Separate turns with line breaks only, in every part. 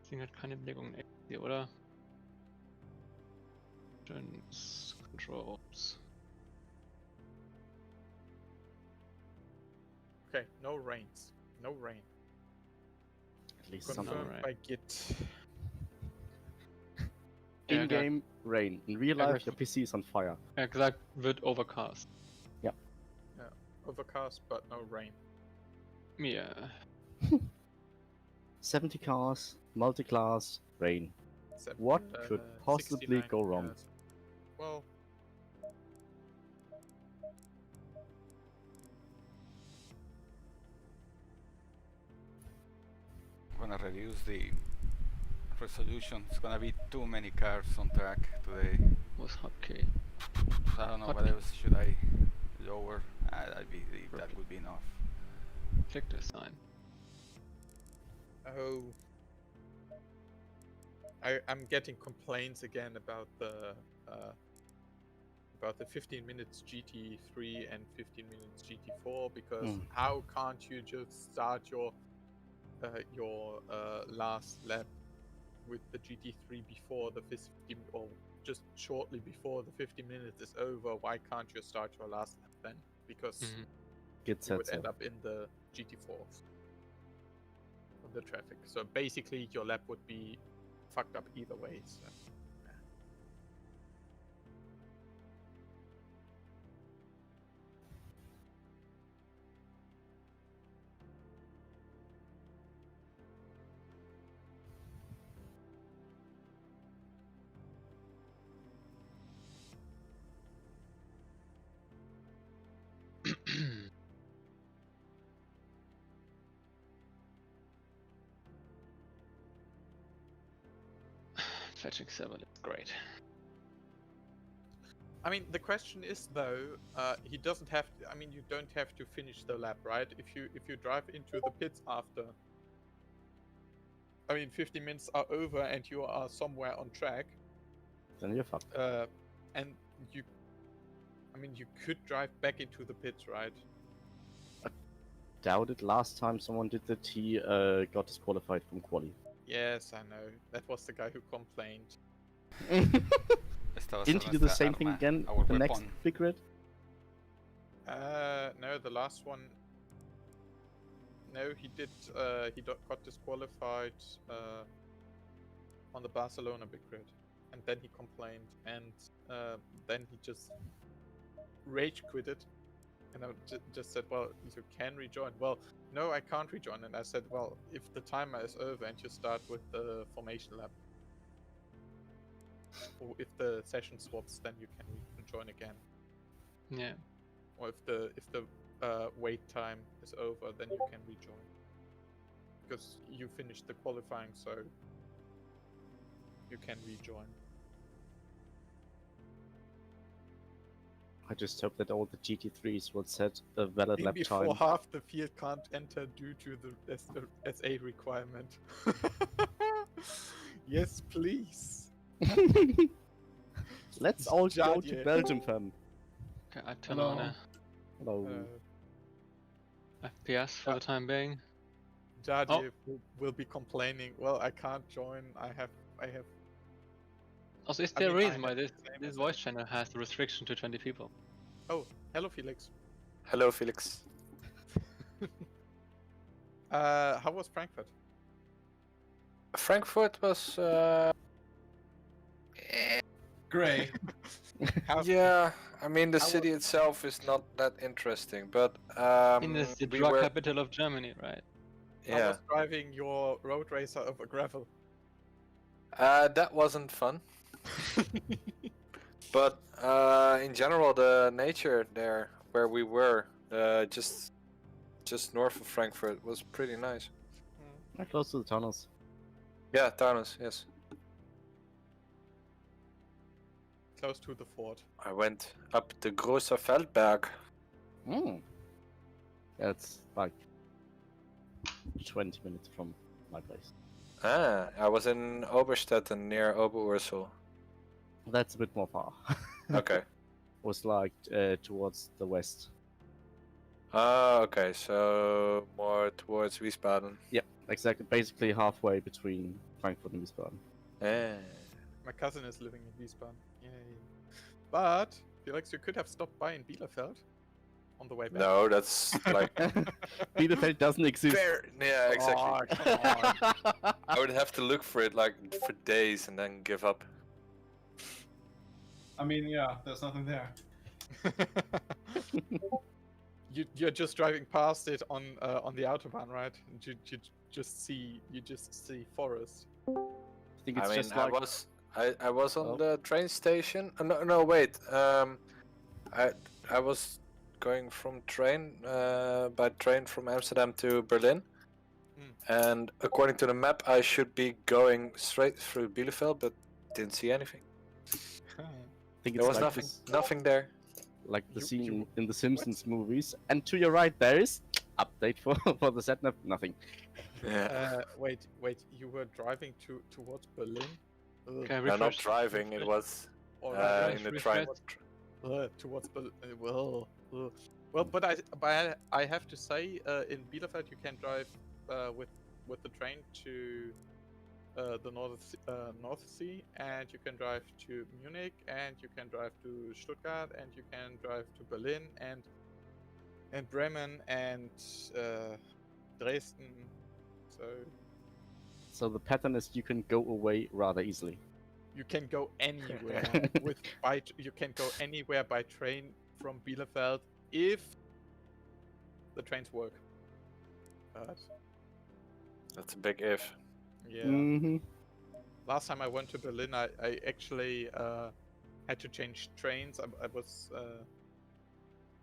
Das Ding hat keine Belegung hier, oder? Schönes Controls.
Okay, no rains. No rain.
At least
Confirmed
something.
rain.
by Git.
Ja,
In-game rain. In real
Ja,
life,
gut.
your PC is on fire.
Er hat gesagt, wird overcast.
Overcast, but no rain.
Ja.
70 cars, multi-class, rain.
Except,
What could possibly
69
go wrong?
cars. Well,
I'm gonna reduce the resolution. It's gonna be too many cars on track today.
Was hotkey.
I don't know
What?
what else should I lower. That would be enough.
Click this sign.
oh. I'm getting complaints again about the 15 minutes GT3 and 15 minutes GT4 because how can't you just start your last lap with the GT3 before the 50 or just shortly before the 50 minutes is over? Why can't you start your last lap then? Because
Git
you would
said
end
so.
up in the GT4 on the traffic. So basically, your lap would be fucked up either way. So. yeah.
Fetching server looks great.
I mean, the question is though, he doesn't have. I mean, you don't have to finish the lap, right? If you drive into the pits after. I mean, 50 minutes are over and you are somewhere on track.
Then you're fucked.
And you. I mean, you could drive back into the pits, right?
Doubt it. Last time someone did that, he got disqualified from quali.
Yes, I know. That was the guy who complained.
Esta va a
Didn't
ser
he do the
nuestra
same thing
arma,
again?
our
The next
weapon.
BigGrid?
No, the last one. No, he did. Got disqualified on the Barcelona BigGrid, and then he complained, and then he just rage quitted. And I just said, well, you can rejoin. Well, no, I can't rejoin. And I said, well, if the timer is over and you start with the formation lap, or if the session swaps, then you can join again.
Yeah.
Or if the wait time is over, then you can rejoin. Because you finished the qualifying, so you can rejoin.
I just hope that all the GT3s will set a valid lap
Before
time.
half the field can't enter due to the SA requirement. Yes, please.
Let's all go
Jardi.
to Belgium, fam.
Okay, I turn
Hello.
on a
Hello.
FPS for the time being.
Jardi will be complaining. Well, I can't join. I have.
Also, is
I
there a
mean, I
reason why
have
this
the same
this
as
voice channel has the restriction to 20 people?
Oh, hello, Felix.
Hello, Felix.
How was Frankfurt?
Frankfurt was,
Great.
yeah, I mean, the
How
city itself is not that interesting, but,
In this the
we
drug
were,
capital of Germany, right?
How
yeah,
was driving your road racer over gravel?
that wasn't fun. But, in general, the nature there, where we were, just north of Frankfurt, was pretty nice.
Right close to the tunnels.
Yeah, Taunus, yes.
Close to the fort.
I went up the Großer Feldberg.
Hmm. That's like 20 minutes from my place.
Ah, I was in Oberstetten near Oberursel.
That's a bit more far.
Okay.
Was like towards the west.
Oh, okay, so more towards Wiesbaden.
Yeah, exactly. Basically halfway between Frankfurt and Wiesbaden.
My cousin is living in Wiesbaden. Yay. But Felix, you could have stopped by in Bielefeld on the way back.
No, that's like
Bielefeld doesn't exist.
yeah, exactly.
Oh, come on.
I would have to look for it like for days and then give up.
I mean, yeah, there's nothing there.
You're just driving past it on the autobahn, right? And you just see forest.
I think it's
I mean,
just like
I was on
Oh.
the train station. No, wait. I was going from by train from Amsterdam to Berlin, and according to the map, I should be going straight through Bielefeld, but didn't see anything.
I think
There
it's
was
like
nothing there.
like the
You-
scene
you-
in the Simpsons movies. And to your right, there is update for the satnav. Nothing.
Yeah.
Wait. You were driving towards Berlin? Ugh.
Okay,
No, not
refresh.
driving. It was
Or
in the
refresh.
train.
towards Berlin. Well, but I have to say, in Bielefeld you can drive with the train to the North Sea, and you can drive to Munich, and you can drive to Stuttgart, and you can drive to Berlin, and Bremen, and Dresden.
So the pattern is you can go away rather easily.
You can go anywhere you can go anywhere by train from Bielefeld if the trains work. But
That's a big if.
yeah,
Mm-hmm.
last time I went to Berlin, I actually had to change trains. I was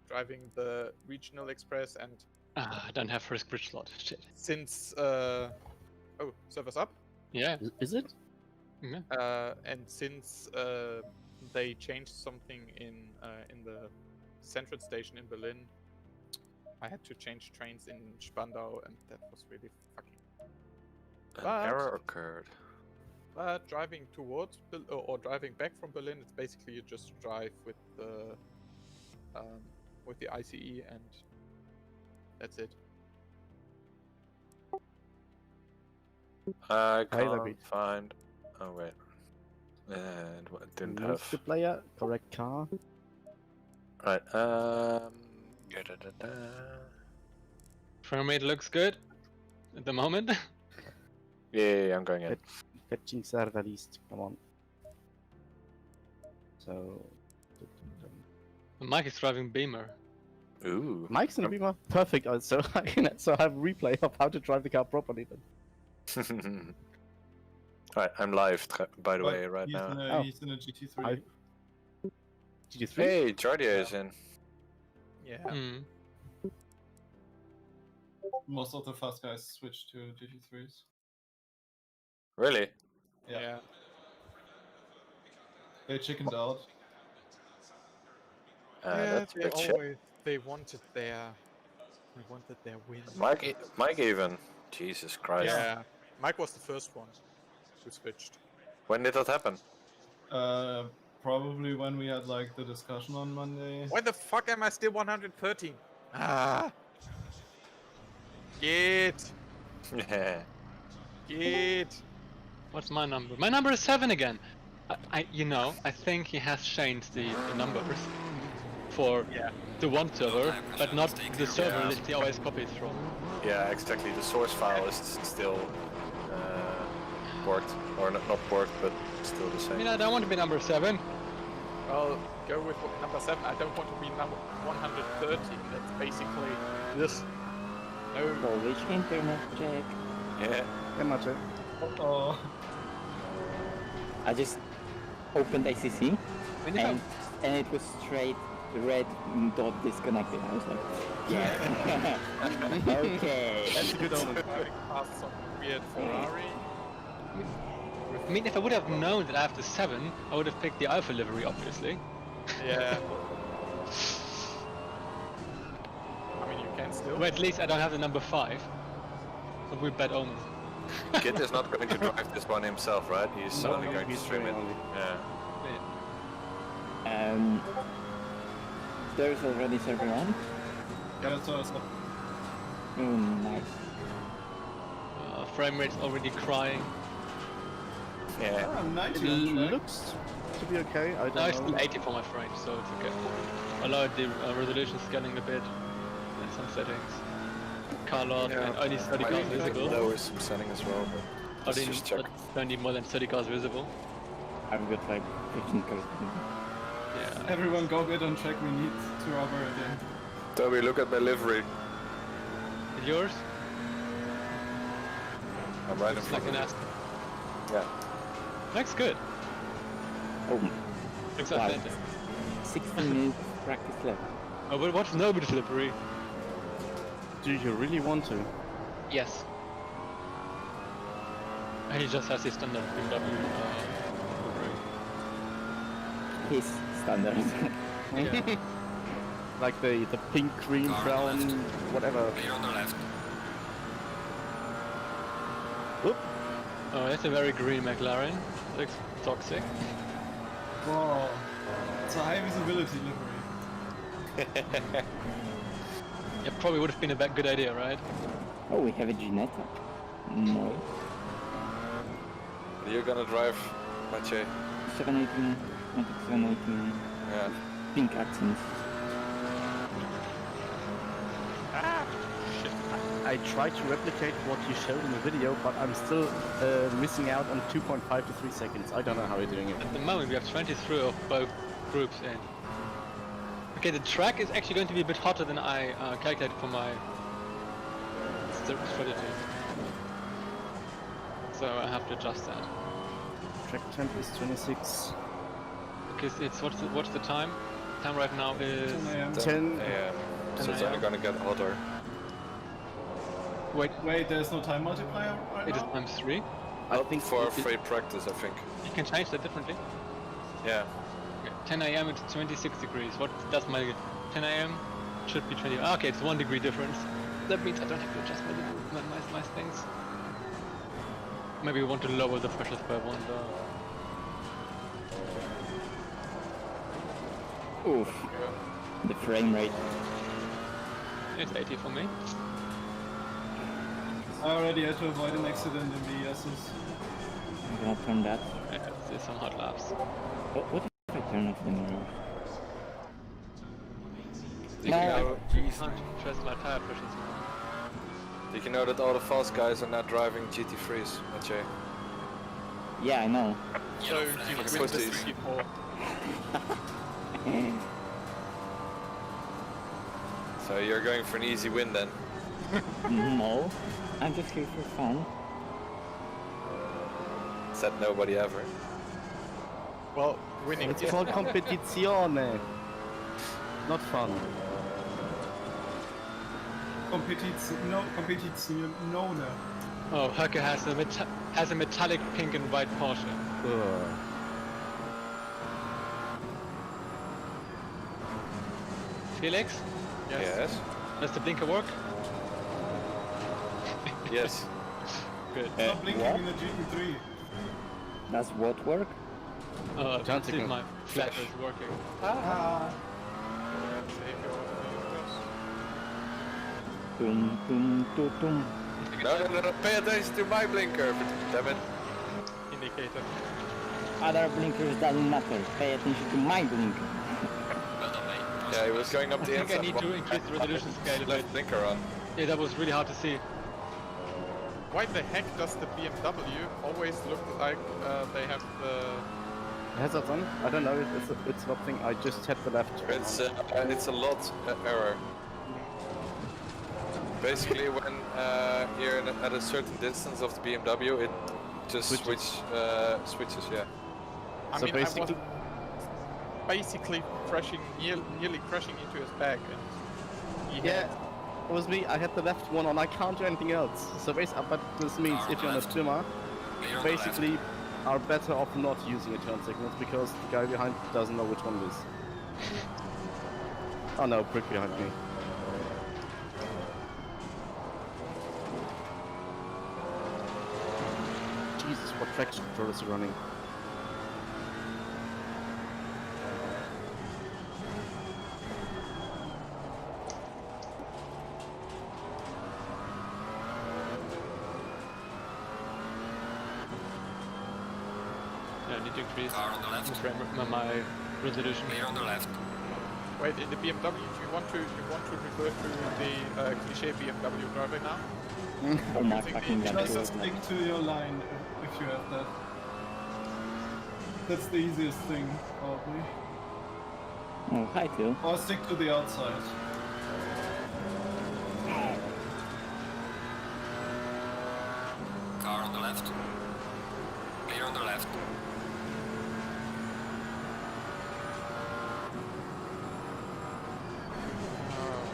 driving the regional express, and
I don't have first bridge slot. Shit.
since servers up.
Yeah.
Is it?
And since they changed something in the central station in Berlin, I had to change trains in Spandau, and that was really fucking.
An
But-
error occurred.
But driving towards or driving back from Berlin, it's basically you just drive with the ICE, and that's it.
I
Hey, let me-
can't find. Oh wait. And what didn't have.
Multiplayer, correct car.
Right. da-da-da-da.
Frame rate looks good at the moment.
Yeah, I'm going in.
Fetching server list. Come on. So.
Mike is driving Beamer.
Ooh.
Mike's in a Beamer. Perfect. So I can also have a replay of how to drive the car properly then.
Right, I'm live, by the
But
way, right
he's
now.
In
Oh.
he's in a GT3.
I- GT3?
Hey, Jardi is in.
Yeah.
Hmm.
Most of the fast guys switch to GT3s.
Really?
Yeah. They chickened out.
That's a bit shit.
They wanted their win.
Mike even. Jesus Christ.
Yeah, Mike was the first one who switched.
When did that happen?
Probably when we had like the discussion on Monday.
Why the fuck am I still 113? Ah. Get.
What's my number? My number is 7 again. I think he has changed the numbers for
Yeah.
the one server, but not the server
Yeah.
list he always copies from.
Yeah, exactly. The source file is still porked. Or not porked, but still the
I
same.
mean, I don't want to be number 7.
Well, go with number 7. I don't want to be number 113. That's basically this. No.
Polish internet check.
Yeah.
Very much it.
Oh,
I just opened ACC and it was straight red dot disconnected. I was like, yeah. Okay.
That's a good omen.
Driving past some weird Ferrari.
I mean, if I would have known that I have the 7, I would have picked the Alpha livery, obviously.
Yeah. I mean, you can still.
But at least I don't have the number 5. But we're bad omens.
Kit is not going to drive this one himself, right? He's
No,
only going to
he's
stream it.
streaming only.
Yeah.
There's already server on.
yeah, so
Nice.
Frame rate's already crying.
Yeah.
Oh, 90
It
on track.
looks to be okay. I don't
Now it's
know.
still 80 for my frame, so it's okay. I lowered the resolution scaling a bit in some settings. Car lot and only 30 cars visible.
Lower some setting as well, but let's just check.
Don't need more than 30 cars visible.
I've got like 15 cars.
Yeah.
Everyone go get on track, we need to rubber again.
Toby, look at my livery.
Is yours?
I'm right in
Looks like
front
an
of
Assetto.
you. Yeah.
Looks good.
Oh,
Looks
wow.
authentic.
16 minutes practice left.
Oh, but what's nobody's livery?
Do you really want to?
Yes. And he just has his standard BMW livery.
His standard.
Yeah.
Like the pink, green, brown, whatever. Oop.
Oh, that's a very green McLaren. Looks toxic.
Whoa. It's a high visibility livery.
Yeah, probably would have been a good idea, right?
Oh, we have a Ginetta. No.
You're gonna drive, Maciej.
718, 718.
Yeah.
Pink accents.
I tried to replicate what you showed in the video, but I'm still missing out on 2.5 to 3 seconds. I don't know how you're doing it.
At the moment, we have 23 of both groups in. Okay, the track is actually going to be a bit hotter than I calculated for my strategy. So I have to adjust that.
Track temp is 26.
Because it's what's the time? Time right now is
10 a.m.
10
Yeah. So it's
10
only gonna get hotter.
wait,
Wait, there's no time multiplier right
it is
now?
times 3.
I think
For free practice, I think.
You can change that differently.
Yeah.
Okay, 10 a.m. it's 26 degrees. What does my 10 a.m. should be 20? Okay, it's 1 degree difference. That means I don't have to adjust my things. Maybe we want to lower the pressures by 1
Oof. The frame rate.
It's 80 for me.
I already had to avoid an accident in the ESs.
I'm gonna turn that.
Yeah, there's some hot laps.
What if I turn off the mirror?
Did
No.
you know,
I can't trust my tire pressures now.
did you know that all the fast guys are now driving GT3s, Maciej?
Yeah, I know.
So you win the
Pussies.
GT4.
So you're going for an easy win then?
No, I'm just here for fun.
Said nobody ever.
Well, winning
it's
is
called Competizione. Not fun.
Competizione.
Oh, Höcke has a metallic pink and white Porsche.
Ugh.
Felix,
Yes.
does the blinker work?
Yes.
Good.
Not blinking
what?
in the GT3.
Does what work?
Don't
see
think
if my flash is working.
Dum dum dum dum.
No, pay attention to my blinker, damn it.
Indicator.
Other blinkers doesn't matter. Pay attention to my blinker.
Yeah, he was going up
I
the
think I
inside.
need to increase the resolution scale a bit.
Left blinker on.
Yeah, that was really hard to see.
Why the heck does the BMW always look like they have the...
Hazards on? I don't know. It's something. I just had the left.
It's a lot error. Basically, when you're at a certain distance of the BMW, it just switches. Yeah.
I
So
mean,
basically-
I was basically nearly crashing into his back, and he
Yeah,
had
it was me. I had the left one on. I can't do anything else. So basically, but this means if you're on a trimmer, basically are better off not using a turn signals because the guy behind doesn't know which one it is. Oh no, brick behind me. Jesus, what traction control is he running?
to increase
Car on the left.
my resolution.
Clear on the left.
Wait, in the BMW, do you want to refer to the cliche BMW driver now?
Oh my
Using the
fucking god.
Jesus
Just stick to your line if you have that. That's the easiest thing, probably.
Oh, hi, Phil.
Or stick to the outside.
Car on the left. Clear on the left.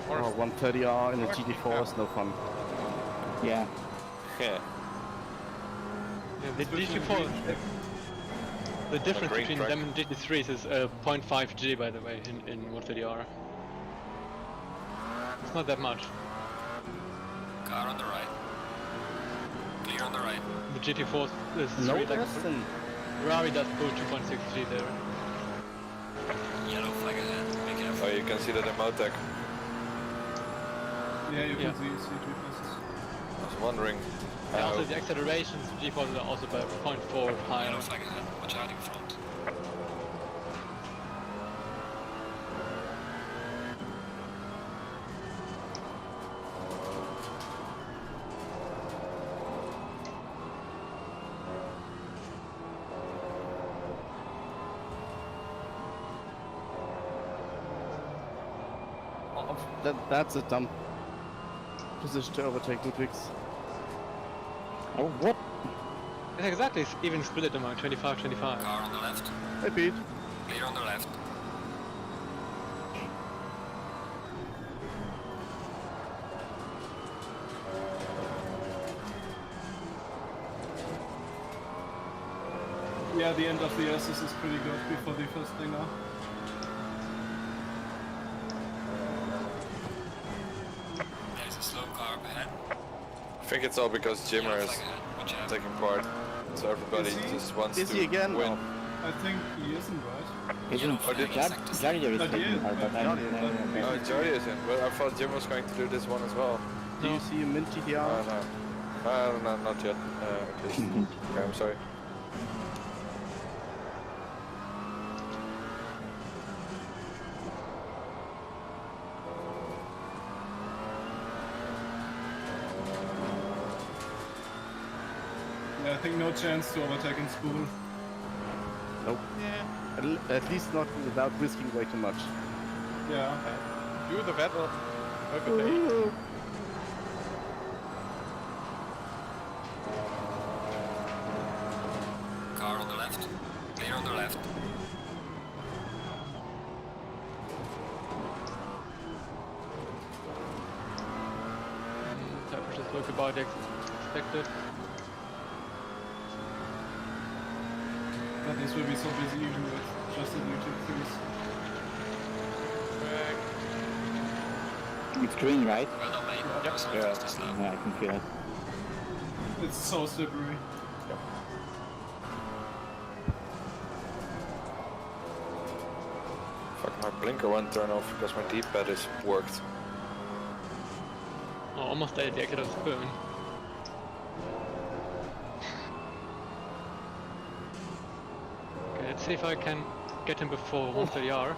Oh, 130R in a GT4 is no fun.
Yeah.
Yeah.
Yeah, the GT4. The difference
great
between
track.
them and GT3s is 0.5 G, by the way, in 130R. It's not that much.
Car on the right. Clear on the right.
The GT4 is
No
really like
less than
Ferrari does put 2.6 G there.
Yellow flag ahead. Be careful.
Oh, you can see that in Motec.
Yeah, you
Yeah.
can see differences.
I was wondering.
And also the accelerations, G4s are also by 0.4 higher.
Yellow flag ahead. Watch out in front.
that's a dumb position to overtake Ludwig's.
Oh, what?
It's exactly even split it among 25-25.
Car on the left.
Hey Pete.
Clear on the left.
Yeah, the end of the S's is pretty good before the first thing now.
There's a slow car up ahead.
I think it's all because Jimmer
Yellow
is
flag ahead. Watch out.
taking part. So everybody
Is he?
just wants
Is
to
he again?
win.
I think he isn't, right?
Isn't
Or did-
Jardi is
But he
taking
is,
part, but I don't
Jardi,
know.
Oh, Jardi is in, but I thought Jim was going to do this one as well.
Do you see a mint GTR?
No, not yet. At least. Okay, I'm sorry.
Yeah, I think no chance to overtake in school.
Nope.
Yeah.
At least not without risking way too much.
Yeah.
Do the Vettel overtake.
Car on the left. Clear on the left.
Temperatures look about expected.
But this will be so busy even with just the YouTube things.
It's green, right?
Well done, mate.
Yep.
Just
Yeah.
fast slow.
Yeah, I can feel it.
It's so slippery.
Fuck, my blinker won't turn off because my D-pad is worked.
Oh, almost died at the exit of the spoon. Okay, let's see if I can get him before 130R.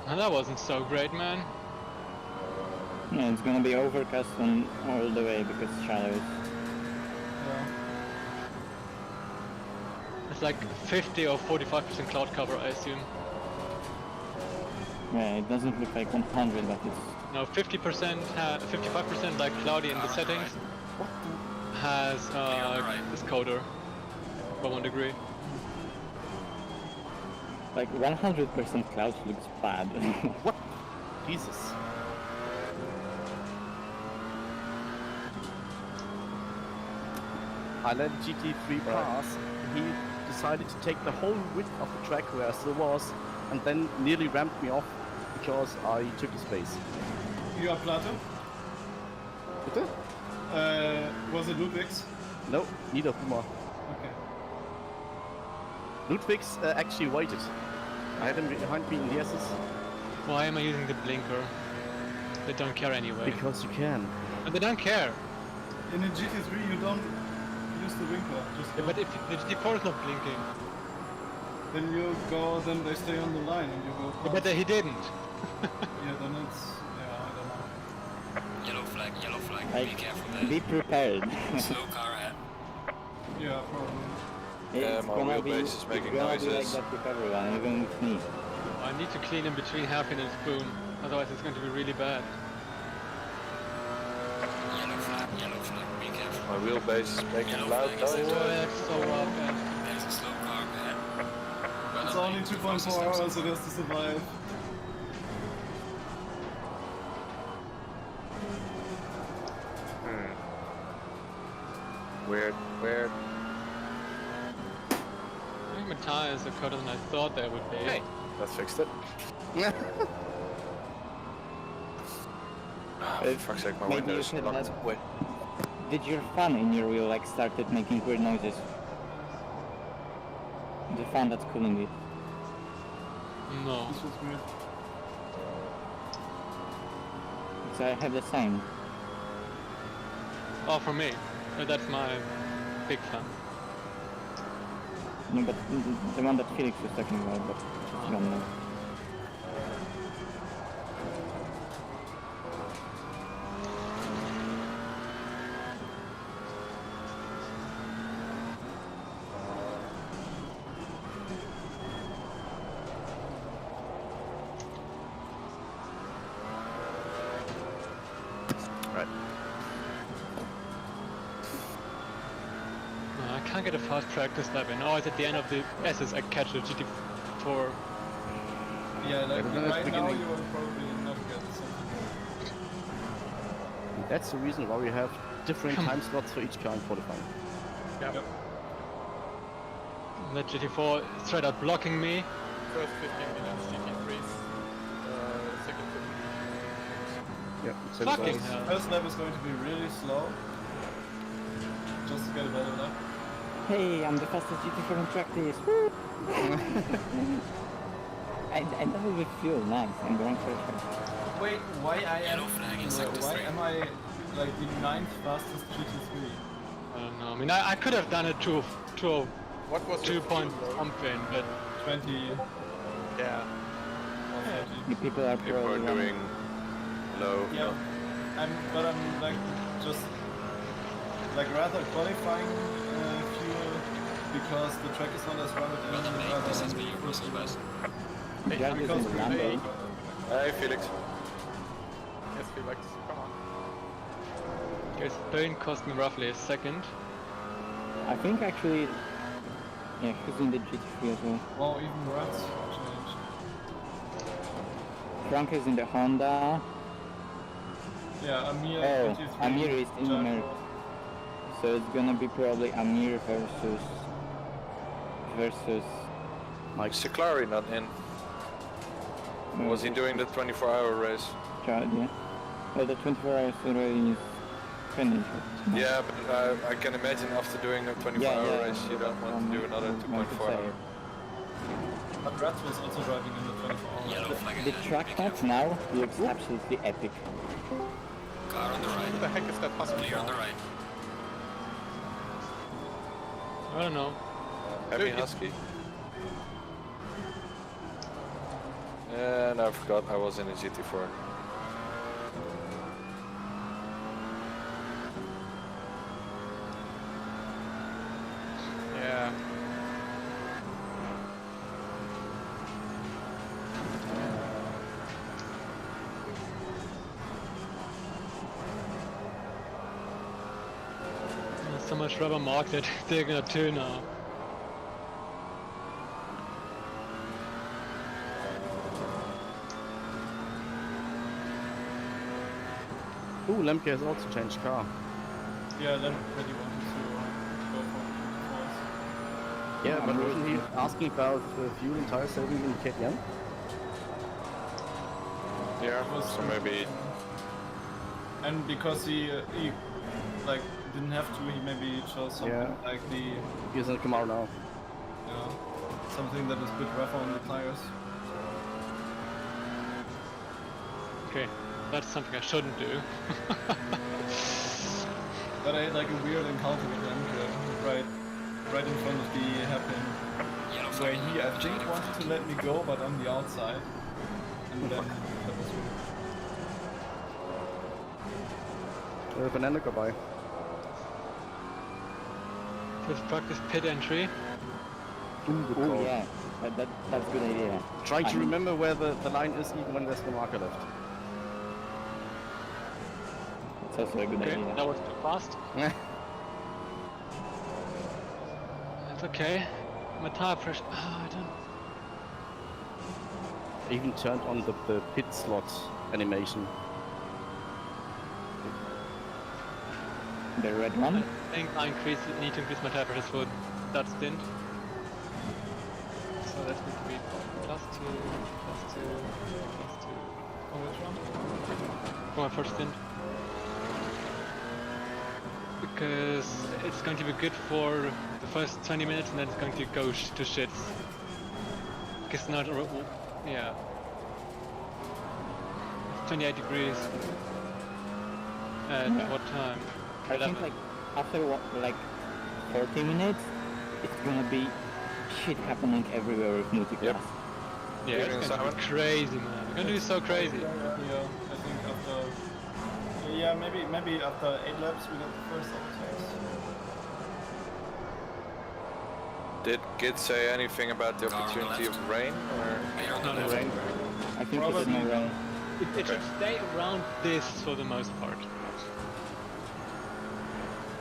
And that wasn't so great, man.
Yeah, it's gonna be overcast on all the way because shadows.
Yeah.
It's like 50 or 45% cloud cover, I assume.
Yeah, it doesn't look like 100, but it's...
No, 50%, 55% like cloudy in the settings. Has this coder by 1 degree.
Like 100% clouds looks bad.
What? Jesus. I let GT3 pass. He decided to take the whole width of the track where I still was, and then nearly ramped me off because I took his space.
You are Plato?
Bitte?
Was it Ludwig's?
No, neither Puma.
Okay.
Ludwig's actually waited. I had him behind me in the S's.
Why am I using the blinker? They don't care anyway.
Because you can.
But they don't care.
In a GT3 you don't use the blinker. Just
Yeah,
go.
but if the GT4 is not blinking.
Then you go, then they stay on the line and you go
Yeah,
past.
but he didn't.
Yeah, then it's... yeah, I don't know.
Yellow flag, be
Like,
careful
be
there.
prepared.
Slow car ahead.
Yeah, probably.
It's
my
gonna
wheelbase
be,
is making
it's gonna be like
noises.
that with everyone, even with me.
I need to clean in between hairpin and spoon, otherwise it's going to be really bad.
Yellow flag, be careful.
My wheelbase is making
Yellow
loud
flag is
noises.
Oh, that's so bad.
There's a slow car ahead.
It's only 2.4 hours it has to survive.
Weird.
I think my tires are cutter than I thought they would be.
Hey.
That fixed it. For fuck's sake, my
Maybe
window
you
is
should
locked.
have-
Wait.
Did your fan in your wheel like started making weird noises? The fan that's cooling it.
No.
This was weird.
So I have the same.
Oh, for me. That's my big fan.
No, but the one that Felix was talking about, but I don't know.
I can't get a fast practice lap in. Oh, it's at the end of the S's I catch a GT4.
Yeah, like
Yeah,
right now
beginning.
you will probably not get something.
That's the reason why we have different
Come on.
time slots for each car in qualifying.
Yep.
That GT4 is straight out blocking me.
First 15 minutes, GT3's second 15 minutes.
Yeah. So
Fucking
it's-
hell.
First lap is going to be really slow. Just to get a better lap.
Hey, I'm the fastest GT4 in practice. Woo! I know it feel nice. I'm going for it.
Wait, why
Yellow flag in sector
why
3.
am I like the 9th fastest GT3?
I don't know. I mean, I could have done it to
What was
2
your
point
fuel load?
something, but
20
Yeah.
or 30.
The people are
People are
probably
doing low.
Yeah, but I'm like just like rather qualifying fuel because the track is not as rugged
Well then, mate, this has been your
first
Russell best.
Jardi is
because
in
we
Lambo.
made
Hey, Felix.
Yes, Felix, come on.
okay, Spain cost me roughly a second.
I think actually, yeah, he's in the GT3 as well.
well, even worse changed.
Frank is in the Honda.
Yeah, Amir
Oh,
23.
Amir is in
Jardi.
America. So it's gonna be probably Amir versus
Is Seclari not in? Was he doing the 24-hour race?
Jardi. Well, the 24 hours already is finished.
Yeah, but I can imagine after doing a 24-hour race, you don't want to do another 2.4 hour.
But Rats was also driving in the 24 hours.
Yellow flag
The
ahead.
track
Be
map
careful.
now looks absolutely epic.
Car on the
What the
right.
heck is that husky?
Clear on the right.
I don't know.
Heavy
Dude,
Husky. And I forgot I was in a GT4.
Yeah.
There's so much rubber mark that they're gonna turn now.
Ooh, Lemke has also changed car.
Yeah, then really wanted to go for force.
Yeah, but wasn't he asking about fuel and tire saving in KTM?
Yeah, so maybe
And because he like didn't have to, he maybe chose something
Yeah.
like the
He's in Camaro now.
something that is a bit rougher on the tires.
Okay. That's something I shouldn't do.
But I had like a weird encounter with him, right in front of the hairpin, where he, I think, wanted to let me go, but on the outside. And then that was weird.
Banana, goodbye.
Let's practice pit entry.
Oh yeah, that's a good idea.
Trying to remember where the line is even when there's no marker left.
It's also a good
Okay,
idea.
that was too fast. It's okay. My tire pressure. Oh, I don't.
I even turned on the pit slot animation.
The red one?
I think I need to increase my tire pressure for that stint. So that's going to be plus 2, plus 2, plus 2.
Oh, which one?
For my first stint. Because it's going to be good for the first 20 minutes and then it's going to go to shits. Because not yeah. It's 28 degrees. At what time?
I think like after like 40 minutes, it's gonna be shit happening everywhere with multiclass.
Yep.
Yeah, it's gonna be crazy, man. It's gonna be so crazy.
Yeah, I think after... Yeah, maybe after 8 laps we got the first overtakes.
Did Git say anything about the opportunity of rain, or?
No,
Rain.
I think it's
Probably.
no rain.
It should stay around this for the most part.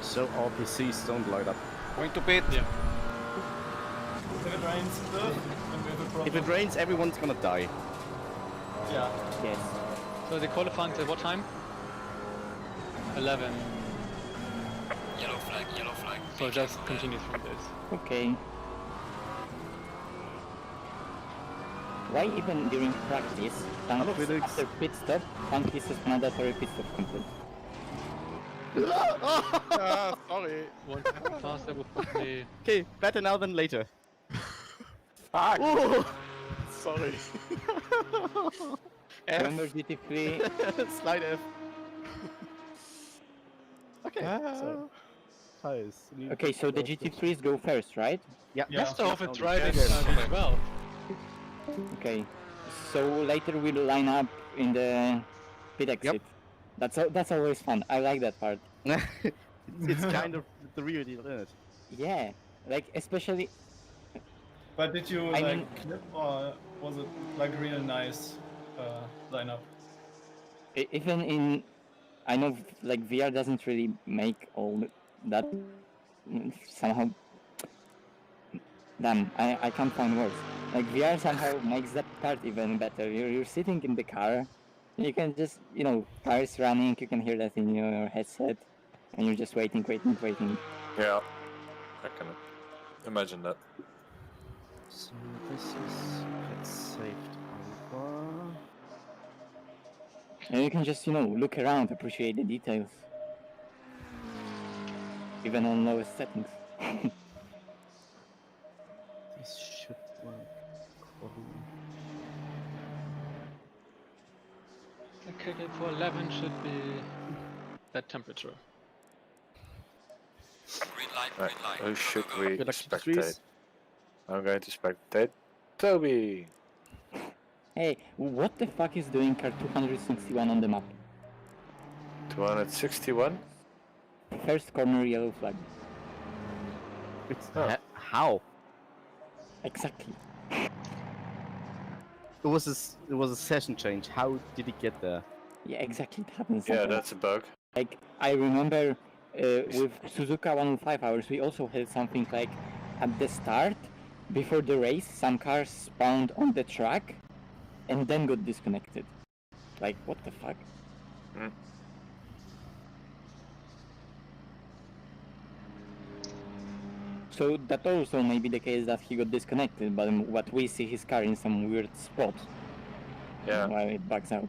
So all PCs don't light up.
Going to pit.
Yeah.
If it rains, then we have a problem.
If it rains, everyone's gonna die.
Yeah.
Yes.
So the qualifying at what time? 11.
Yellow flag, yellow flag.
So it just continues from this.
Okay. Why even during practice,
Hello,
tank
Felix.
after pit stop, tank is a mandatory pit stop complete?
Sorry.
One second faster would probably...
Okay, better now than later.
Fuck!
Ooh.
Sorry.
Remember GT3?
Slide F. Okay, so... Nice.
Okay, so the GT3s go first, right?
Yeah.
Yeah.
Westerhoff is
Only
driving
first.
really well.
Okay. So later we'll line up in the pit exit. That's always fun. I like that part.
It's kind of the real deal, isn't it?
Yeah, like especially
But did you
I
like
mean-
clip, or was it like real nice lineup?
even in, I know like VR doesn't really make all that somehow. Damn, I can't find words. Like VR somehow makes that part even better. You're sitting in the car, you can just, you know, cars running, you can hear that in your headset, and you're just waiting.
Yeah, I can imagine that.
So this is get saved over.
And you can just, you know, look around, appreciate the details. Even on lowest settings.
This should work.
Okay, for 11 should be that temperature.
Green light,
Right,
green light.
who should
Go, go, go.
we
Good luck to the
spectate?
trees.
I'm going to spectate Toby.
Hey, what the fuck is doing car 261 on the map?
261?
First corner yellow flag.
It's
Oh.
how?
Exactly.
It was a session change. How did it get there?
Yeah, exactly. It happens.
Yeah,
sometimes.
that's a bug.
Like, I remember with Suzuka 105 hours, we also had something like at the start, before the race, some cars spawned on the track and then got disconnected. Like, what the fuck?
Mm.
So that also may be the case that he got disconnected, but what we see his car in some weird spot
Yeah.
while it bugs out.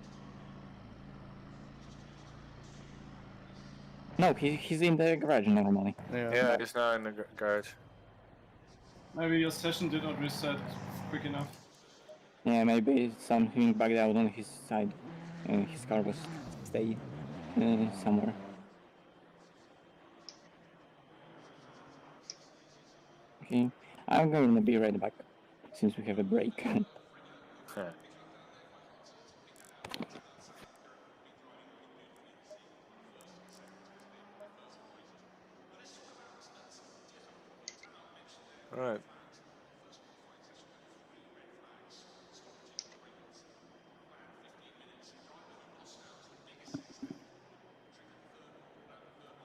No, he's in the garage normally.
Yeah, he's now in the garage.
Maybe your session did not reset quick enough.
Yeah, maybe something bugged out on his side. his car was stay somewhere. Okay, I'm going to be right back since we have a break.
Alright.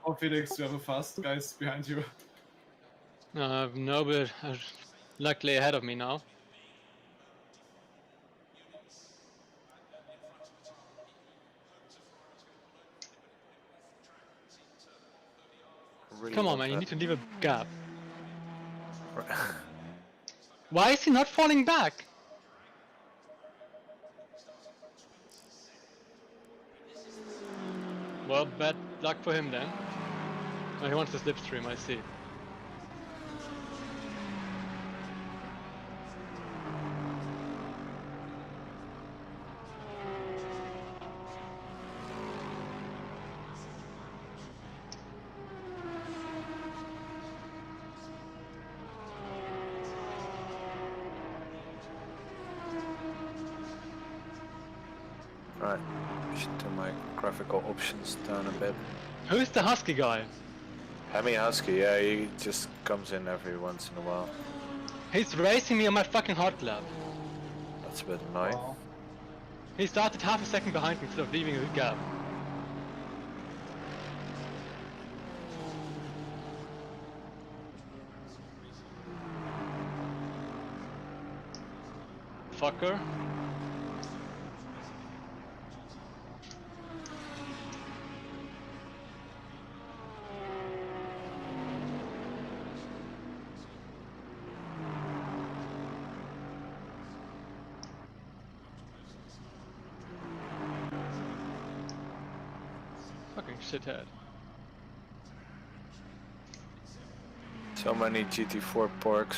Oh, Felix, you have a fast guys behind you.
No, but luckily ahead of me now.
Really
Come on,
want
man, you
that.
need to leave a gap. Why is he not falling back? Well, bad luck for him then. Oh, he wants to slipstream, I see.
Alright. Should turn my graphical options down a bit.
Who's the husky guy?
Hemi Husky, yeah, he just comes in every once in a while.
He's racing me on my fucking hot lap.
That's a bit annoying.
Wow.
He started half a second behind me instead of leaving a gap. Fucker. Fucking shithead.
So many GT4 porks.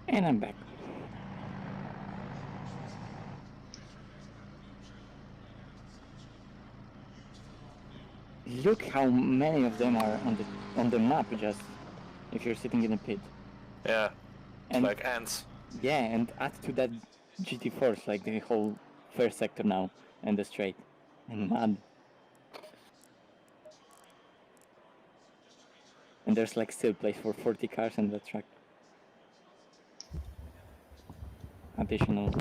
And I'm back. Look how many of them are on the map, just if you're sitting in a pit.
Yeah,
And
like ants.
yeah, and add to that GT4s, like the whole first sector now, and the straight, and mud. And there's like still place for 40 cars on that track. Additional.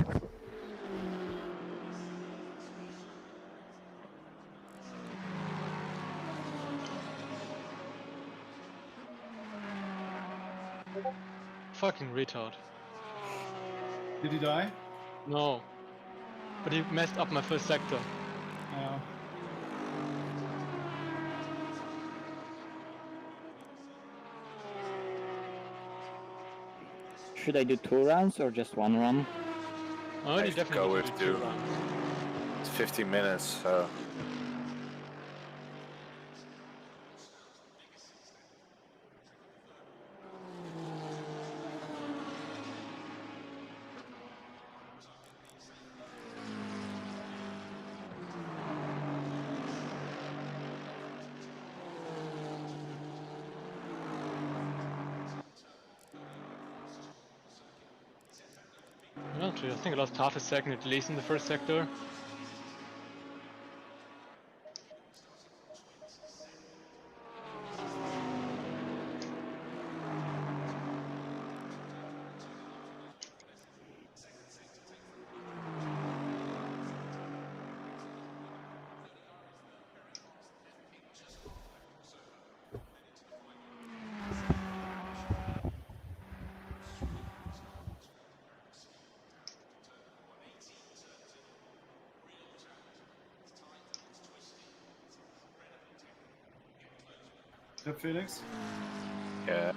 Fucking retard.
Did he die?
No. But he messed up my first sector.
Yeah.
Should I do 2 rounds or just 1 run?
Oh, you
should
definitely
go
need to
with
do 2
two.
rounds.
It's 15 minutes, so...
Actually, I think I lost half a second at least in the first sector.
Yeah, Felix?
Yeah.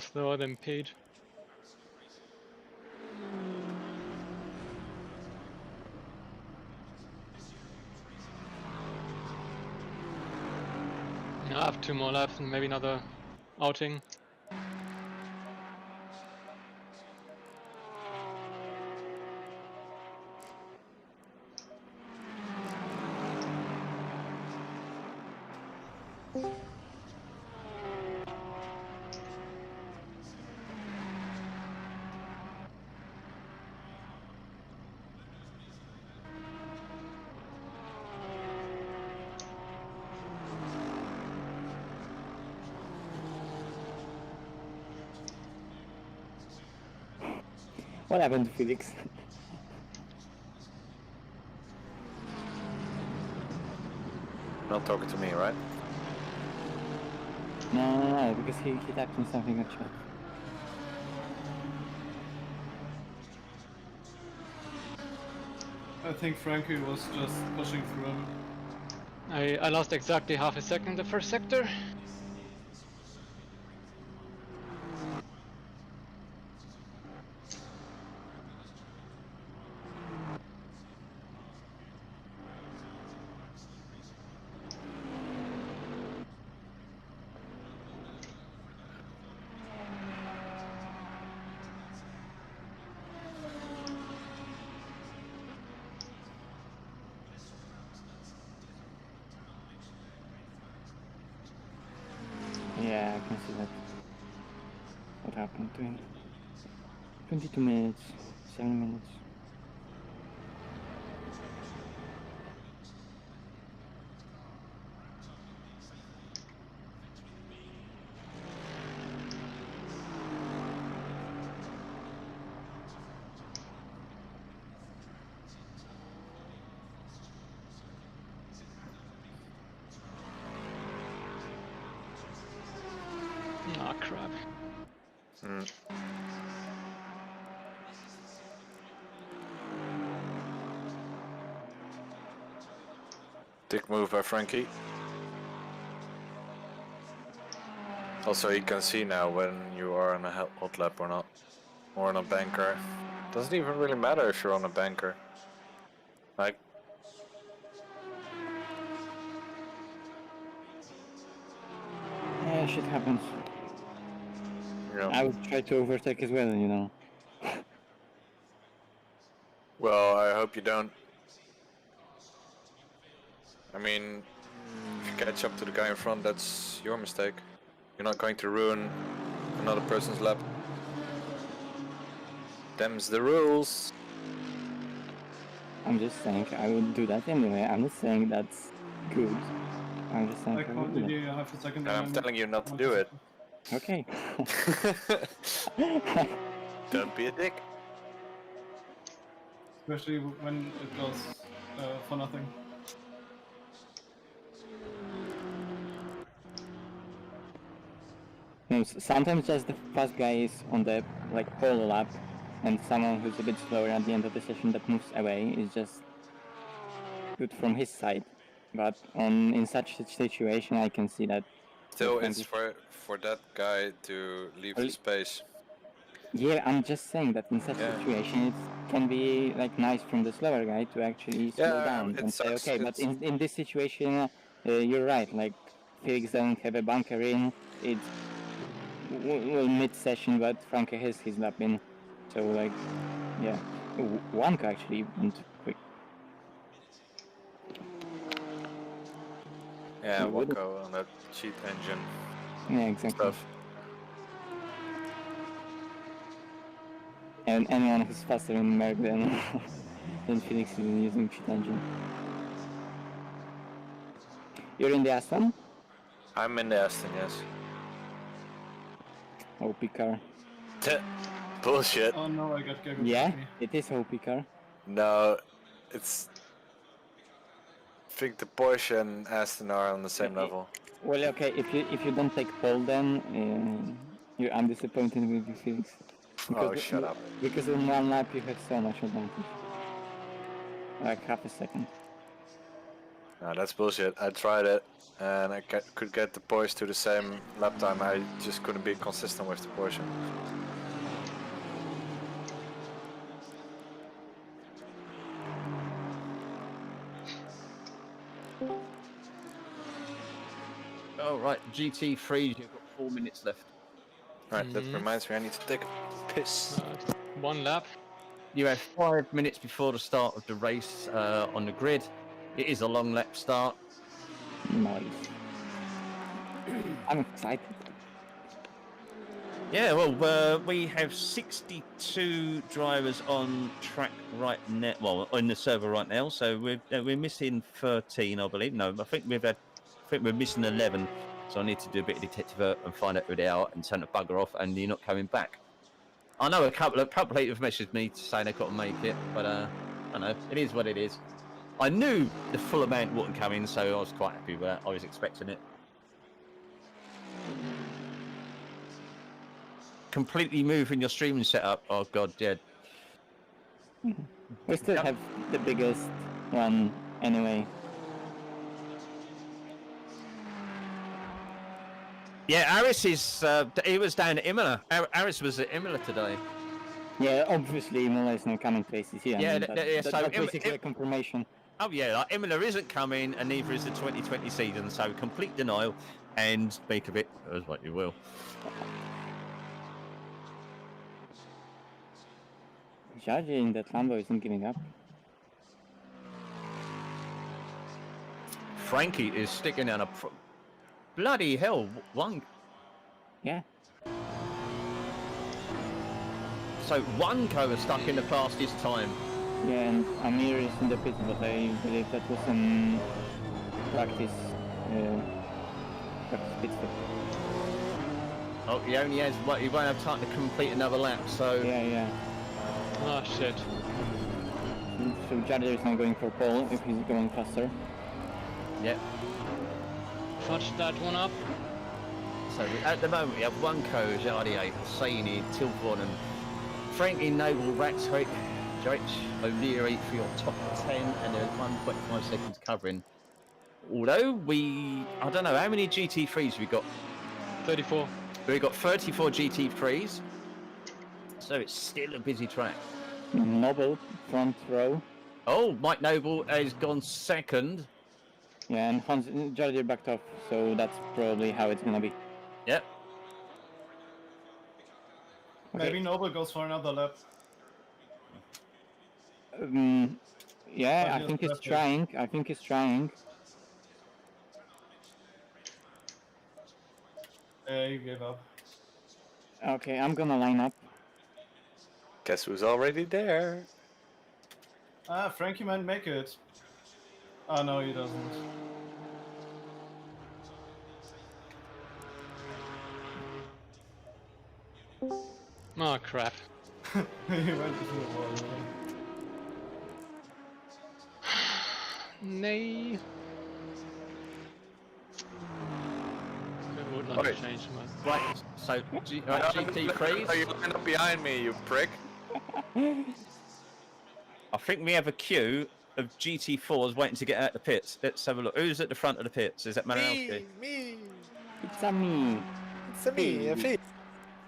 Slower than Page. I have 2 more laps and maybe another outing.
What happened to Felix?
Not talking to me, right?
No, because he tapped on something on chat.
I think Frankie was just pushing through him.
I lost exactly half a second in the first sector.
Yeah, I can see that. What happened to him? 22 minutes, 7 minutes.
Ah, crap.
Dick move by Frankie. Also, you can see now when you are on a hot lap or not, or on a banker. Doesn't even really matter if you're on a banker. Like,
Yeah, shit happens.
you know.
I would try to overtake as well, you know.
Well, I hope you don't. I mean, if you catch up to the guy in front, that's your mistake. You're not going to ruin another person's lap. Them's the rules.
I'm just saying I would do that anyway. I'm not saying that's good. I'm just saying
I
I would
can't
do
give you half a second.
And I'm telling you not to do it.
that. Okay.
Don't be a dick.
Especially when it goes for nothing.
No, sometimes just the fast guy is on the whole lap, and someone who's a bit slower at the end of the session that moves away is just good from his side. But in such a situation, I can see that.
Still, it's for that guy to leave the space.
Yeah, I'm just saying that in such a situation, it can be nice from the slower guy to actually slow down and say, okay. But in this situation, you're right. Like Felix doesn't have a bunker in. It's well mid-session, but Frankie has his lap in. So yeah, Wanka actually went quick.
Yeah, Wacko on that cheat engine.
Yeah, exactly.
Stuff.
And anyone who's faster in Merc than Felix is using cheat engine. You're in the Aston?
I'm in the Aston, yes.
OP car.
Bullshit.
Oh no, I got gaggled.
Yeah, it is OP car.
No, it's... I think the Porsche and Aston are on the same level.
Well, okay, if you don't take pole, then I'm disappointed with you, Felix.
Oh, shut up.
Because in one lap you have so much advantage. Like half a second.
No, that's bullshit. I tried it, and I could get the Porsche to the same lap time. I just couldn't be consistent with the Porsche.
Oh, right, GT3, you've got 4 minutes left.
Right, that reminds me, I need to take a piss.
1 lap.
You have 5 minutes before the start of the race on the grid. It is a long lap start.
Nice. I'm excited.
Yeah, well, we have 62 drivers on track right now. Well, on the server right now. So we're missing 13, I believe. No, I think we're missing 11. So I need to do a bit of detective work and find out who they are and send a bugger off. And you're not coming back. I know a couple of people have messaged me saying they've got to make it, but I don't know. It is what it is. I knew the full amount wouldn't come in, so I was quite happy with that. I was expecting it. Completely moving your streaming setup. Oh god, yeah.
We still have the biggest one anyway.
Yeah, Aris is. He was down at Imola. Aris was at Imola today.
Yeah, obviously Imola is not coming to ACC.
Yeah,
that's
so
basically a confirmation.
Oh yeah, like Imola isn't coming, and neither is the 2020 season. So complete denial, and make of it as what you will.
Jardi in that Lambo isn't giving up.
Frankie is sticking down a bloody hell, one.
Yeah.
So one car was stuck in the fastest time.
Yeah, and Amir is in the pit, but I believe that was some practice pit stop.
Oh, he only has what? He won't have time to complete another lap. So
Yeah.
Oh shit.
So Jardi is not going for pole if he's going faster.
Yep.
Fudge that one up.
So at the moment we have one co, Jardi, Hosseini, Tilborn and Frankie Noble, Ratwick, Jarich, O'Leary for your top 10, and there's 1.5 seconds covering. Although I don't know, how many GT3s we got?
34.
We've got 34 GT3s, so it's still a busy track.
Noble, front row.
Oh, Mike Noble has gone second.
Yeah, and Jardi backed off, so that's probably how it's gonna be.
Yep.
Maybe Noble goes for another lap.
Yeah, I think he's trying.
He gave up.
Okay, I'm gonna line up.
Guess who's already there?
Frankie might make it. Oh no, he doesn't.
Oh crap.
He went into the wall.
Nay. It would not change much.
Right, so GT3s.
Oh, you lined up behind me, you prick.
I think we have a queue of GT4s waiting to get out the pits. Let's have a look. Who's at the front of the pits? Is that Malinowski?
Me.
It's a me.
It's a me.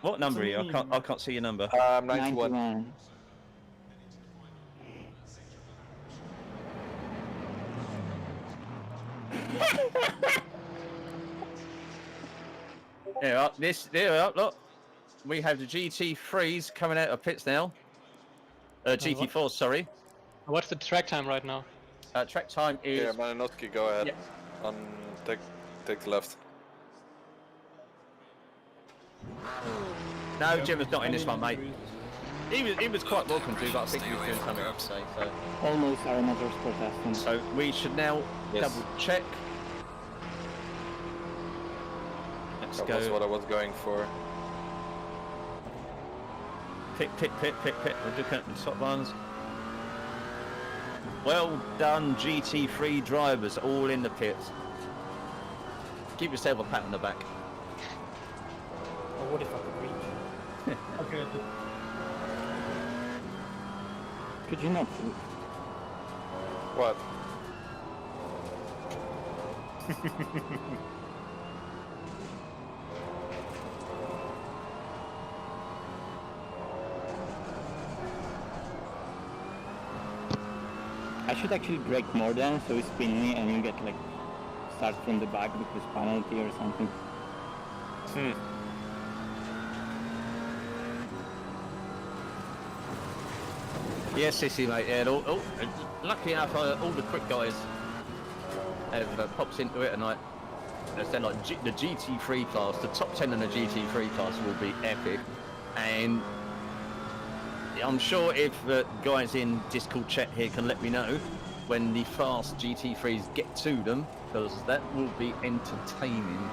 What number are you? I can't see your number.
91.
Yeah, there, look. We have the GT3s coming out of pits now. GT4s, sorry.
What's the track time right now?
Track time is...
Here, Malinowski, go ahead.
Yeah.
Take the left.
No, Jim was not in this one, mate. He was quite welcome to, but I think he was doing something today, so...
Almost our motorsport Aston.
So we should now double check. Let's
That
go.
was what I was going for.
Pit. We're looking at the top ones. Well done, GT3 drivers, all in the pits.
Give yourself a pat on the back.
Or what if I could reach?
Okay.
Could you not?
What?
I should actually brake more down so it's spinning and you get like start from the back because penalty or something.
Yes, Sissy, mate. Yeah, lucky enough, all the quick guys have popped into it tonight. As they're like the GT3 class, the top 10 in the GT3 class will be epic. And I'm sure if guys in Discord chat here can let me know when the fast GT3s get to them, because that will be entertaining.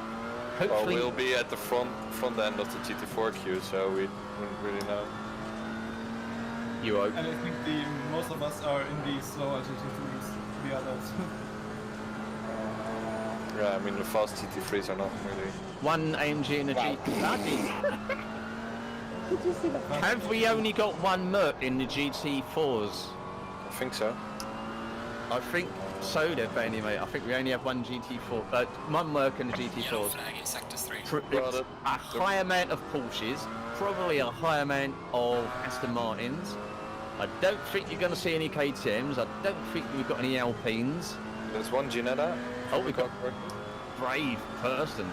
Hopefully,
well, we'll be at the front end of the GT4 queue, so we wouldn't really know.
You hope.
And I think most of us are in the slower GT3s, the others.
Yeah, I mean the fast GT3s are not really.
One AMG and a GT. Have we only got one Merc in the GT4s?
I think so.
I think so, there, Benny, mate. I think we only have one GT4, one Merc in the
Yellow
GT4s.
flag in sector 3.
It's a high amount of Porsches, probably a high amount of Aston Martins. I don't think you're going to see any KTMs. I don't think we've got any Alpines.
There's one Ginetta.
Oh, we've got brave person.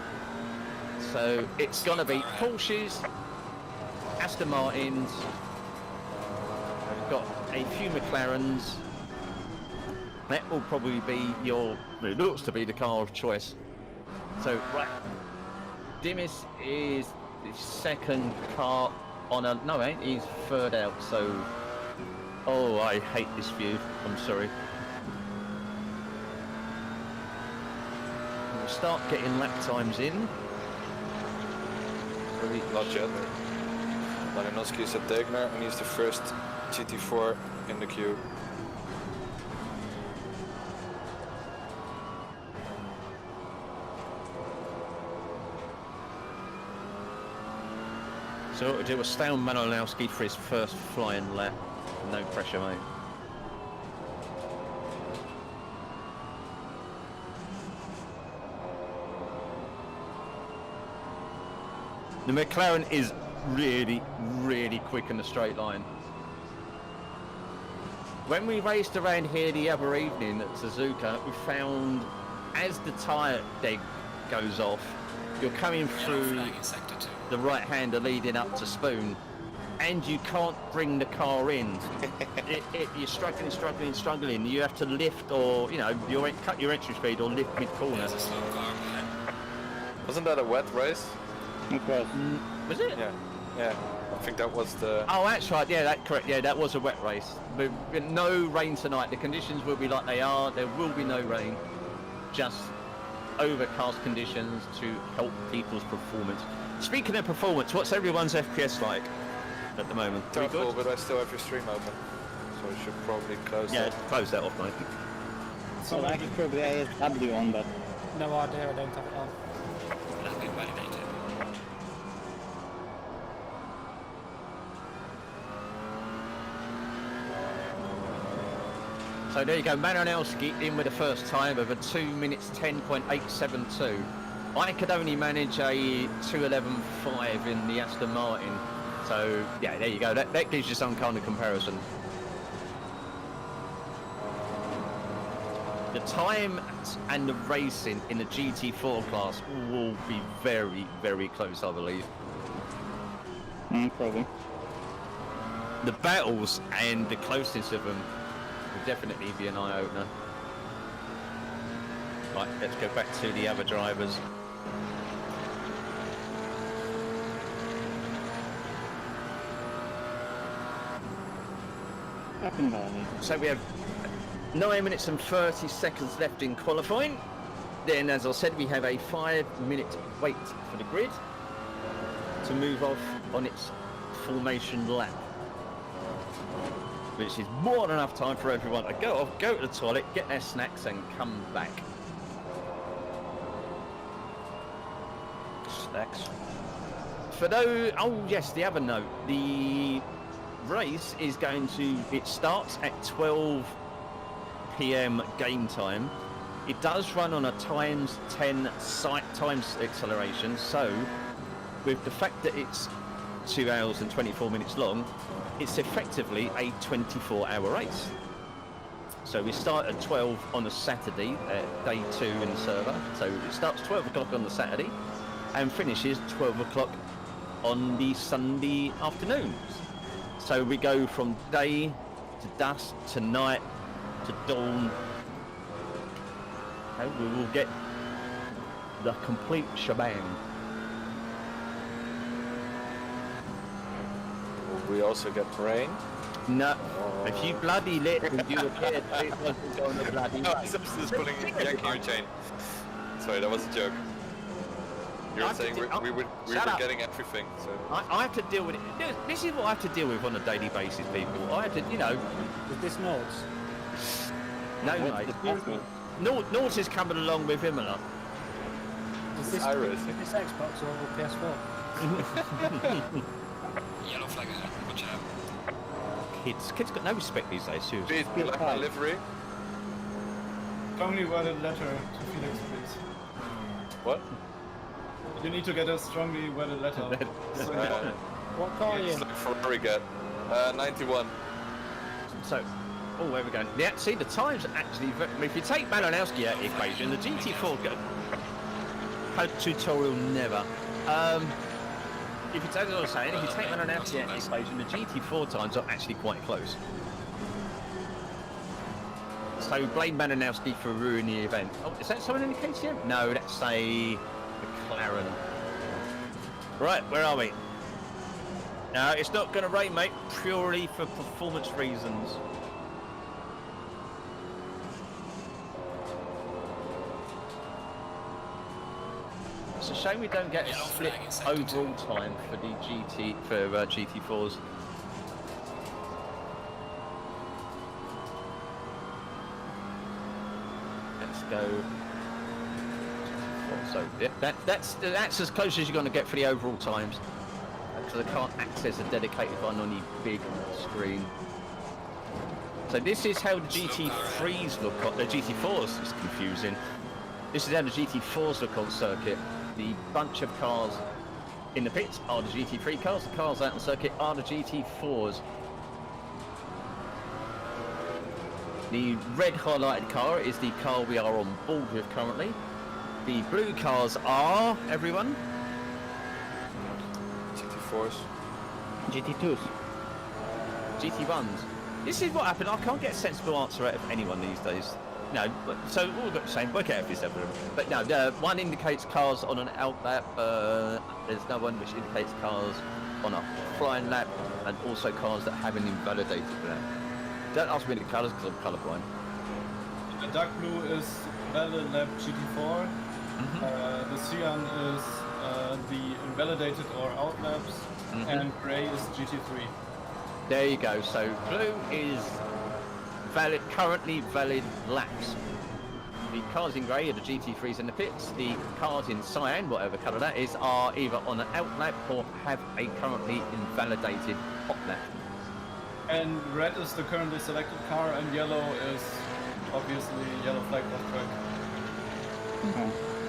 So it's going to be Porsches, Aston Martins. We've got a few McLarens. That will probably be it looks to be the car of choice. So, right, Dimas is the second car on a, no, he's third out, so, oh, I hate this view, I'm sorry. We'll start getting lap times in.
Not yet. Malinowski is at Degner and he's the first GT4 in the queue.
So we'll do a stay on Malinowski for his first flying lap. No pressure, mate. The McLaren is really, really quick in the straight line. When we raced around here the other evening at Suzuka, we found as the tyre deg goes off, you're coming through the right-hander leading up to Spoon, and you can't bring the car in. You're struggling. You have to lift, or cut your entry speed or lift mid-corner.
Wasn't that a wet race?
It was.
Was it?
Yeah. I think that was the.
Oh, that's right. Yeah, that's correct. Yeah, that was a wet race. With no rain tonight. The conditions will be like they are. There will be no rain. Just overcast conditions to help people's performance. Speaking of performance, what's everyone's FPS like at the moment?
Terrible, but I still have your stream open, so I should probably close that.
Yeah, close that off, mate.
So I could probably ASW on, but
No idea, I don't have it on.
That's been validated.
So there you go, Maranelski in with the first time of a 2 minutes 10.872. I could only manage a 2:11.5 in the Aston Martin. So yeah, there you go. That gives you some kind of comparison. The time and the racing in the GT4 class will be very, very close, I believe.
probably.
The battles and the closeness of them will definitely be an eye-opener. Right, let's go back to the other drivers. So we have 9 minutes and 30 seconds left in qualifying. Then, as I said, we have a 5-minute wait for the grid to move off on its formation lap, which is more than enough time for everyone to go off, go to the toilet, get their snacks and come back. Snacks. For those, oh yes, the other note, the race is going to, it starts at 12 PM game time. It does run on a ×10 site times acceleration, so with the fact that it's 2 hours and 24 minutes long, it's effectively a 24-hour race.
So we start at 12 on a Saturday, day 2 in the server. So it starts 12 o'clock on the Saturday and finishes 12 o'clock on the Sunday afternoons. So we go from day to dusk to night to dawn. And we will get the complete shebang.
We also get rain.
No, if you bloody lit and you were here, it wasn't going to bloody
No, Simpson's pulling Yankee chain. Sorry, that was a joke. You were saying we were getting everything, so...
I have to deal with it. This is what I have to deal with on a daily basis, people. I have to, you know...
Is this Nords?
No, mate. Nords is coming along with him a lot.
Is this Xbox or PS4?
Yellow flag ahead, watch out.
Kids got no respect these days, seriously.
Please, like my livery.
Strongly worded letter to Felix, please.
What?
You need to get a strongly worded letter.
What car are you?
It's like Ferrari get. 91.
So, oh, where are we going? Yeah, see, the times are actually... If you take Malinowski out of the equation, the GT4 tutorial never. If you take, as I was saying, if you take Malinowski out of the equation, the GT4 times are actually quite close. So blame Malinowski for ruining the event. Oh, is that someone in the KTM? No, that's a McLaren. Right, where are we? No, it's not going to rain, mate, purely for performance reasons. It's a shame we don't get a split overall time for the GT4s. Let's go. So yeah, that's as close as you're going to get for the overall times. Because I can't access a dedicated one on the big screen. So this is how the GT3s look. The GT4s is confusing. This is how the GT4s look on circuit. The bunch of cars in the pits are the GT3 cars. The cars out on circuit are the GT4s. The red highlighted car is the car we are on board with currently. The blue cars are, everyone?
GT4s.
GT2s.
GT1s. This is what happened. I can't get a sensible answer out of anyone these days. No, so all got the same. Work out if it's ever. But no, one indicates cars on an out lap. There's no one which indicates cars on a flying lap, and also cars that have an invalidated lap. Don't ask me the colours because I'm colourblind.
The dark blue is valid lap GT4. The cyan is the invalidated or out laps, and grey is GT3.
There you go. So blue is valid, currently valid laps. The cars in grey are the GT3s in the pits. The cars in cyan, whatever colour that is, are either on an out lap or have a currently invalidated hot lap.
And red is the currently selected car, and yellow is obviously yellow flag off track.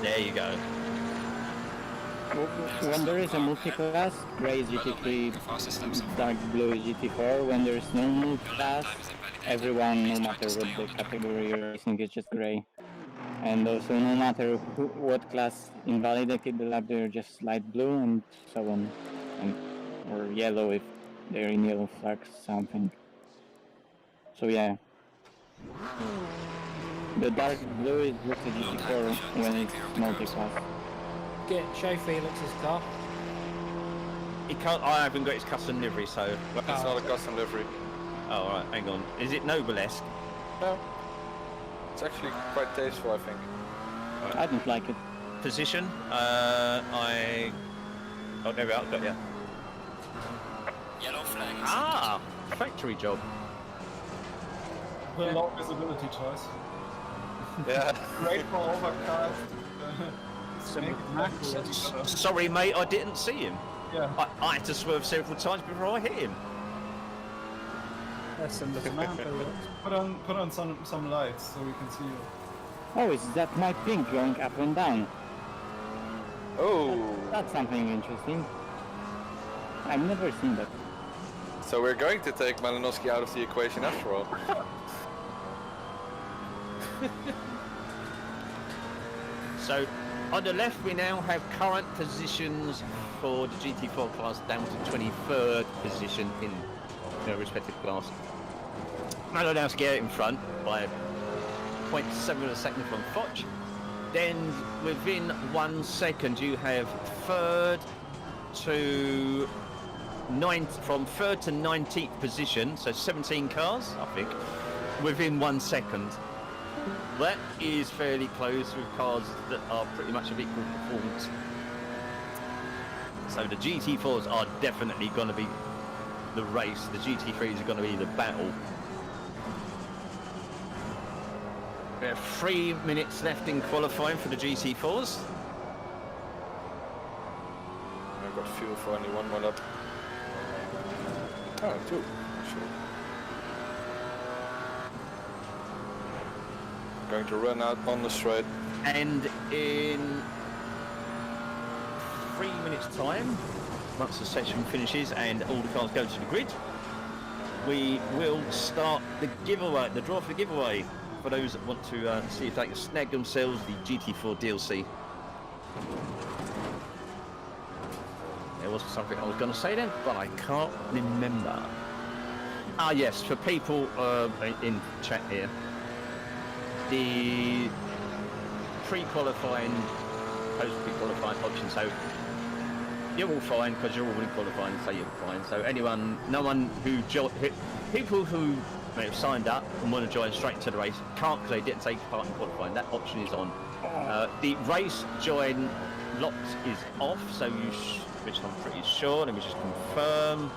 There you go.
When there is a multi-class, grey is GT3, dark blue is GT4. When there is no multi-class, everyone, no matter what the category you're racing, is just grey. And also, no matter what class invalidated the lap, they're just light blue and so on, or yellow if they're in yellow flags, something. So yeah. The dark blue is just a GT4 when it's multi-class.
Show Felix's car.
He can't. I haven't got his custom livery, so.
It's not a custom livery.
Oh, alright, hang on. Is it Noblesque?
No. It's actually quite tasteful, I think.
Right.
I don't like it.
Position? Oh, there we are, got ya.
Yellow flag.
Ah! Factory job.
The low visibility choice.
Yeah.
Great for overcast.
Sorry, mate, I didn't see him.
Yeah.
I had to swerve several times before I hit him.
That's some little map.
Put on some lights so we can see you.
Oh, is that my pink going up and down?
Oh.
That's something interesting. I've never seen that.
So we're going to take Malinowski out of the equation after all.
So, on the left, we now have current positions for the GT4 class down to 23rd position in their respective class. Malinowski out in front by 0.7 of a second from Foch. Then, within 1 second, you have third to from 3rd to 19th position, so 17 cars, I think, within 1 second. That is fairly close with cars that are pretty much of equal performance. So the GT4s are definitely going to be the race. The GT3s are going to be the battle. We have 3 minutes left in qualifying for the GT4s.
I've got fuel for only one more lap. Oh, 2. Sure. Going to run out on the straight.
And in 3 minutes' time, once the session finishes and all the cars go to the grid, we will start the giveaway, the draw for the giveaway, for those that want to see if they can snag themselves the GT4 DLC. There was something I was going to say then, but I can't remember. Ah yes, for people in chat here, the pre-qualifying, post-pre-qualifying option, so you're all fine because you're all in qualifying, so you're fine. So anyone, no one who, people who may have signed up and want to join straight into the race can't because they didn't take part in qualifying. That option is on. The race join locked is off, so you, which I'm pretty sure. Let me just confirm.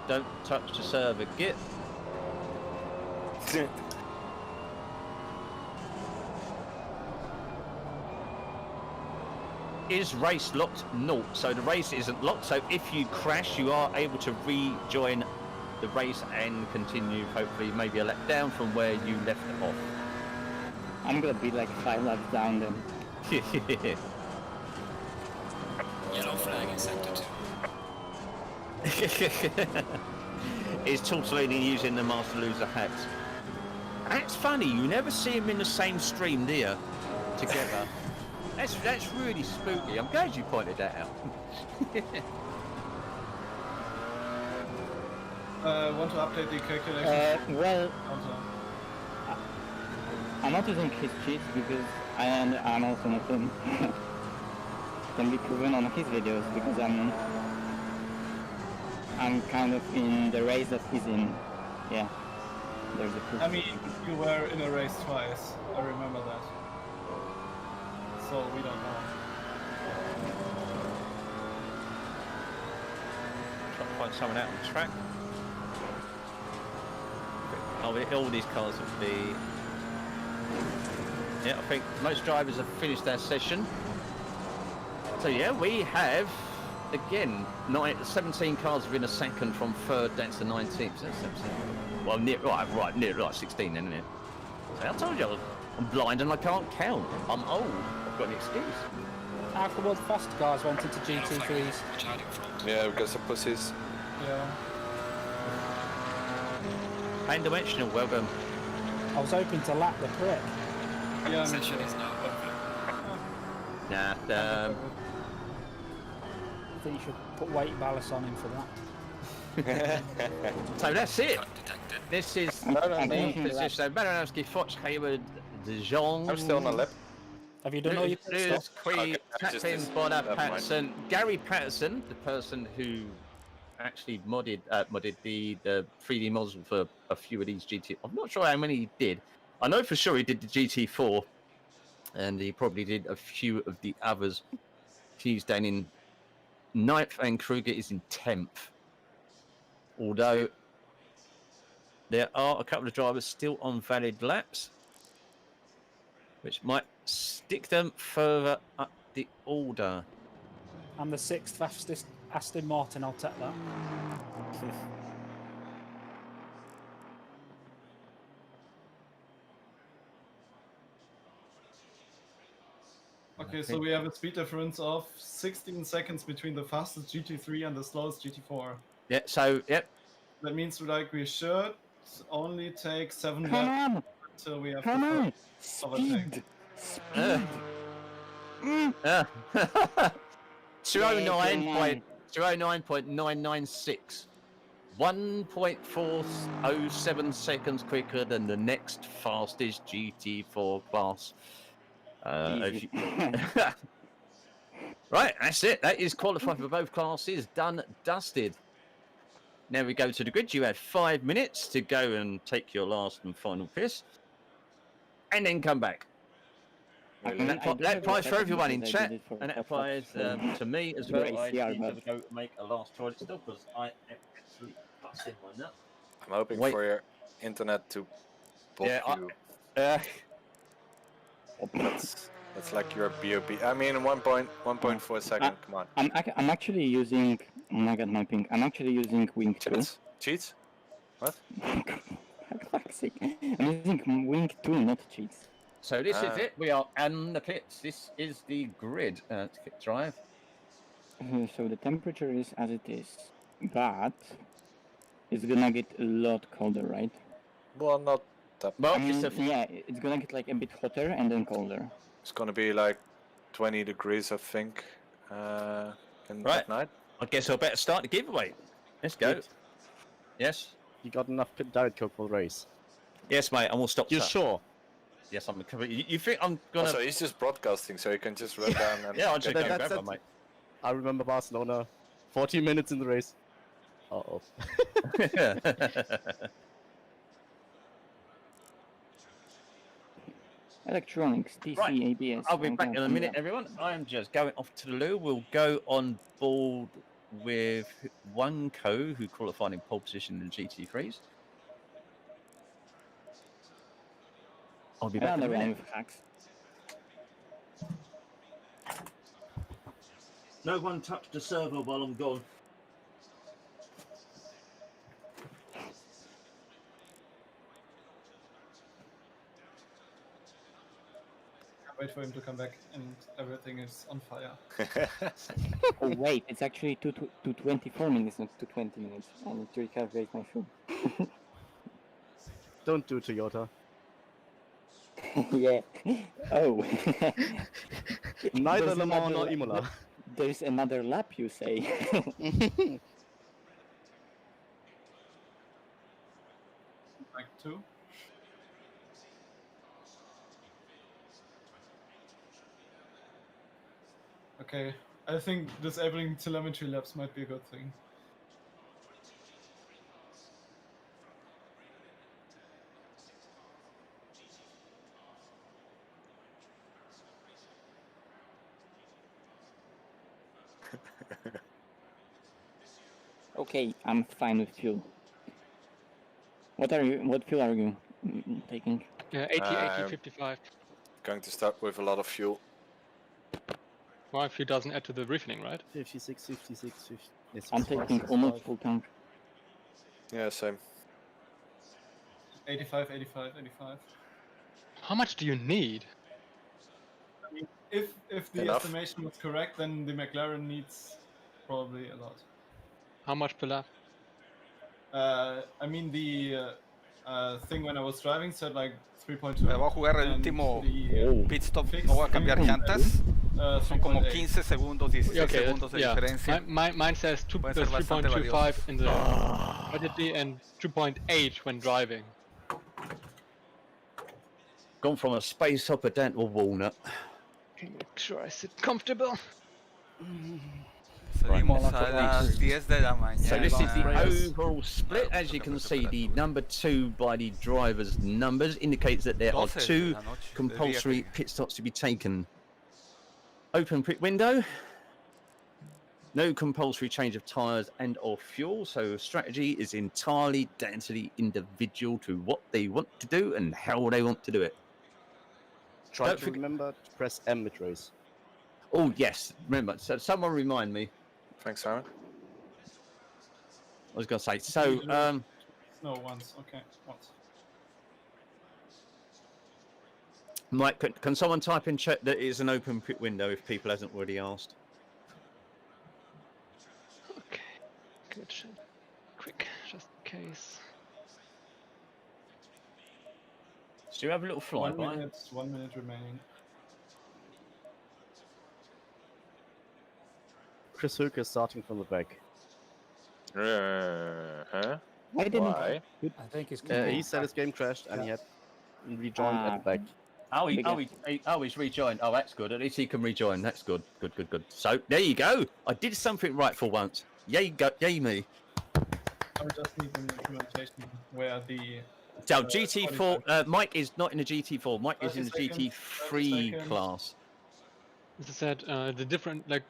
Don't touch the server, Git. Is race locked? No. So the race isn't locked. So if you crash, you are able to rejoin the race and continue, hopefully maybe a lap down from where you left it off.
I'm gonna be like 5 laps down then.
Yellow flag in sector 2.
Is Tortellini using the Master Loser hat? That's funny, you never see him in the same stream, do you? Together. That's really spooky. I'm glad you pointed that out.
Want to update the calculation?
Well, I'm not using his cheats because I'm also not him. Can be proven on his videos because I'm kind of in the race that he's in. Yeah, there's a proof.
I mean, you were in a race twice. I remember that. So we don't know.
Try to find someone out on the track. All these cars will be. Yeah, I think most drivers have finished their session. So yeah, we have again 17 cars within a second from 3rd down to 19th. So that's 17. Well, near 16 then, isn't it? So I told you I'm blind and I can't count. I'm old. I've got an excuse.
How come all the fast cars went into GT3s?
Yeah, because of pussies.
Yeah.
Plain dimensional, welcome.
I was hoping to lap the prick.
Yeah,
Session is now over.
Nah,
I think you should put weight ballast on him for that.
so that's it.
Cut detected.
This is
No,
the position. So Malinowski, Foch, Hayward, De Jong.
I'm still on a lap.
Have you done all your pit
Lewis,
stuff?
Quee,
just
Tapin,
this-
Bonner,
never mind.
Patterson, Gary Patterson, the person who actually modded the 3D models for a few of these GT. I'm not sure how many he did. I know for sure he did the GT4, and he probably did a few of the others. He's down in 9th, and Kruger is in 10th. Although there are a couple of drivers still on valid laps, which might stick them further up the order.
I'm the 6th fastest Aston Martin, I'll take that.
Okay, so we have a speed difference of 16 seconds between the fastest GT3 and the slowest GT4.
Yeah, so, yep.
That means like we should only take 7
Come
laps
on!
until we have
Come
the
on!
first overtake.
Speed!
Uh,
Yeah, come
209.996. 1.407 seconds quicker than the next fastest GT4 class.
Easy.
Right, that's it. That is qualified for both classes. Done, dusted. Now we go to the grid. You have 5 minutes to go and take your last and final piss, and then come back.
Really?
And that applies for everyone in
because I
chat,
did it for
and it
Hot
applies
Laps
to me as
for
well.
race,
I
yeah,
need
but-
to go make a last try still because I am absolutely busting my nut.
I'm hoping
Wait.
for your internet to pop
Yeah,
you. That's like your BOB. I mean, 1.4 second. Come on.
I'm actually using. Oh my god, my ping. I'm actually using Wing 2.
Cheats? What?
Fuck's sake. I'm using Wing 2, not cheats.
So this is it. We are on the pits. This is the grid pit drive.
So the temperature is as it is, but it's gonna get a lot colder, right?
Well, not that.
Well,
I mean, yeah, it's gonna get like a bit hotter and then colder.
It's gonna be like 20 degrees, I think, at night.
I guess I better start the giveaway. Let's go.
Good.
Yes.
You got enough pit direct coke for the race.
Yes, mate. And we'll stop.
You sure?
Yes, I'm. You think I'm gonna?
Also, he's just broadcasting, so you can just run down and.
Yeah, I'll just go
That-
grab
that's-
one, mate.
I remember Barcelona. 40 minutes in the race. Uh-oh.
Electronics, TC,
Right.
ABS.
I'll be
I'm
back
going
in a
from
minute,
there.
everyone. I'm just going off to the loo. We'll go on board with one who qualified in pole position in the GT3s. I'll be back in a
Another one
minute.
with hacks.
No one touched the server while I'm gone.
Wait for him to come back and everything is on fire.
Oh wait, it's actually 24 minutes, not 20 minutes. I need to recalculate my fuel.
Don't do Toyota.
Yeah. Oh.
Neither
There's
Le Mans
another
nor
lap-
Imola.
There's another lap, you say?
Like 2. Okay, I think disabling telemetry labs might be a good thing.
Okay, I'm fine with fuel. What fuel are you taking?
80, 55.
Going to start with a lot of fuel.
Well, if he doesn't add to the refining, right?
56, 56, 50. Yes,
I'm
55,
taking almost
65.
full tank.
Yeah, same.
85, 85, 85.
How much do you need?
I mean, if the
Enough.
estimation was correct, then the McLaren needs probably a lot.
How much per lap?
I mean the thing when I was driving said like 3.2.
Voy a jugar el
and
último
the,
pit stop.
fixed
No voy a cambiar
thing
llantas. Son como
3.8.
15 segundos, 16
Okay,
segundos de
yeah.
diferencia.
Mine says
Pueden ser bastante
3.25
valiosos.
in the quality and 2.8 when driving.
Gone from a space hopper down to a walnut.
Make sure I sit comfortable.
Salimos a las 10 de la mañana.
So this is the overall split. As you can see, the number 2 by the driver's numbers indicates that there are
12
2
de la noche, de
compulsory
día.
pit stops to be taken. Open pit window. No compulsory change of tyres and or fuel. So strategy is entirely down to the individual to what they want to do and how they want to do it.
Try
Don't
to
forget-
remember to press M mid race.
Oh yes, remember. So someone remind me.
Thanks, Simon.
I was going to say. So
No, once. Okay, once.
Mike, can someone type in chat that it's an open pit window if people hasn't already asked?
Okay, good shit. Quick, just in case.
Do you have a little flyby?
1 minute remaining.
Chris Hook is starting from the back.
Huh?
Why didn't
Why?
I think he's
He said his game crashed and he had rejoined at the back.
He's rejoined. Oh, that's good. At least he can rejoin. That's good. Good. So there you go. I did something right for once. Yay me.
I just need an implementation where the...
So GT4, Mike is not in the GT4. Mike is in the GT3 class.
As I said, the different, like...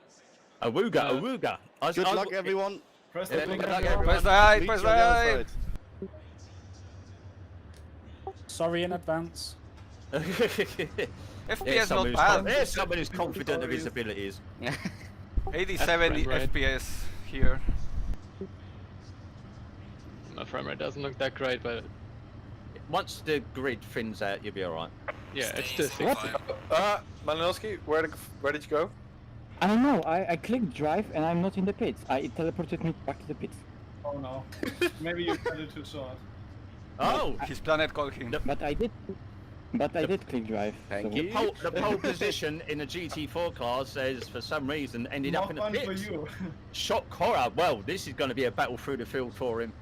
Awooga.
Good luck, everyone.
Press
Yeah,
the big
good luck,
arrow.
everyone.
Press the high,
Meet
press
you
the
on the other
high.
side.
Sorry in advance.
FPS not bad.
There's someone who's confident of his abilities.
87
Right.
FPS here.
My frame rate doesn't look that great, but
Once the grid thins out, you'll be alright.
yeah, it's still 60.
Malinowski, where did you go?
I don't know. I clicked drive and I'm not in the pits. It teleported me back to the pits.
Oh no. Maybe you cut it too short.
Oh!
His planet called him.
But I did. But I did click drive.
Thank
so-
you.
The pole position in the GT4 car says, for some reason, ended up in the
Not fun for
pits.
you.
Shock horror. Well, this is going to be a battle through the field for him.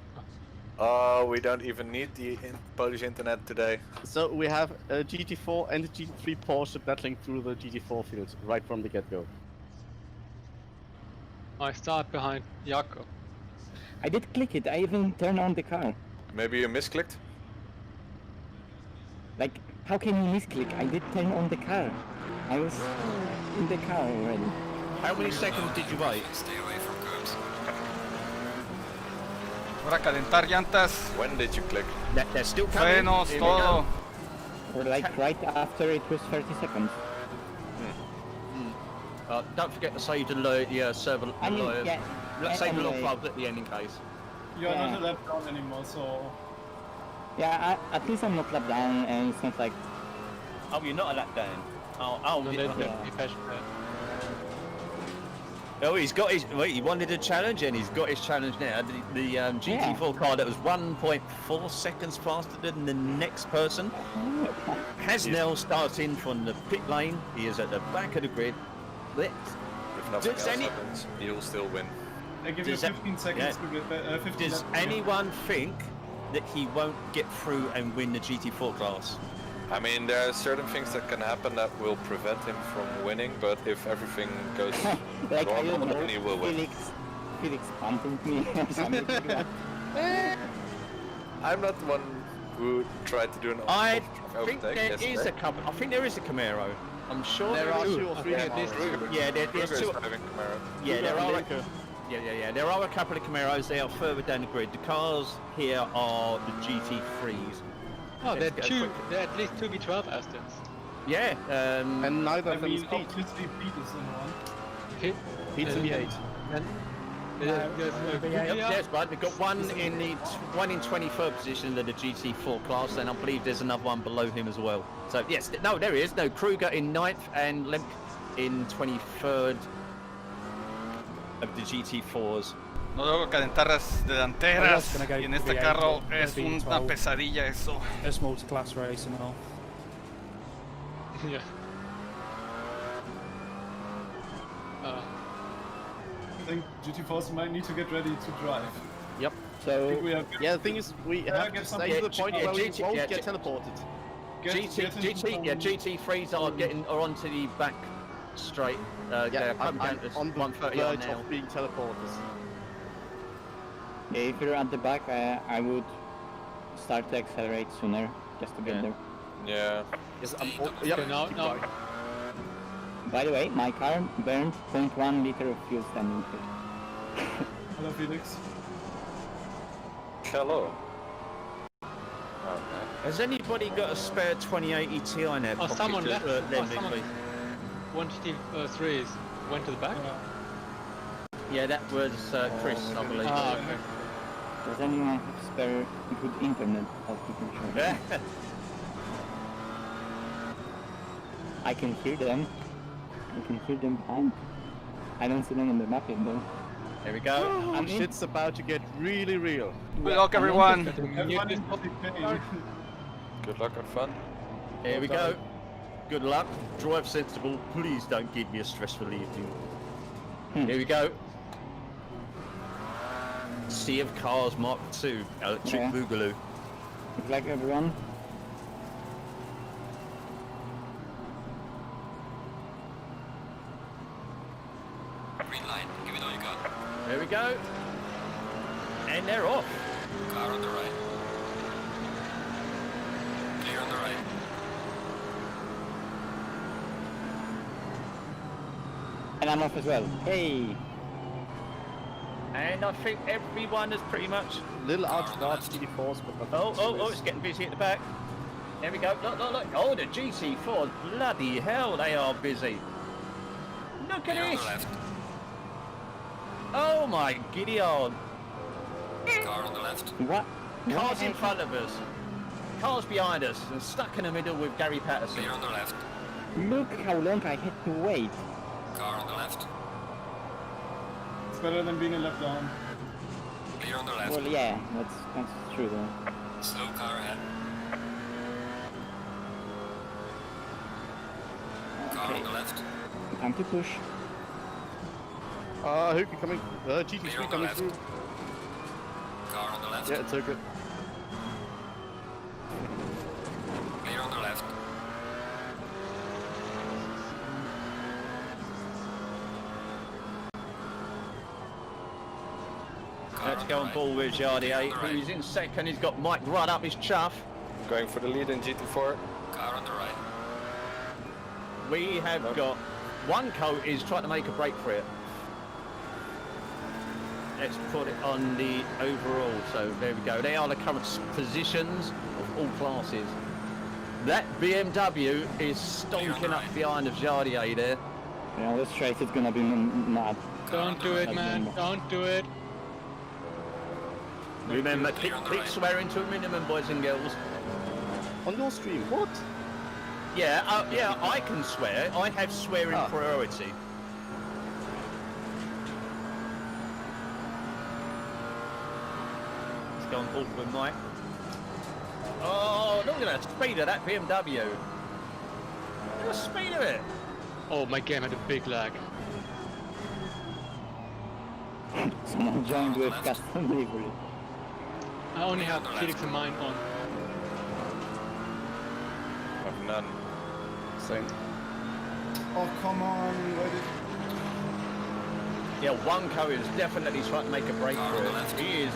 Oh, we don't even need the Polish internet today.
So we have a GT4 and a GT3 Porsche battling through the GT4 field right from the get-go.
I start behind Jakob.
I did click it. I even turned on the car.
Maybe you misclicked?
Like, how can you misclick? I did turn on the car. I was in the car already.
How many seconds did you wait?
Stay away from curbs.
Ahora calentar llantas,
When did you click?
They're still coming.
frenos,
Here we
todo.
go.
Or like right after it was 30 seconds.
Don't forget to save the server.
I mean, yeah.
Let's save the log
anyway.
files at the end in case.
You're
Yeah.
not a lap down anymore, so...
Yeah, at least I'm not lap down and it's not like...
Oh, you're not a lap down. Oh,
No,
yeah.
they be passionate.
Oh, he's got his. Wait, he wanted a challenge, and he's got his challenge now. The GT4 car that was 1.4 seconds faster than the next person has now starting from the pit lane. He is at the back of the grid.
If nothing
Does
else
any-
happens, you'll still win.
I give you
Does that-
15 seconds to get back. 15
Does
laps to get-
anyone think that he won't get through and win the GT4 class?
I mean, there are certain things that can happen that will prevent him from winning, but if everything goes
like, I don't
normal,
know,
then he will win.
Felix pumping me or something like that.
I'm not the one who tried to do an
I
overtake
think there is
yesterday.
a couple. I think there is a Camaro. I'm sure
There are
is.
2 or 3
Yeah,
Camaros.
there's
Yeah, there's
Kruger is
two.
driving Camaro.
Yeah, there are.
Linker.
Yeah. There are a couple of Camaros. They are further down the grid. The cars here are the GT3s.
Oh, there
Let's
are
go
two. There are at least 2 V12 Astons.
Yeah.
And neither
I
of them
mean,
is Pete.
obviously Pete is in one.
Pete,
Pete's in the 8.
Yes, but they've got one in the one in 23rd position in the GT4 class, and I believe there's another one below him as well. So yes, no, there he is. No, Kruger in 9th and Lemk in 23rd of the GT4s.
No debo calentar las delanteras
gonna go
y en este
V8
carro
or
es
V12.
una pesadilla eso.
It's multi-class race and all.
yeah.
I think GT4s might need to get ready to drive.
Yep.
I
So,
think we have
Yeah, the thing is, we have
get
to
some-
stay to the point
yeah,
where we
GT
won't
yeah,
get teleported.
GT3s are onto the back straight. They're coming down to
on the
130
verge
now.
of being teleported.
yeah, if you're at the back, I would start to accelerate sooner, just to get
Yeah.
there.
Yeah.
Yes,
Okay, now,
By the way, my car burned 0.1 liter of fuel standing here.
Hello, Felix.
Hello. Okay.
Has anybody got a spare 2080 Ti now?
Oh, someone left. Oh,
Lend
someone-
me.
1 GT3s went to the back.
Yeah, that was Chris, I believe.
Ah, okay.
Does anyone have spare good internet? I'll keep it short. I can hear them. I can hear them behind. I don't see them on the map yet though.
There we go.
And shit's about to get really real.
Good luck everyone.
Everyone is not paid.
Good luck and fun.
Here we go. Good luck. Drive sensible. Please don't give me a stressful evening. Here we go. Sea of Cars Mark II. Electric Boogaloo.
Good luck, everyone.
Green light. Give it all you got.
There we go. And they're off.
Car on the right. Clear on the right.
And I'm off as well. Hey!
And I think everyone is pretty much...
Little out GT4s, but not
Oh, it's getting busy at the back. There we go. Look. Oh, the GT4. Bloody hell, they are busy. Look at
Clear on the
this.
left.
Oh my giddy old.
Car on the left.
What?
Cars in front of us. Cars behind us. And stuck in the middle with Gary Patterson.
Clear on the left.
Look how long I had to wait.
Car on the left.
It's better than being a left arm.
Clear on the left.
Well, yeah, that's true though.
Slow car ahead. Car on the left.
Time to push.
Hookah coming.
Clear
GT3
on the
coming
left.
through.
Car on the left.
Yeah, it's Hookah.
Clear on the left. Car
Let's
on
go
the
on
right.
ball with Jardi.
Clear on the right.
Who's in second. He's got Mike right up his chuff.
Going for the lead in GT4.
Car on the right.
We have got one coat is trying to make a break for it. Let's put it on the overall. So there we go. They are the current positions of all classes. That BMW is stonking up behind of Jardier there.
Yeah, this race is gonna be mad.
Don't do it, man. Don't do it.
Remember, keep swearing to a minimum, boys and girls.
On your stream, what?
Yeah, I can swear. I have swearing priority. Let's go on board with Mike. Oh, look at the speed of that BMW. Look at the speed of it.
Oh, my game had a big lag.
Someone joined with custom delivery.
I only have Felix and mine on.
I have none.
Same.
Oh, come on. Why did...
Yeah, Wonko is definitely trying to make a break for it. He is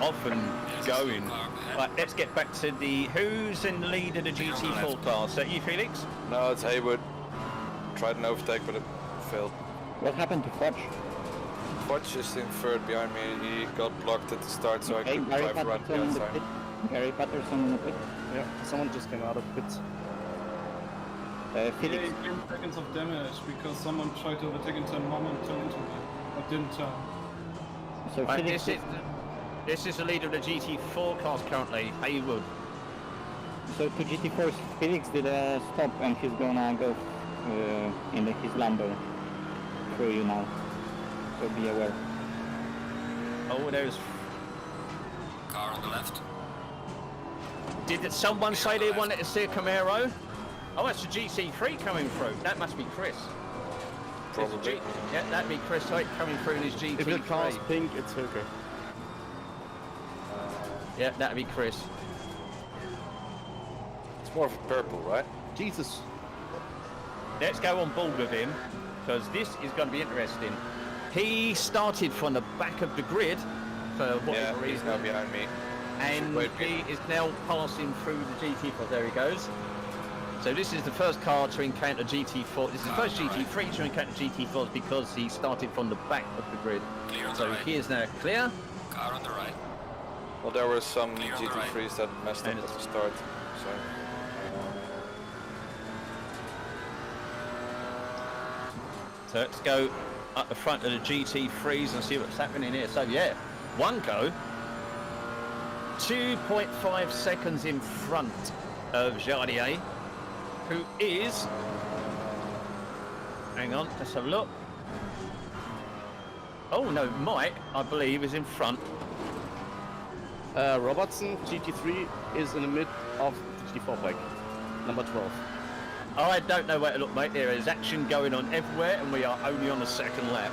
often going. Right, let's get back to the... Who's in the lead of the GT4 class? Is that you, Felix?
No, it's Haywood. Tried an overtake, but it failed.
What happened to Fudge?
Fudge is in third behind me. He got blocked at the start, so I couldn't
Gary
drive around the
Patterson in the
outside.
pit. Gary Patterson in the pit.
Yeah, someone just came out of pits.
Felix.
Yeah, he gained seconds of damage because someone tried to overtake and turn mom and turn into me. But didn't turn.
So
Right,
Felix.
this is the leader of the GT4 class currently, Haywood.
So to GT4, Felix did a stop and he's gonna go in his Lambo through you now. So be aware.
Oh, there's...
Car on the left.
Did someone say they wanted to see a Camaro? Oh, that's the GT3 coming through. That must be Chris.
Probably.
Yeah, that'd be Chris Hoyt coming through in his GT3.
If the car's pink, it's Hookah.
Yeah, that'd be Chris.
It's more of a purple, right?
Jesus.
Let's go on board with him, because this is going to be interesting. He started from the back of the grid, for whatever
Yeah, he's
reason,
now behind me.
and
Wait,
he is now passing through the GT4. There he goes. So this is the first car to encounter GT4. This is the first GT3 to encounter GT4s because he started from the back of the grid.
Clear on the
So
right.
he is now clear.
Car on the right.
Well, there were some
Clear on the right.
GT3s that messed up
And
at the start, so...
So let's go up the front of the GT3s and see what's happening here. So yeah, one go. 2.5 seconds in front of Jardier, who is... Hang on, let's have a look. Oh no, Mike, I believe, is in front.
Robertson, GT3, is in the mid of the GT4 bike. number 12.
I don't know where to look, mate. There is action going on everywhere, and we are only on the second lap.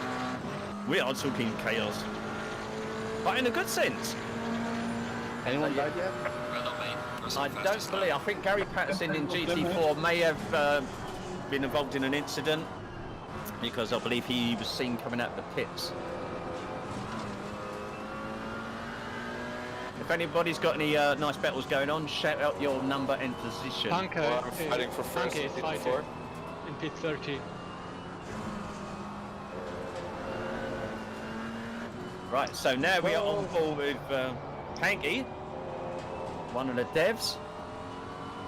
We are talking chaos, but in a good sense.
Anyone died yet?
Well done, mate.
I don't believe. I think Gary Patterson in GT4 may have been involved in an incident because I believe he was seen coming out of the pits. If anybody's got any nice battles going on, shout out your number and position.
Punker
Well, I'm fighting for first
Punker is
in
fighting
GT4.
in pit 30.
Right, so now we are on board with Panky, one of the devs,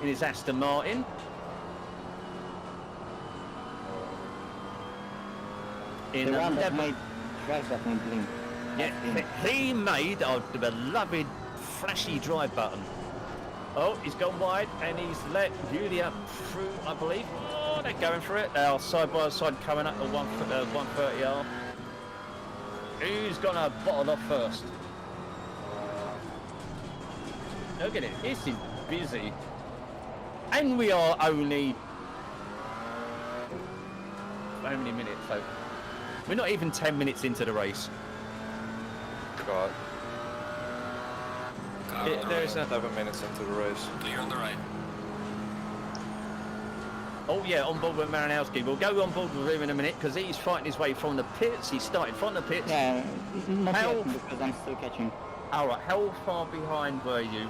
in his Aston Martin. In
The one that
11
made drive that made blink.
Yeah, he made our beloved flashy drive button. Oh, he's gone wide and he's let Julia through, I believe. Oh, they're going for it. Our side by side coming up to 130R. Who's gonna bottle off first? Look at it, this is busy. And we are only... how many minutes? So we're not even 10 minutes into the race.
God.
Car on the
There's
right.
a...
7 minutes into the race.
Clear on the right.
Oh yeah, on board with Maranowski. We'll go on board with him in a minute because he's fighting his way from the pits. He started from the pits.
Yeah, not
How-
yet because I'm still catching.
All right, how far behind were you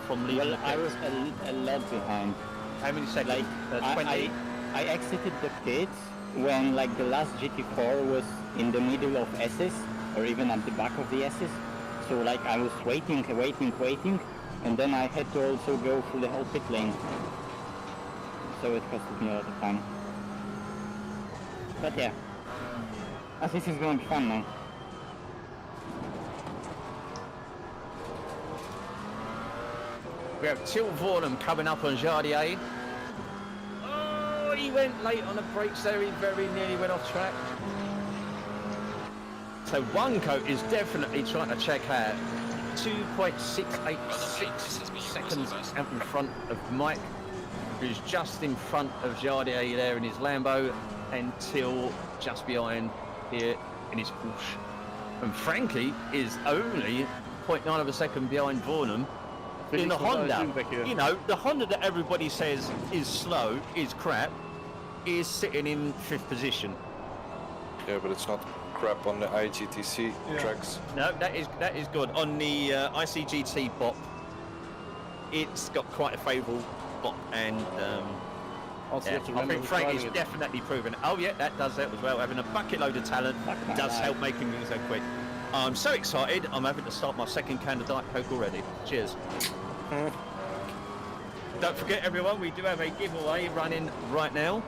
from leaving
Well,
the pits?
I was a lot behind.
How many seconds?
Like,
20?
I exited the pits when like the last GT4 was in the middle of S's or even at the back of the S's. So like I was waiting, and then I had to also go through the whole pit lane. So it costed me a lot of time. But yeah, I think it's going to be fun now.
We have Till Vornum coming up on Jardi. Oh, he went late on the brakes there. He very nearly went off track. So one coat is definitely trying to check out 2.686 seconds out in front of Mike, who's just in front of Jardi there in his Lambo, and Till just behind here in his Porsche. And Frankie is only 0.9 of a second behind Vornum. In the Honda, you know, the Honda that everybody says is slow, is crap, is sitting in 5th position.
Yeah, but it's not crap on the IGTC tracks.
No, that is good. On the ICGT bot, it's got quite a favourable bot, and
Also,
yeah,
you have to
I
remember
think
who's
Frank
driving
is
it.
definitely proven it. Oh yeah, that does help as well. Having a bucket load of talent does help making things so quick. I'm so excited, I'm having to start my second can of Diet Coke already. Cheers. Don't forget everyone, we do have a giveaway running right now.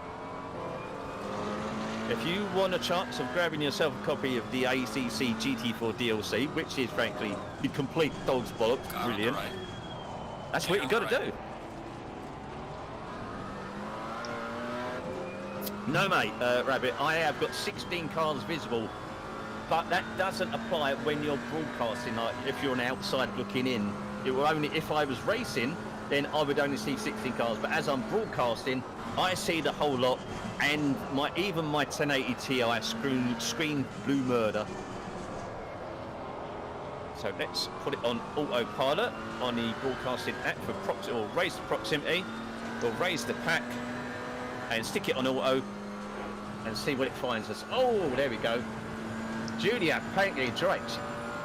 If you want a chance of grabbing yourself a copy of the ACC GT4 DLC, which is frankly the complete dog's bollocks,
Car on the
brilliant,
right.
that's what you got to do. No mate, Rabbit, I have got 16 cars visible, but that doesn't apply when you're broadcasting, like if you're an outside looking in. It will only, if I was racing, then I would only see 16 cars, but as I'm broadcasting, I see the whole lot, and even my 1080 Ti screen blue murder. So let's put it on autopilot on the broadcasting app for race proximity. We'll raise the pack and stick it on auto and see what it finds us. Oh, there we go. Julia, Panky, Drake,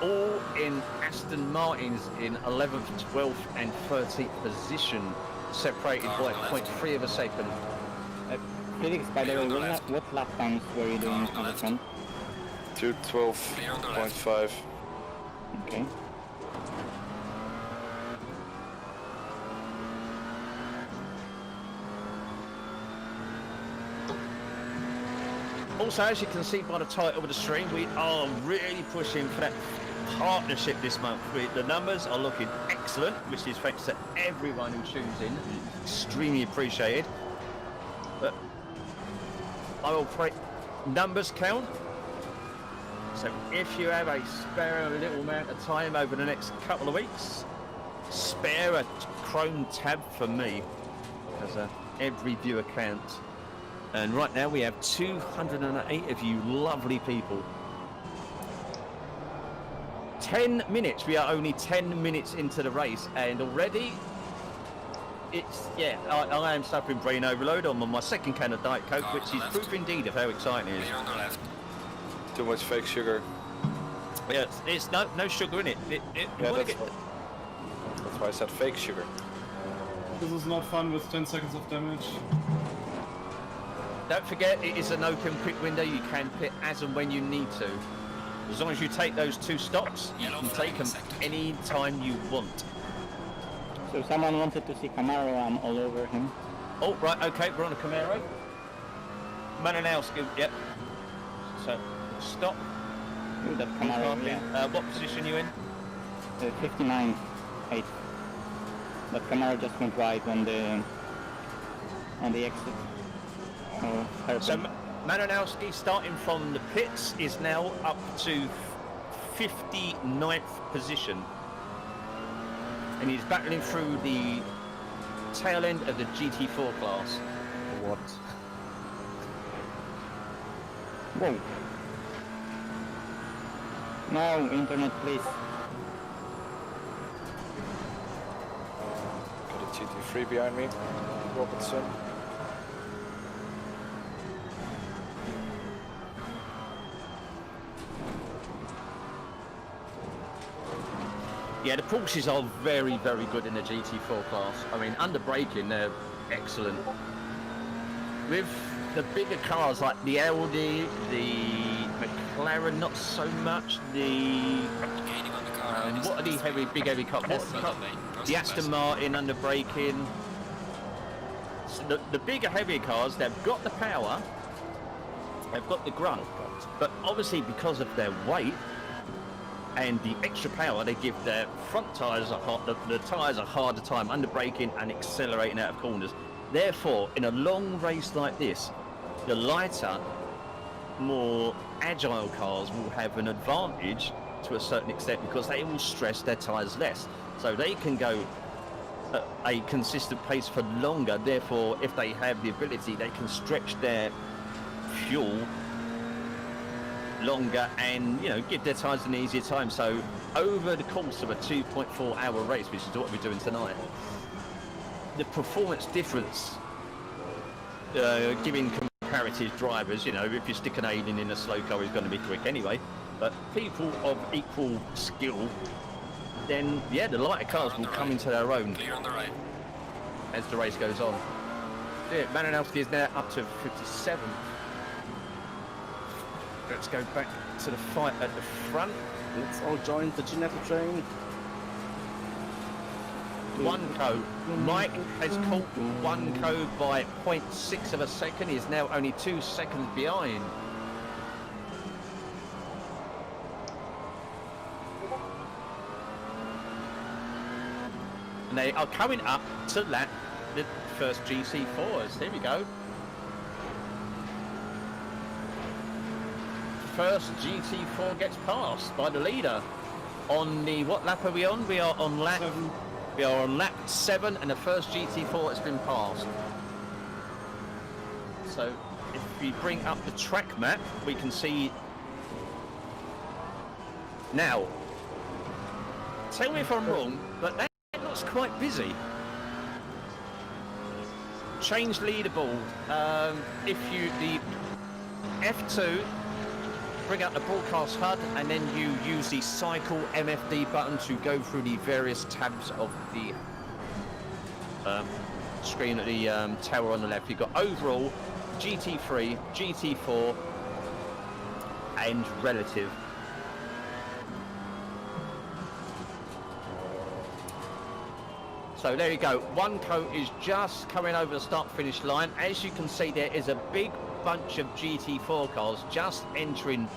all in Aston Martins in 11th, 12th and 13th position, separated by 0.3 of a second.
Felix, by the way, what lap times were you doing on the front?
2:12.5.
Okay.
Also, as you can see by the title of the stream, we are really pushing for that partnership this month. The numbers are looking excellent, which is thanks to everyone who tunes in. Extremely appreciated. But I will pray numbers count. So if you have a spare little amount of time over the next couple of weeks, spare a Chrome tab for me. as every viewer counts. And right now we have 208 of you lovely people. 10 minutes. We are only 10 minutes into the race, and already it's, yeah, I am suffering brain overload. I'm on my second can of Diet Coke, which is proof indeed of how exciting it is.
Clear on the left.
Too much fake sugar.
Yeah, it's no sugar in it.
Yeah, that's why I said fake sugar.
This is not fun with 10 seconds of damage.
Don't forget, it is an open pit window. You can pit as and when you need to. As long as you take those 2 stops, you can take them any time you want.
So someone wanted to see Camaro, I'm all over him.
Oh, right, okay, we're on a Camaro. Malinowski, yep. So, stop.
Ooh, that Camaro, yeah.
What position are you in?
59, 8. But Camaro just went right on the exit. Oh, perfect.
So Malinowski, starting from the pits, is now up to 59th position. And he's battling through the tail end of the GT4 class.
What?
Whoa. No, internet, please.
Got a GT3 behind me. Robertson.
Yeah, the Porsches are very, very good in the GT4 class. I mean, under braking, they're excellent. With the bigger cars like the Audi, the McLaren, not so much.
Gaining on the car.
What are the big heavy cars? The Aston Martin under braking. So the bigger, heavier cars, they've got the power, they've got the grunt, but obviously because of their weight and the extra power, they give their front tyres the tyres a harder time under braking and accelerating out of corners. Therefore, in a long race like this, the lighter, more agile cars will have an advantage to a certain extent because they will stress their tyres less. So they can go at a consistent pace for longer. Therefore, if they have the ability, they can stretch their fuel longer and, you know, give their tyres an easier time. So over the course of a 2.4 hour race, which is what we're doing tonight, the performance difference giving comparative drivers, you know, if you stick an alien in a slow car, he's going to be quick anyway, but people of equal skill, then yeah, the lighter cars will come into their own
Clear on the right.
as the race goes on. Yeah, Malinowski is now up to 57. Let's go back to the fight at the front.
Let's all join the genetic train.
1Co. Mike has caught 1Co by 0.6 of a second. He is now only 2 seconds behind. And they are coming up to lap the first GC4s. Here we go. First GT4 gets passed by the leader on the, what lap are we on? We are on lap 7. We are on lap 7 and the first GT4 has been passed. So if we bring up the track map, we can see now. Tell me if I'm wrong, but that looks quite busy. Change leaderboard. If you the F2. Bring up the broadcast HUD and then you use the cycle MFD button to go through the various tabs of the screen at the tower on the left. You've got overall, GT3, GT4 and relative. So there you go, 1Co is just coming over the start finish line. As you can see, there is a big bunch of GT4 cars just entering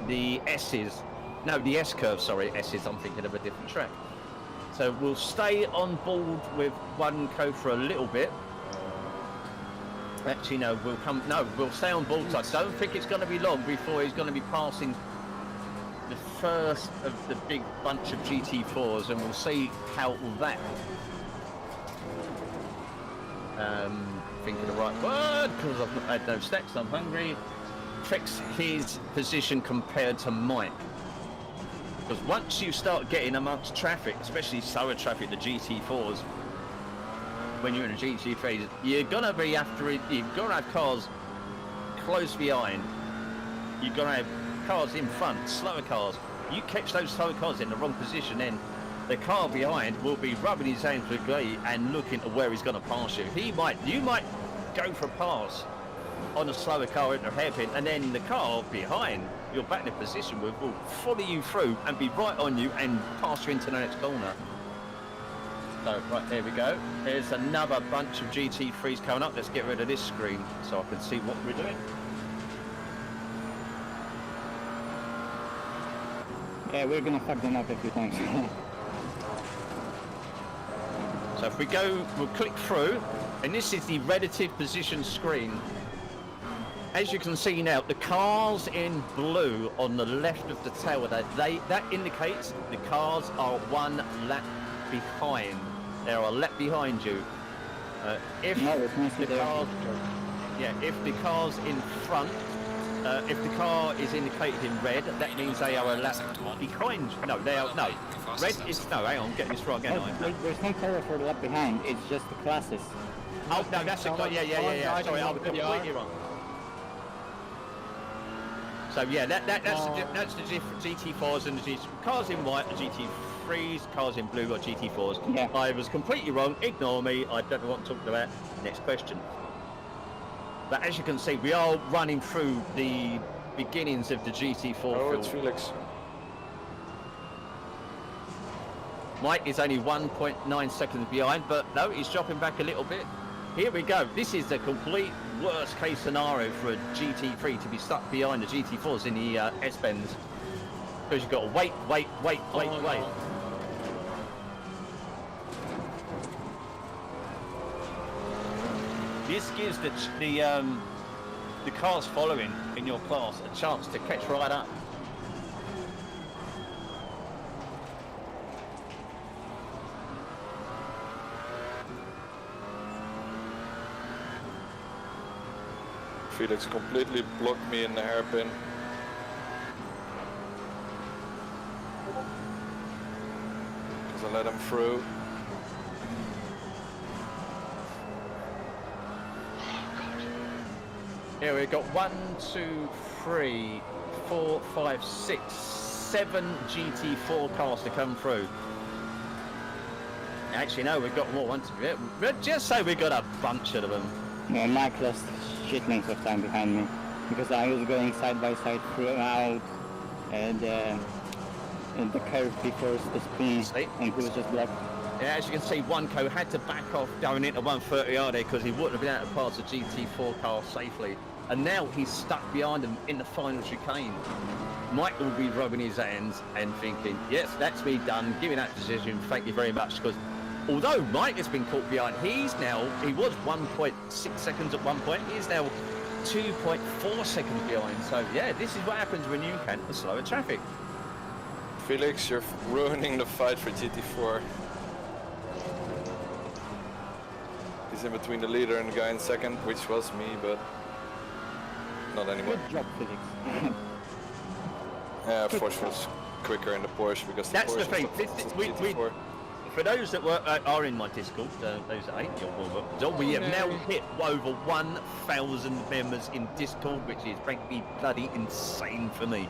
the S's. No, the S curve, sorry, S's, I'm thinking of a different track. So we'll stay on board with 1Co for a little bit. Actually, no, we'll stay on board. So I don't think it's going to be long before he's going to be passing the first of the big bunch of GT4s, and we'll see how that think of the right word, because I've had no steps, I'm hungry. Affects his position compared to Mike. Because once you start getting amongst traffic, especially slower traffic, the GT4s, when you're in a GT3, you're gonna be you've got to have cars close behind. You've got to have cars in front, slower cars. You catch those slower cars in the wrong position, then the car behind will be rubbing his hands with glee and looking at where he's going to pass you. You might go for a pass on a slower car into a hairpin, and then the car behind you're back in a position with will follow you through and be right on you and pass you into the next corner. So, right, there we go. There's another bunch of GT3s coming up. Let's get rid of this screen so I can see what we're doing.
Yeah, we're gonna fuck them up a few times.
So if we go, we'll click through, and this is the relative position screen. As you can see now, the cars in blue on the left of the tower, that indicates the cars are one lap behind. They are a lap behind you. If the car's in front, if the car is indicated in red, that means they are a lap behind. No, they are no. Red is no. Hang on, I'm getting this wrong again.
There's no color for the lap behind. It's just the classes.
Oh no, that's it. Yeah. Sorry, I'm completely wrong. So yeah, that's the GT4s and the cars in white, the GT3s, cars in blue, or GT4s.
Yeah.
I was completely wrong. Ignore me. I don't know what I'm talking about. Next question. But as you can see, we are running through the beginnings of the GT4
Oh,
field.
it's Felix.
Mike is only 1.9 seconds behind, but no, he's dropping back a little bit. Here we go. This is the complete worst case scenario for a GT3 to be stuck behind the GT4s in the S-bends. Because you've got to wait. This gives the cars following in your class a chance to catch right up.
Felix completely blocked me in the hairpin. Because I let him through.
Here we've got 1, 2, 3, 4, 5, 6, 7 GT4 cars to come through. Actually, no, we've got more. Just say we've got a bunch of them.
Yeah, Mike lost shit lengths of time behind me because I was going side by side throughout the curve before the spin, and he was just blocked.
Yeah, as you can see, Oneco had to back off going into 130 RD because he wouldn't have been able to pass the GT4 car safely. And now he's stuck behind him in the final chicane. Mike will be rubbing his hands and thinking, yes, that's me done, giving that decision, thank you very much. Because although Mike has been caught behind, he was 1.6 seconds at one point, he's now 2.4 seconds behind. So yeah, this is what happens when you encounter slower traffic.
Felix, you're ruining the fight for GT4. He's in between the leader and the guy in second, which was me, but not anymore.
Good job, Felix.
Yeah, Force was quicker in the Porsche because
that's
the
the
Porsche
thing.
GT4.
For those that are in my Discord, those that ain't your board, we have now hit over 1,000 members in Discord, which is frankly bloody insane for me.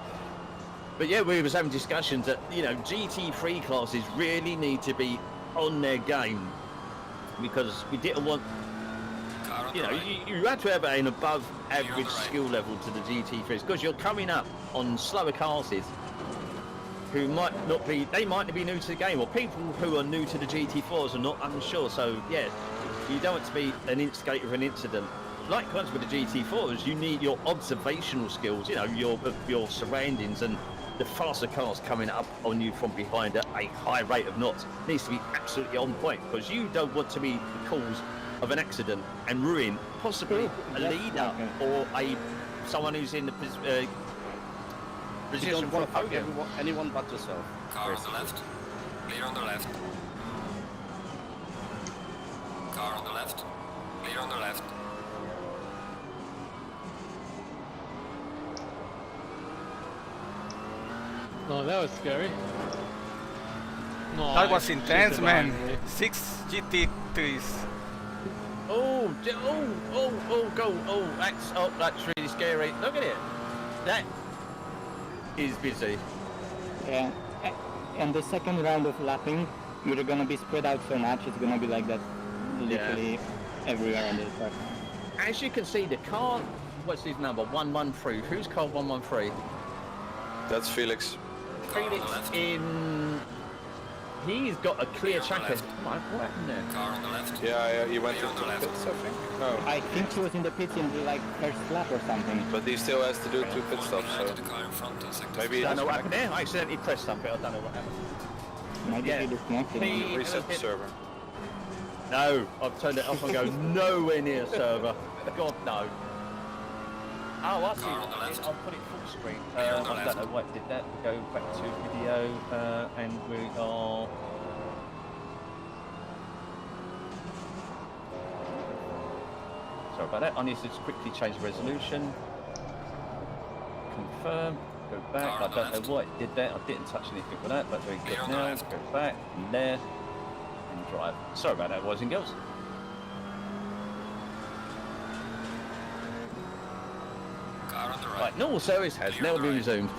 But yeah, we was having discussions that, you know, GT3 classes really need to be on their game because we didn't want, you know, you had to have an above average skill level to the GT3s because you're coming up on slower classes who might not be new to the game, or people who are new to the GT4s are not unsure. So yeah, you don't want to be an instigator of an incident. Likewise with the GT4s, you need your observational skills, you know, your surroundings, and the faster cars coming up on you from behind at a high rate of knots needs to be absolutely on point because you don't want to be the cause of an accident and ruin possibly a leader or someone who's in the
You don't want to fuck anyone but yourself.
Car on the left. Clear on the left. Car on the left. Clear on the left.
No, that was scary. No,
That
I
was
should
intense,
have
man.
died, really.
6 GT3s.
Oh, go. That's really scary. Look at it. That is busy.
Yeah. And the second round of lapping, we're gonna be spread out so much, it's gonna be like that literally everywhere on the track.
As you can see, the car, what's his number? 113. Who's car 113?
That's Felix.
Felix in... He's got a clear tracker. What happened there?
Car on the left.
Yeah, he went into the pits, I think. No,
I think he was in the pits in the like first lap or something.
but he still has to do 2 pit stops, so
The car in front in sector.
maybe he
I don't know what
has
happened there. I accidentally pressed something. I don't know what happened.
Maybe
Yeah.
he disconnected.
He-
reset the server.
No, I've turned it off and go nowhere near server. God, no. Oh, I see.
Car on the
what it is.
left.
I'll put it full screen.
Clear on the
I
left.
don't know what did that. Go back to video, and we are. Sorry about that. I need to just quickly change the resolution. Confirm. Go back.
Car
I
on the
don't
left.
know what it did there. I didn't touch anything with that, but very
Clear
good
on the
now.
left.
Go back. And there. And drive. Sorry about that, boys and girls.
Car on the right.
Right, normal service has
Clear
now
on the
been
right.
resumed.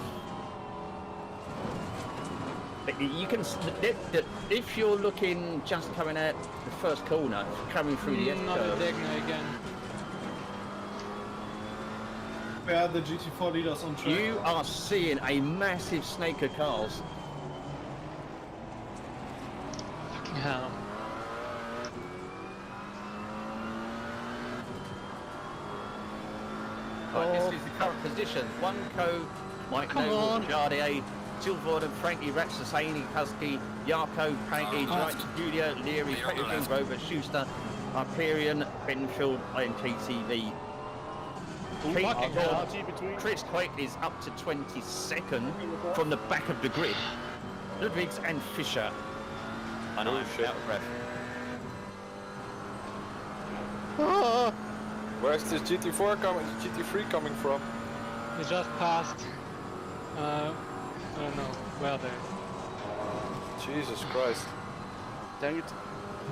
You can, if you're looking just coming out the first corner, coming through the
Not a
curve,
Degna again.
Where are the GT4 leaders on track?
you are seeing a massive snake of cars.
Fucking hell.
Right, this is the current position. One code, Mike
Come
Noble,
on.
Jardi, Silverden, Frankie, Rex, Husseini, Husky, Yarko, Panky,
Left.
Giant, Julia, Leary,
Clear on the
Peterson,
left.
Rover, Schuster, Hyperion, Benfield, and KTV. Pete
fucking
Thorpe,
hell.
Chris Quake is up to 22nd from the back of the grid. Ludwigs and Fisher. I know,
Oh,
I'm
shit.
out of breath.
Where's this GT4 coming? GT3 coming from?
He just passed. I don't know. Where they?
Jesus Christ.
Dang it.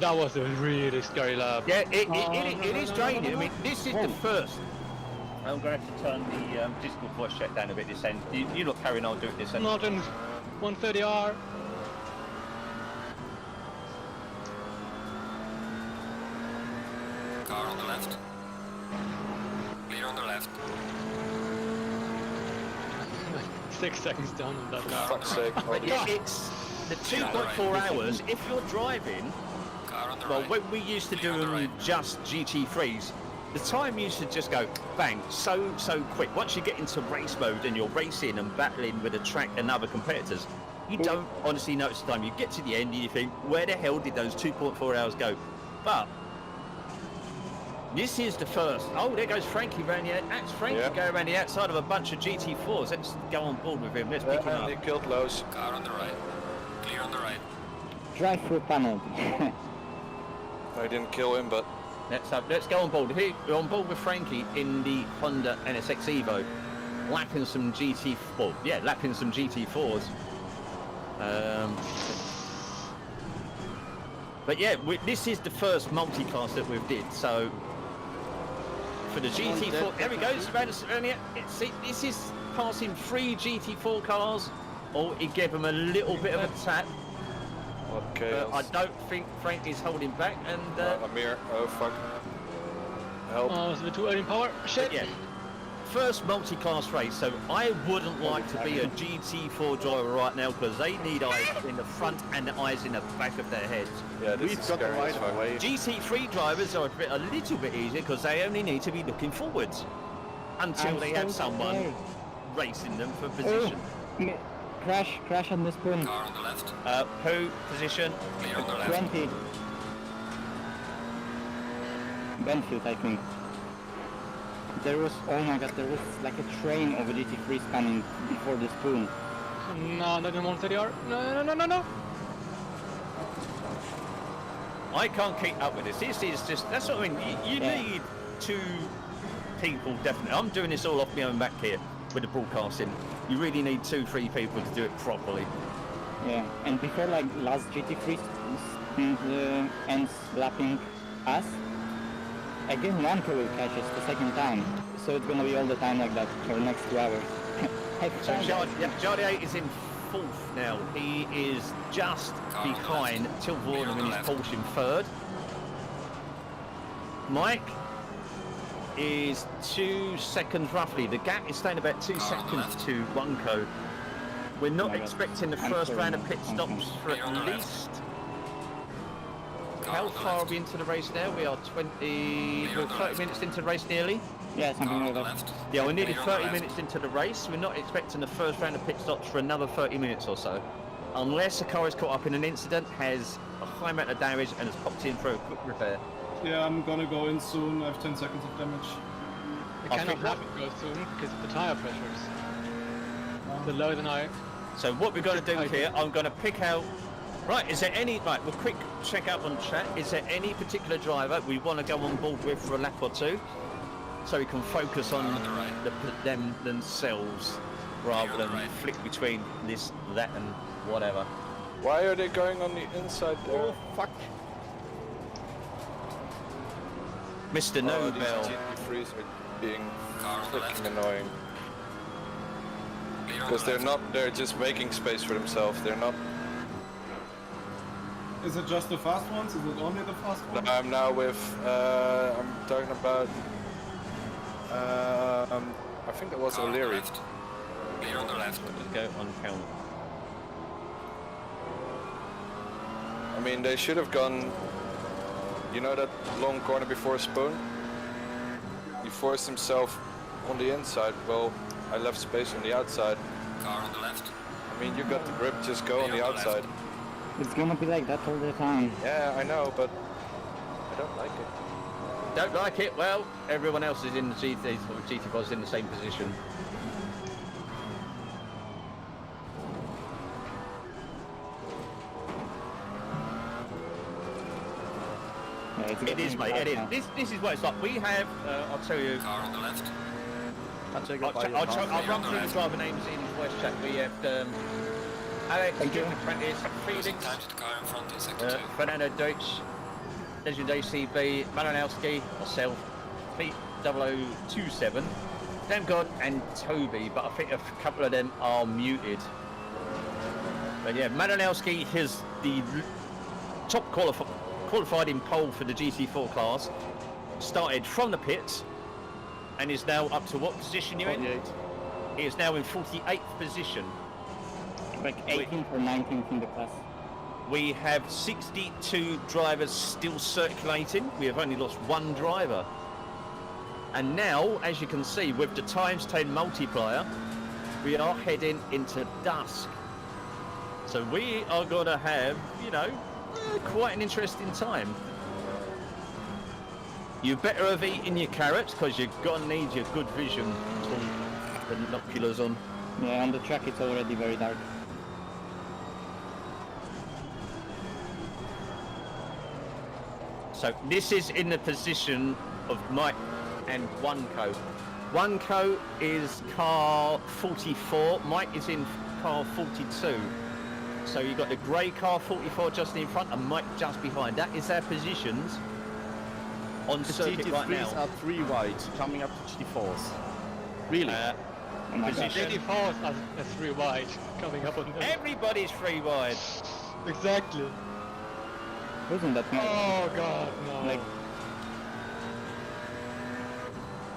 That was a really scary lap.
Yeah, it
no,
is
no,
draining.
no, no.
I mean, this is the first. I'm going to have to turn the Discord voice chat down a bit this end. You look carrying on doing this end.
Not in 130R.
Car on the left. Clear on the left.
6 seconds down on that
For
car.
fuck's sake.
But yeah, it's the 2.4 hours. If you're driving,
Car on the
well,
right.
when we used to
Clear
do
on the right.
just GT3s, the time used to just go bang, so quick. Once you get into race mode and you're racing and battling with the track and other competitors, you don't honestly notice the time. You get to the end and you think, where the hell did those 2.4 hours go? But this is the first. Oh, there goes Frankie around the that's Frankie
Yeah.
going around the outside of a bunch of GT4s. Let's go on board with him. Let's pick him
And
up.
he killed Lowe's.
Car on the right. Clear on the right.
Drive through panel.
I didn't kill him, but
Let's go on board. Here, we're on board with Frankie in the Honda NSX Evo, lapping some lapping some GT4s. But yeah, this is the first multi-class that we've did. So for the GT4, there we go. It's around here. See, this is passing 3 GT4 cars. Oh, he gave them a little bit of a tap.
okay.
I don't think Frankie's holding back, and
Amir, oh fuck. Help.
Oh, it's a bit too early in power. Shit.
yeah. First multi-class race, so I wouldn't like to be a GT4 driver right now because they need eyes in the front and eyes in the back of their heads.
Yeah, this
We've
is
got the
scary as
right
fuck.
of way.
GT3 drivers are a little bit easier because they only need to be looking forwards until
I'm
they have
so
someone
scared.
racing them for position.
Crash on the spoon.
Car on the left.
Who position?
Clear on the left.
20. Benfield, I think. There was, oh my god, there was like a train of a GT3 spanning before the spoon.
No, not in 130R. No.
I can't keep up with this. This is just, that's what I mean. You need two people, definitely. I'm doing this all off my own back here with the broadcasting. You really need 2-3 people to do it properly.
Yeah, and before like last GT3 ends lapping us, again Lanka will catch us the second time. So it's gonna be all the time like that for the next 2 hours.
So Jardi is in 4th now. He is just behind Tilvorn in his Porsche in 3rd. Mike is 2 seconds roughly. The gap is staying about 2 seconds to Wunko. We're not expecting the first round of pit stops for at least... How far are we into the race now? We are 30 minutes into the race nearly.
Yeah, something like that.
Yeah, we're nearly 30 minutes into the race. We're not expecting the first round of pit stops for another 30 minutes or so. Unless the car is caught up in an incident, has a high amount of damage and has popped in for a quick repair.
Yeah, I'm gonna go in soon. I have 10 seconds of damage.
You cannot have it go soon because of the tire pressures. The lower than I.
So what we're going to do here, I'm going to pick out... Right, is there any... Right, we'll quick check up on chat. Is there any particular driver we want to go on board with for a lap or two? So we can focus on them themselves rather than flick between this, that and whatever.
Why are they going on the inside there?
Oh, fuck.
Mr. Nobel.
These GT3s are being freaking annoying. Because they're just making space for themselves. They're not...
Is it just the fast ones? Is it only the fast ones?
I'm now with, I'm talking about, I think that was O'Leary.
Clear on the left.
Let's go on count.
I mean, they should have gone, you know that long corner before Spoon? He forced himself on the inside. Well, I left space on the outside.
Car on the left.
I mean, you got the grip, just go on the outside.
It's gonna be like that all the time.
Yeah, I know, but I don't like it.
Don't like it? Well, everyone else is in the GT4 is in the same position.
Yeah,
it is, mate. It is. This is what it's like. We have. I'll tell you.
Car on the left.
I'll run through the driver names in voice chat. We have Alex, Jim Apprentice, Felix, Fernando Deutsch, Legend ACB, Malinowski, myself, Pete 0027, Damn God, and Toby. But I think a couple of them are muted. But yeah, Malinowski is the top qualified in pole for the GT4 class. Started from the pits. And is now up to what position you're in? He is now in 48th position.
Like 18th or 19th in the class.
We have 62 drivers still circulating. We have only lost one driver. And now, as you can see, with the ×10 multiplier, we are heading into dusk. So we are going to have, you know, quite an interesting time. You better have eaten your carrots because you're going to need your good vision to the binoculars on.
Yeah, on the track it's already very dark.
So this is in the position of Mike and Wunko. Wunko is car 44, Mike is in car 42. So you've got the grey car 44 just in front and Mike just behind. That is their positions. On
the
circuit
GT3s
right now.
are 3 wide, coming up to GT4s. Really?
Position.
GT4s are 3 wide, coming up on them.
Everybody's 3 wide.
Exactly.
Wasn't that nice?
Oh god, no.
Like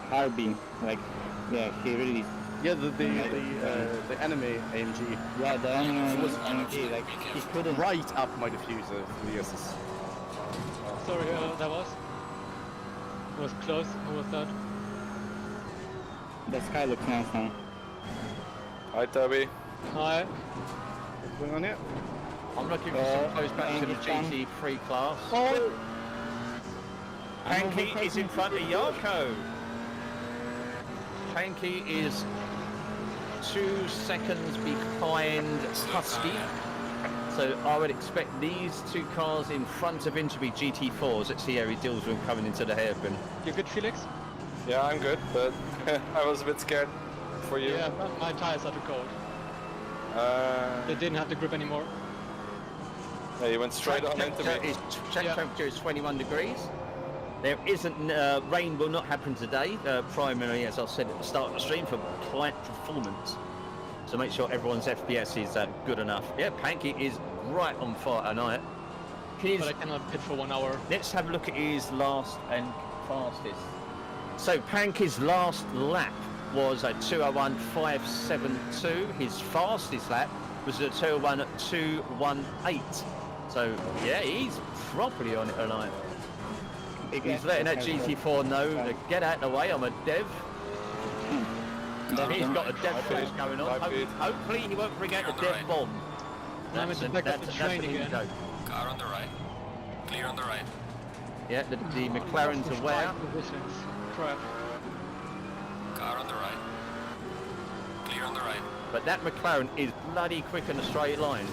Harby, like yeah, he really.
Yeah, the anime AMG.
Yeah, the anime was AMG. Like he couldn't.
Right up my diffuser. Yes.
Sorry, that was. It was close. Who was that?
The sky looks nice now.
Hi, Toby.
Hi.
What's going on here?
I'm looking for some close back to the GT3 class.
Oh!
Hanky is in front of Yarko. Hanky is 2 seconds behind Husky. So I would expect these two cars in front of him to be GT4s. Let's see how he deals with coming into the hairpin.
You good, Felix?
Yeah, I'm good, but I was a bit scared for you.
Yeah, my tires are too cold. They didn't have the grip anymore.
Yeah, you went straight on into me.
Track temperature is 21 degrees. There isn't, rain will not happen today, primarily, as I said at the start of the stream, for client performance. So make sure everyone's FPS is good enough. Yeah, Panky is right on fire tonight.
But I cannot pit for 1 hour.
Let's have a look at his last and fastest. So Panky's last lap was a 2:01.572. His fastest lap was a 2:01.218. So yeah, he's properly on it tonight. He's letting that GT4 know to get out of the way. I'm a dev. He's got a dev finish going on. Hopefully he won't bring out the dev bomb.
That's the train again.
Car on the right. Clear on the right.
Yeah, the McLaren's aware.
Crap.
Car on the right. Clear on the right.
But that McLaren is bloody quick in a straight line.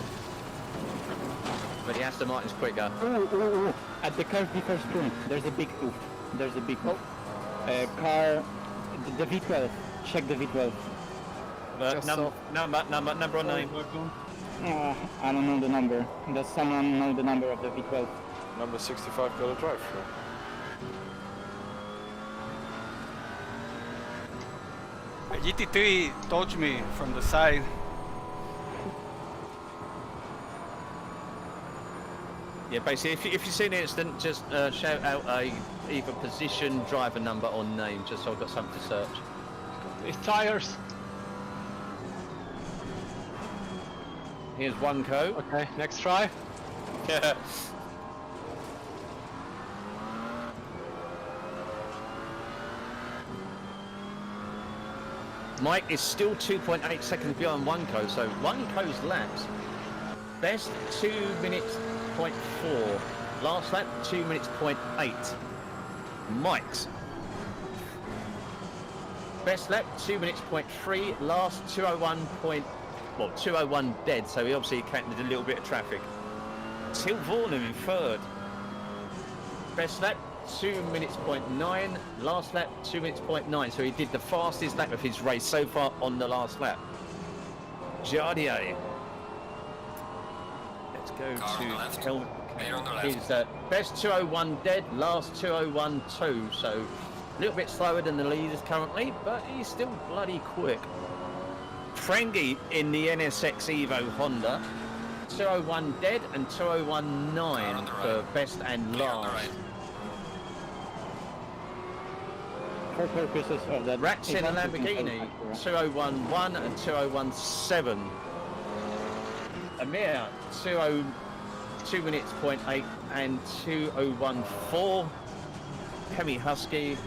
But the Aston Martin's quicker.
Ooh. At the car before sprint, there's a big oof. There's a big oof. Car, the V12. Check the V12.
Number or name?
I don't know the number. Does someone know the number of the V12?
Number 65 got a drive through.
GT3 touched me from the side.
Yeah, basically, if you see an incident, just shout out either position, driver number, or name, just so I've got something to search.
These tires.
Here's one co.
Okay, next try.
Yeah. Mike is still 2.8 seconds behind one co, so one co's laps. Best 2 minutes 0.4. Last lap 2 minutes 0.8. Mike's best lap 2 minutes 0.3. Last 201 dead. So he obviously counted a little bit of traffic. Till Vornum in third. Best lap 2 minutes 0.9. Last lap 2 minutes 0.9. So he did the fastest lap of his race so far on the last lap. Jardi. Let's go to helmet. His best 201 dead, last 201.2, so a little bit slower than the leaders currently, but he's still bloody quick. Frankie in the NSX Evo Honda, 201 dead and 201.9 for best and last.
For purposes of that,
Rats in a Lamborghini, 201.1 and 201.7. Amir, 2 minutes 0.8 and 201.4. Hemi Husky,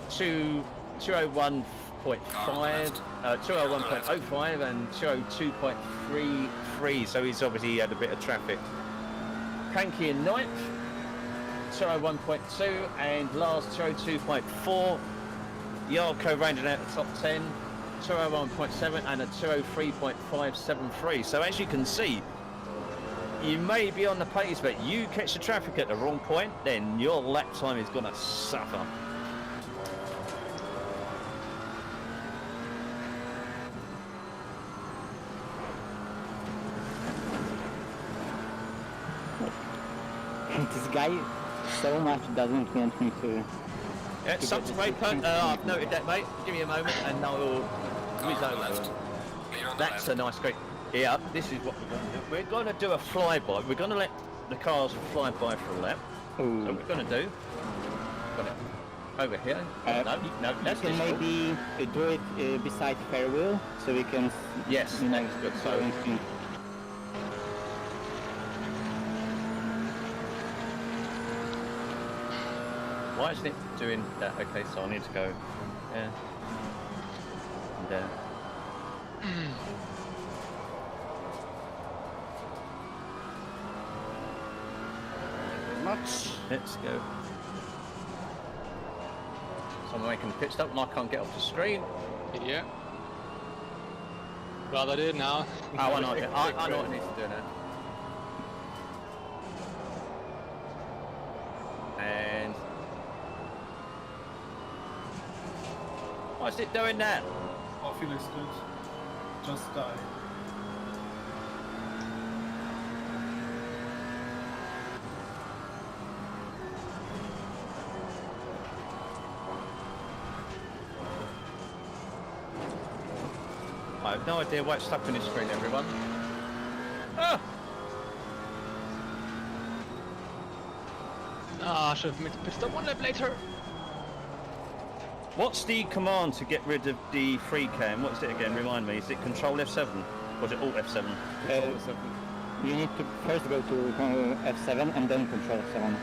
201.5, 201.05 and 202.33. So he's obviously had a bit of traffic. Cranky in ninth, 201.2 and last 202.4. Yarko rounded out the top 10, 201.7 and a 203.573. So as you can see, you may be on the pace, but you catch the traffic at the wrong point, then your lap time is going to suffer.
This guy so much doesn't want me to...
Yeah, something great. I've noted that, mate. Give me a moment and I'll whiz over. That's a nice great... Yeah, this is what we're going to do. We're going to do a flyby. We're going to let the cars fly by for a lap.
Ooh.
So we're going to do... Over here. No, that's
you can maybe do it beside fair wheel, so we can...
Yes,
you know,
that's good. So, why isn't it doing that? Okay, so I need to go there and there. Let's go. Someone making a pit stop and I can't get off the screen.
Idiot. Rather did now.
Oh, I know what I need to do now. Why's it doing that?
Oh, Felix did just die.
I have no idea what's stuck on this screen, everyone. Ah!
Ah, should have made a pit stop one lap later.
What's the command to get rid of the free cam? What's it again? Remind me. Is it Control F7? Or is it Alt F7?
You need to first go to F7 and then Control F7.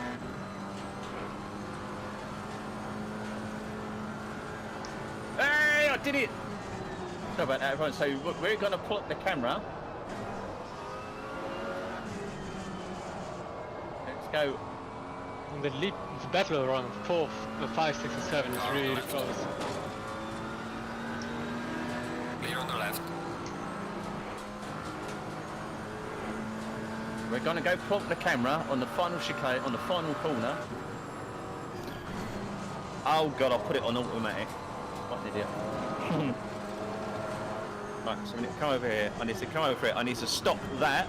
Hey, I did it! Sorry about that, everyone. So we're going to pull up the camera. Let's go.
And the lead, the battle around 4, 5, 6, and 7 is really close.
Clear on the left.
We're going to go pull up the camera on the final chicane, on the final corner. Oh god, I'll put it on automatic. What an idiot. Right, so we need to come over here. I need to come over here. I need to stop that.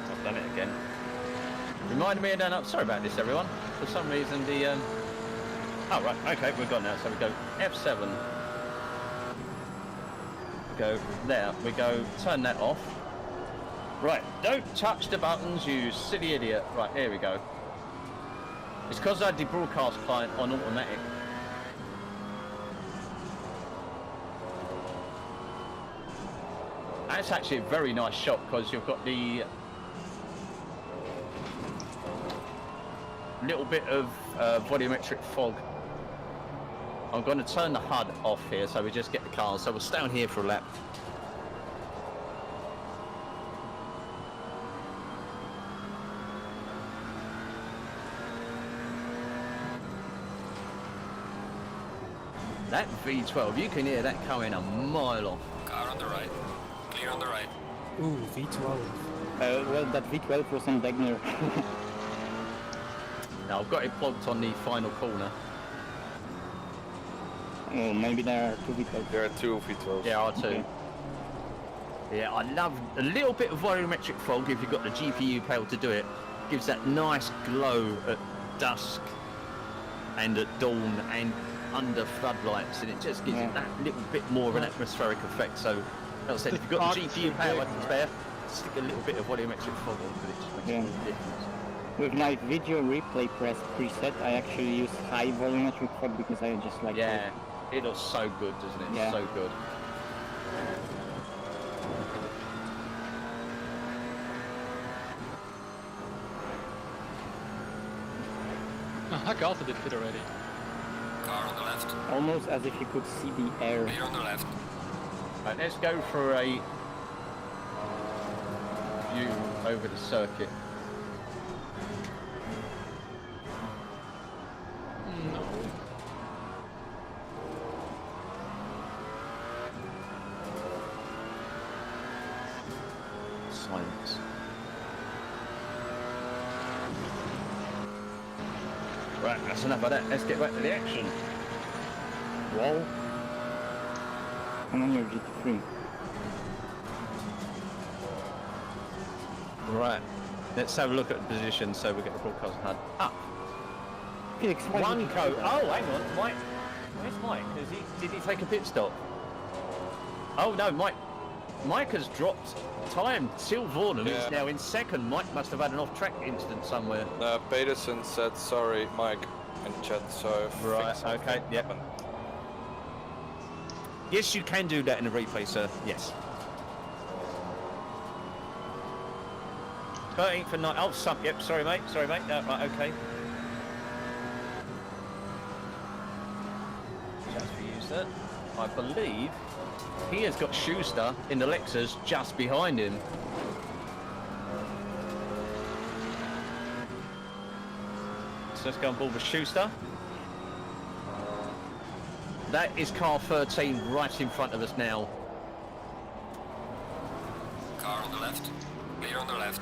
I've done it again. Reminded me of down up. Sorry about this, everyone. For some reason, the oh right, okay, we've got now. So we go F7. We go there. We go turn that off. Right, don't touch the buttons, you silly idiot. Right, here we go. It's because I had the broadcast client on automatic. That's actually a very nice shot because you've got the little bit of volumetric fog. I'm going to turn the HUD off here so we just get the cars. So we'll stay on here for a lap. That V12, you can hear that coming a mile off.
Car on the right. Clear on the right.
Ooh, V12.
Well, that V12 was on Degner.
Now I've got it plugged on the final corner.
Oh, maybe there are two V12s.
There are two V12s.
There are two.
Okay.
Yeah, I love a little bit of volumetric fog if you've got the GPU panel to do it. Gives that nice glow at dusk and at dawn and under floodlights, and it just gives it that little bit more of an atmospheric effect. So, like I said, if you've got the GPU power to spare, stick a little bit of volumetric fog on, but it just makes a big difference.
With my video replay press preset, I actually use high volumetric fog because I just like
it looks so good, doesn't it?
Yeah.
So good.
Haka also did fit already.
Car on the left.
almost as if you could see the air.
Clear on the left.
Right, let's go for a view over the circuit.
No.
Silence. Right, that's enough of that. Let's get back to the action.
Wall. I'm on your GT3.
Right, let's have a look at the position so we get the broadcast HUD up.
Felix, why
One
did you
go.
do that?
Oh, hang on, Mike. Where's Mike? Did he take a pit stop? Oh no, Mike has dropped time. Sil Vornen is now in second. Mike must have had an off-track incident somewhere.
Peterson said sorry, Mike, in chat. So
right, okay, yep. Yes, you can do that in a replay, sir. Yes. 13th for 9. Oh, yep. Sorry, mate. Sorry, mate. Right, okay. Just for you, sir. I believe he has got Schuster in the Lexus just behind him. So let's go on board with Schuster. That is car 13 right in front of us now.
left. Clear on the left.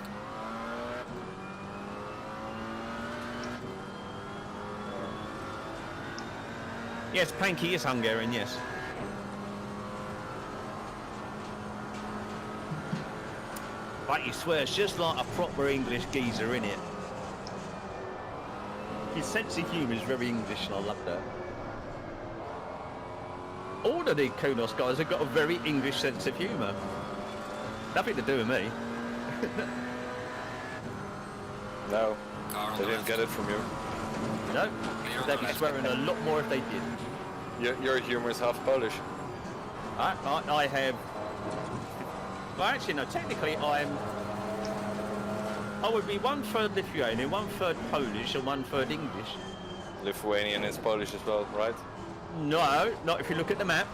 Yes, Panky is Hungarian, yes. But he swears just like a proper English geezer, innit? His sense of humour is very English, and I love that. All of the Kunos guys have got a very English sense of humour. Nothing to do with me.
No, they didn't get it from you.
No, they'd be swearing a lot more if they did.
Your humour is half Polish.
I have... Well, actually, no, technically I would be 1/3 Lithuanian, 1/3 Polish, and 1/3 English.
Lithuanian is Polish as well, right?
No, not if you look at the map.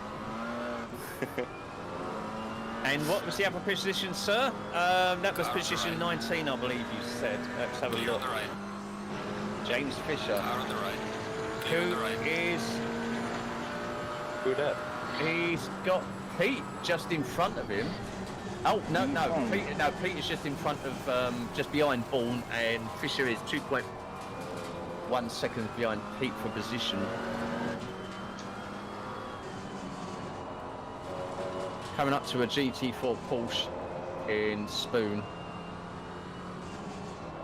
And what was the other position, sir? That was position 19, I believe you said. Let's have a look. James Fisher. Who is...
Who that?
He's got Pete just in front of him. Oh, no, Pete is just in front of, just behind Bourne, and Fisher is 2.1 seconds behind Pete for position. Coming up to a GT4 Porsche in Spoon.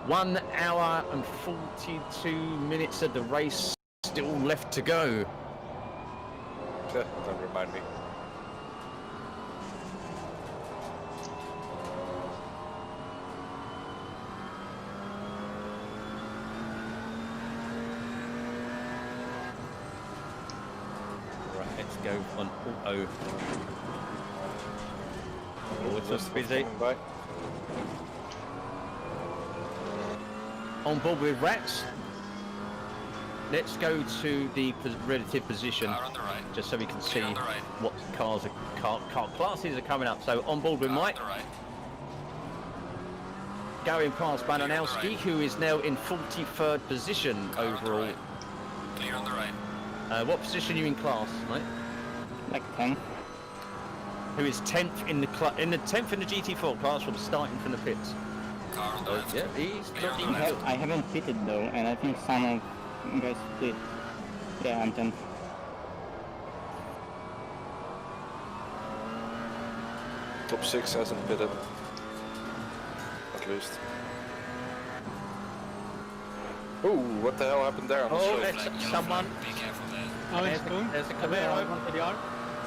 1 hour and 42 minutes of the race still left to go.
Don't remind me.
Right, let's go on auto. Oh, it's just busy. On board with Rats. Let's go to the relative position, just so we can see what car classes are coming up. So on board with Mike. Going past Bananowski, who is now in 43rd position overall.
Clear on the right.
What position are you in class, mate?
Like 10.
Who is 10th in the 10th in the GT4 class from starting from the pits.
Car on the left.
Yeah, he's looking
good. I haven't pitted though, and I think some of you guys split. Yeah, I'm 10th.
Top 6 hasn't pitted. At least. Ooh, what the hell happened there on the straight?
That's someone.
Be careful there.
Oh,
There's a Camaro.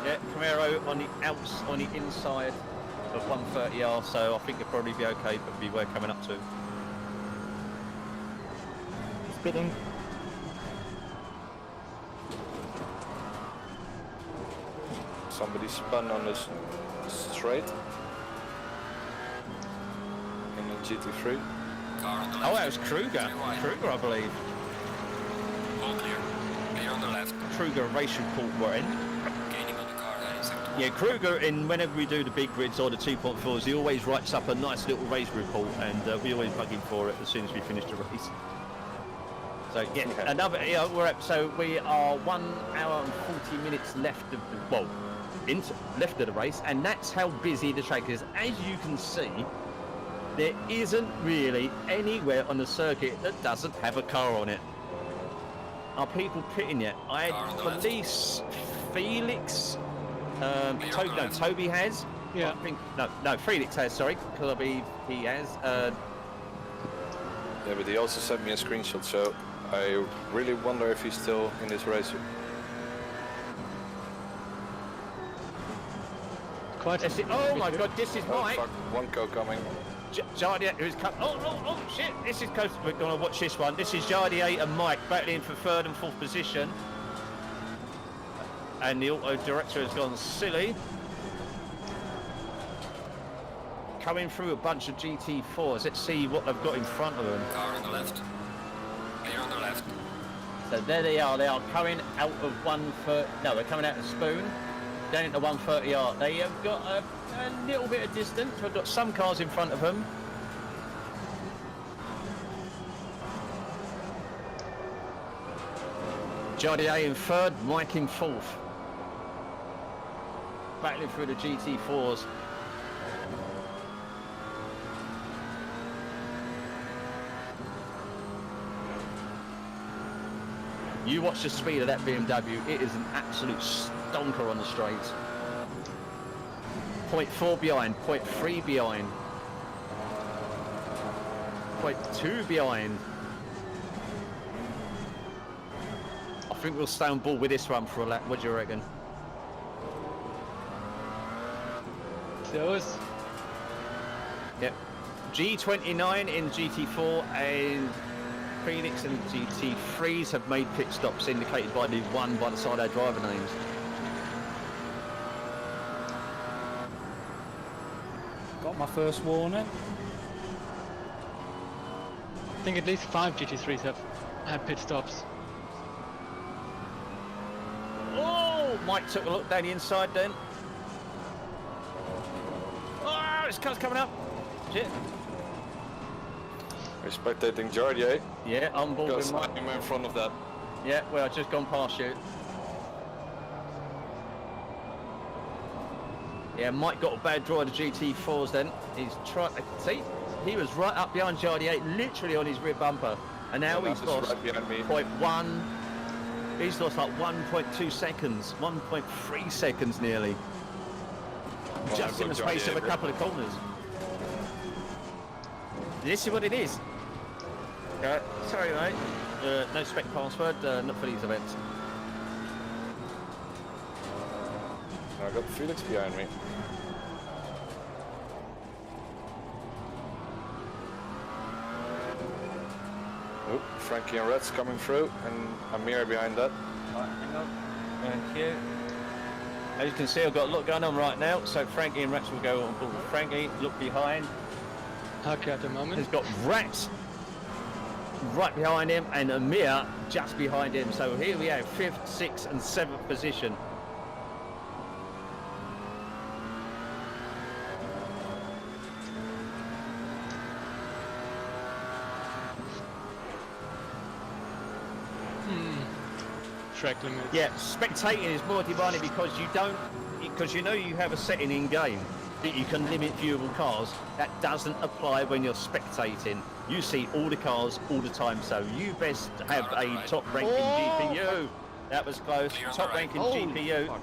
Yeah, Camaro on the on the inside of 130R, so I think it'll probably be okay, but be worth coming up to.
Spitting.
Somebody spun on this straight. In the GT3.
Car on the left.
Oh, that was Kruger. Kruger, I believe.
All clear. Clear on the left.
Kruger race report we're in.
Gaining on the car heading sector.
Yeah, Kruger, whenever we do the big grids or the 2.4s, he always writes up a nice little race report, and we always bug him for it as soon as we finish the race. So yeah, another. Yeah, so we are 1 hour and 40 minutes left of the left of the race, and that's how busy the track is. As you can see, there isn't really anywhere on the circuit that doesn't have a car on it. Are people pitting yet? I police Felix. Toby has.
Yeah.
I think no, Felix has. Sorry, because I believe he has.
Yeah, but he also sent me a screenshot, so I really wonder if he's still in this race.
Oh my God, this is Mike.
Fuck, one co coming.
Jardi, who's come. Oh shit! This is close. We're gonna watch this one. This is Jardi and Mike battling for 3rd and 4th position, and the auto director has gone silly. Coming through a bunch of GT4s. Let's see what they've got in front of them.
Car on the left. Clear on the left.
So there they are. They are coming out of 130. No, they're coming out of Spoon. Down into 130R. They have got a little bit of distance. We've got some cars in front of them. Jardi in 3rd, Mike in 4th. Battling through the GT4s.
You watch the speed of that BMW, it is an absolute stonker on the straights. 0.4 behind, 0.3 behind, 0.2 behind. I think we'll stay on board with this one for a lap. What do you reckon?
Those.
Yep. G29 in GT4 and Phoenix and GT3s have made pit stops indicated by the 1 by the side of their driver names.
Got my first warning.
I think at least 5 GT3s have had pit stops.
Oh, Mike took a look down the inside then. Oh, this car's coming up. Shit.
We're spectating Jardi, eh?
Yeah, on board
Because
with Mike.
I'm in front of that.
Yeah, well, I've just gone past you. Yeah, Mike got a bad draw of the GT4s then. He's trying. See, he was right up behind Jardi 8, literally on his rear bumper. And now he's lost
right behind me.
0.1. He's lost like 1.2 seconds, 1.3 seconds nearly.
Well,
Just in the
I've got
space of a
Jardi
couple of corners. This is what it is. Sorry, mate. No spec password, not for these events.
I got Felix behind me. Oop, Frankie and Red's coming through, and Amir behind that.
Right, hang on. Thank you. As you can see, I've got a lot going on right now, so Frankie and Rats will go on board with Frankie. Look behind.
Okay, at the moment.
He's got Rats right behind him and Amir just behind him. So here we have 5th, 6th and 7th position.
Track limits.
Yeah, spectating is more demanding because you know you have a setting in game that you can limit viewable cars. That doesn't apply when you're spectating. You see all the cars all the time, so you best have a top ranking GPU. That was close. Top ranking GPU.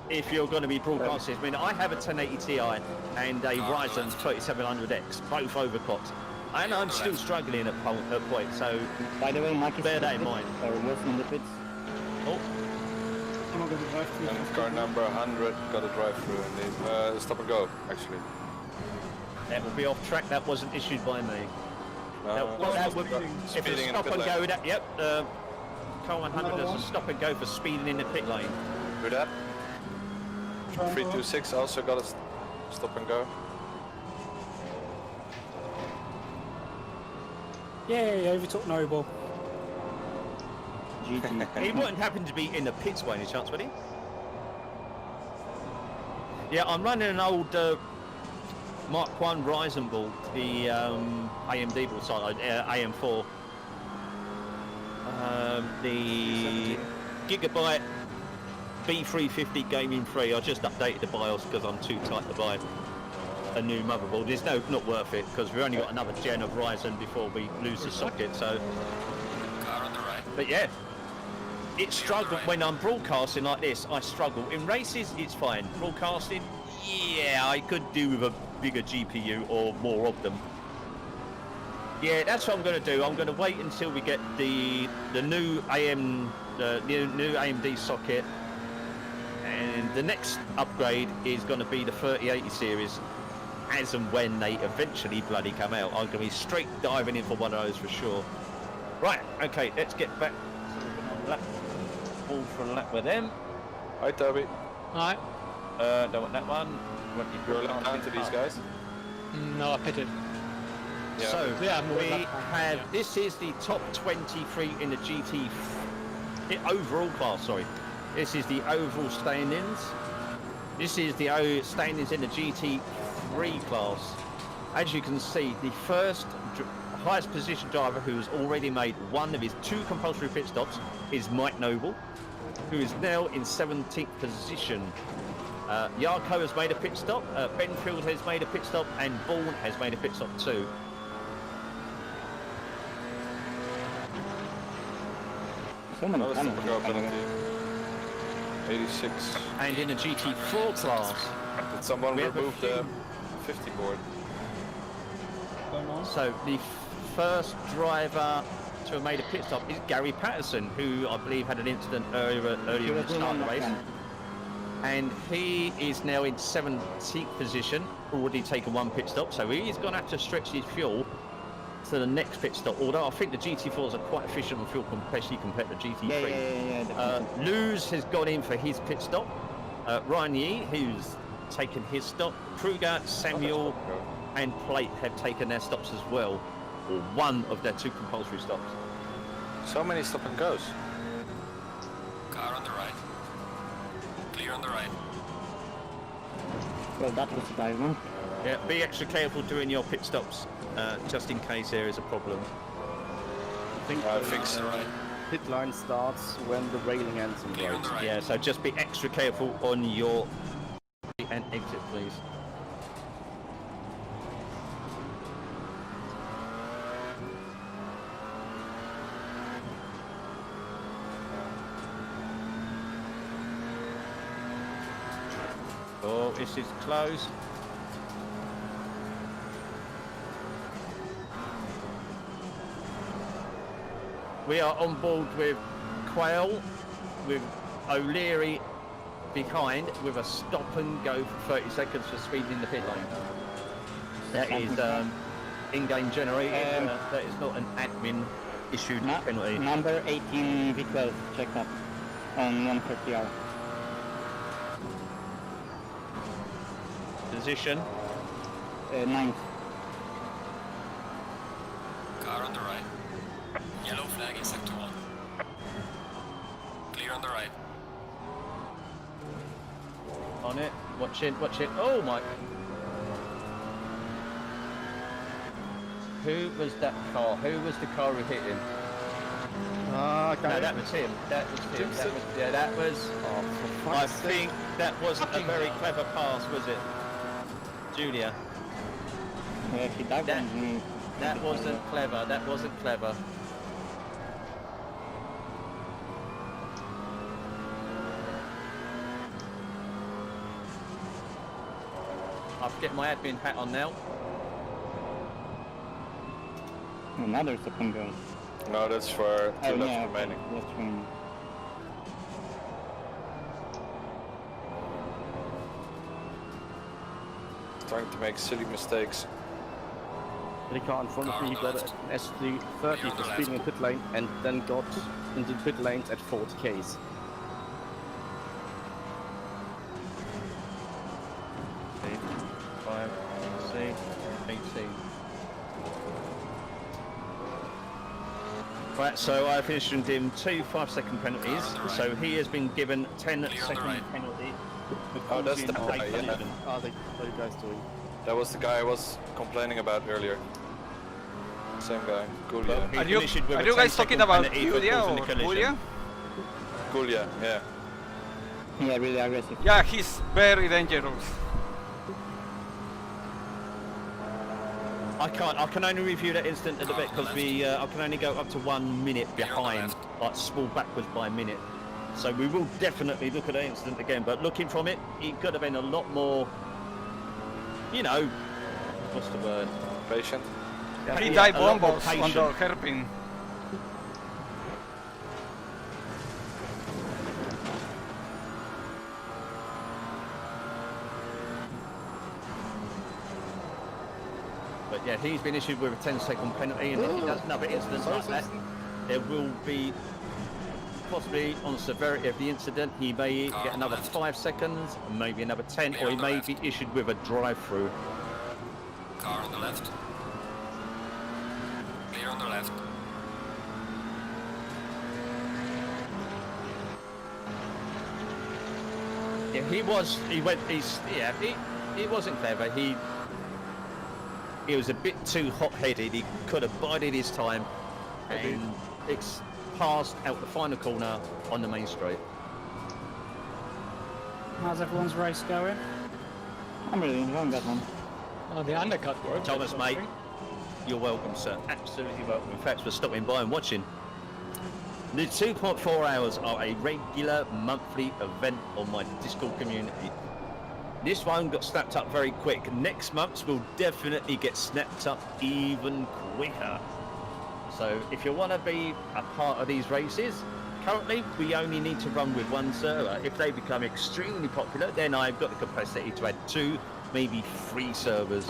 If you're going to be broadcasting, I mean, I have a 1080 Ti and a Ryzen 3700X, both overclocked, and I'm still struggling at point. So,
By the way, Mike is
bear that in mind.
Or was in the pits.
Oh,
I'm not going to drive through.
And car number 100 got a drive through, and they stop and go, actually.
that will be off track. That wasn't issued by me. That would, if
speeding
it's
in
stop
the
and
pit
go,
lane.
that, yep, car 100
Another
does a
one?
stop and go for speeding in the pit lane.
Do that.
Try
326 also got a stop and go.
Yay, overtook Noble.
He wouldn't happen to be in the pits by any chance, would he? Yeah, I'm running an old Mark 1 Ryzen board, the AMD board side, AM4. The Gigabyte B350 Gaming 3. I just updated the BIOS because I'm too tight to buy a new motherboard. It's not worth it because we've only got another gen of Ryzen before we lose the socket. So,
Car on the right.
but yeah, it struggled when I'm broadcasting like this. I struggle in races. It's fine. Broadcasting, yeah, I could do with a bigger GPU or more of them. Yeah, that's what I'm going to do. I'm going to wait until we get the new new AMD socket, and the next upgrade is going to be the 3080 series. As and when they eventually bloody come out, I'm going to be straight diving in for one of those for sure. Right, okay, let's get back. So we're going to lap, all for a lap with them.
Hi, Toby.
Alright.
Don't want that one.
You're left down to these guys.
No, I pitted.
Yeah.
So
Yeah, I'm
we
left
have,
hand,
this is the top 23 in the overall class, sorry. This is the overall standings. This is the standings in the GT3 class. As you can see, the first highest position driver who has already made one of his 2 compulsory pit stops is Mike Noble, who is now in 17th position. Yarko has made a pit stop, Benfield has made a pit stop, and Bourne has made a pit stop too.
So many
Another
tunnels.
stop and go penalty. 86.
And in the GT4 class,
Did someone
we have a
remove the 50 board?
so the first driver to have made a pit stop is Gary Patterson, who I believe had an incident earlier in the start of the race. And he is now in 17th position, already taken one pit stop, so he's going to have to stretch his fuel to the next pit stop. Although I think the GT4s are quite efficient on fuel, especially compared to GT3.
Yeah.
Luz has gone in for his pit stop. Ryan Yee, who's taken his stop. Kruger, Samuel, and Plate have taken their stops as well, or one of their 2 compulsory stops.
So many stop and goes.
Car on the right. Clear on the right.
Well, that was a dive one.
Yeah, be extra careful during your pit stops, just in case there is a problem.
I think
On the right.
pit line starts when the railing ends in
Clear on the right.
Yeah, so just be extra careful on your and exit, please. Oh, this is close. We are on board with Quayle, with O'Leary behind, with a stop and go for 30 seconds for speed in the pit lane. That is in-game generated. That is not an admin issued penalty.
Number 18 V12 checked up on 130R.
Position.
9th.
Car on the right. Yellow flag in sector 1. Clear on the right.
On it. Watch it. Watch it. Oh my. Who was that car? Who was the car who hit him? No, that was him. That was him. That was, yeah, that was.
Oh, for
I
fuck's sake.
think that wasn't a very clever pass, was it, Julia?
He dived
That-
on
That wasn't clever. That wasn't clever. I'll get my admin hat on now.
another stop and go.
No, that's for 2 laps
yeah,
remaining.
That's fine.
Trying to make silly mistakes.
The car in front of
Car
me,
on
he
the
got
left.
an S330
Clear on
for
the
speeding in pit lane and then got into the pit lanes at 40 Ks.
Five, 6, 18. Right, so I've issued him 2 5-second penalties.
Car on the right.
So he has been given 10
Clear on the
second
right.
penalty.
Oh, that's the
causing a
guy, yeah.
collision.
What are you guys doing?
That was the guy I was complaining about earlier. Same guy, Gulia.
He's
Are
been
you
issued with a
guys
10-second
talking about
penalty for
Julia
causing
or
a collision.
Julia?
Gulia, yeah.
Yeah, really aggressive.
Yeah, he's very dangerous.
I can only review that incident a little bit because I can only go up to 1 minute behind, like small backwards by a minute. So we will definitely look at that incident again. But looking from it, it could have been a lot more, you know, what's the word?
Patient.
He
Yeah,
died
a lot more
bombers on the
patient.
hairpin.
But yeah, he's been issued with a 10-second penalty, and if he does another incident like that, there will be possibly on the severity of the incident, he may get another 5 seconds, maybe another 10, or he may be issued with a drive-through.
Car on the left. Clear on the left.
Yeah, he wasn't clever. He was a bit too hot-headed. He could have bided his time and passed out the final corner on the main straight.
How's everyone's race going?
I'm really enjoying that one.
Oh, the undercut worked.
Thomas, mate, you're welcome, sir. Absolutely welcome. In fact, for stopping by and watching. The 2.4 hours are a regular monthly event on my Discord community. This one got snapped up very quick. Next month's will definitely get snapped up even quicker. So if you want to be a part of these races, currently we only need to run with one server. If they become extremely popular, then I've got the capacity to add 2, maybe 3 servers.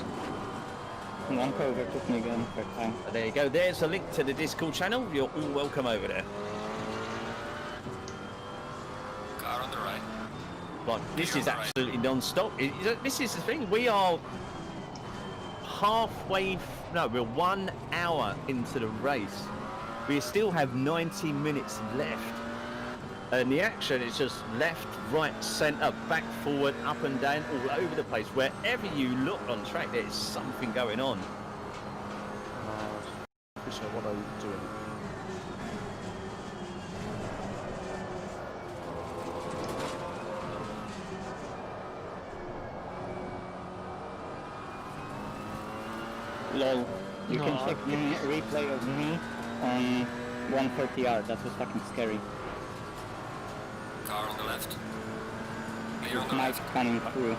One overtook me again for time.
There you go. There's a link to the Discord channel. You're all welcome over there.
Car on the right.
Like, this is absolutely non-stop. This is the thing. We are halfway. No, we're 1 hour into the race. We still have 90 minutes left. And the action is just left, right, centre, back, forward, up and down, all over the place. Wherever you look on track, there is something going on.
Fisher, what are you doing?
Lol. You can check the replay of me on 130R. That was fucking scary.
Car on the left. Clear on the
Mike
left.
coming through.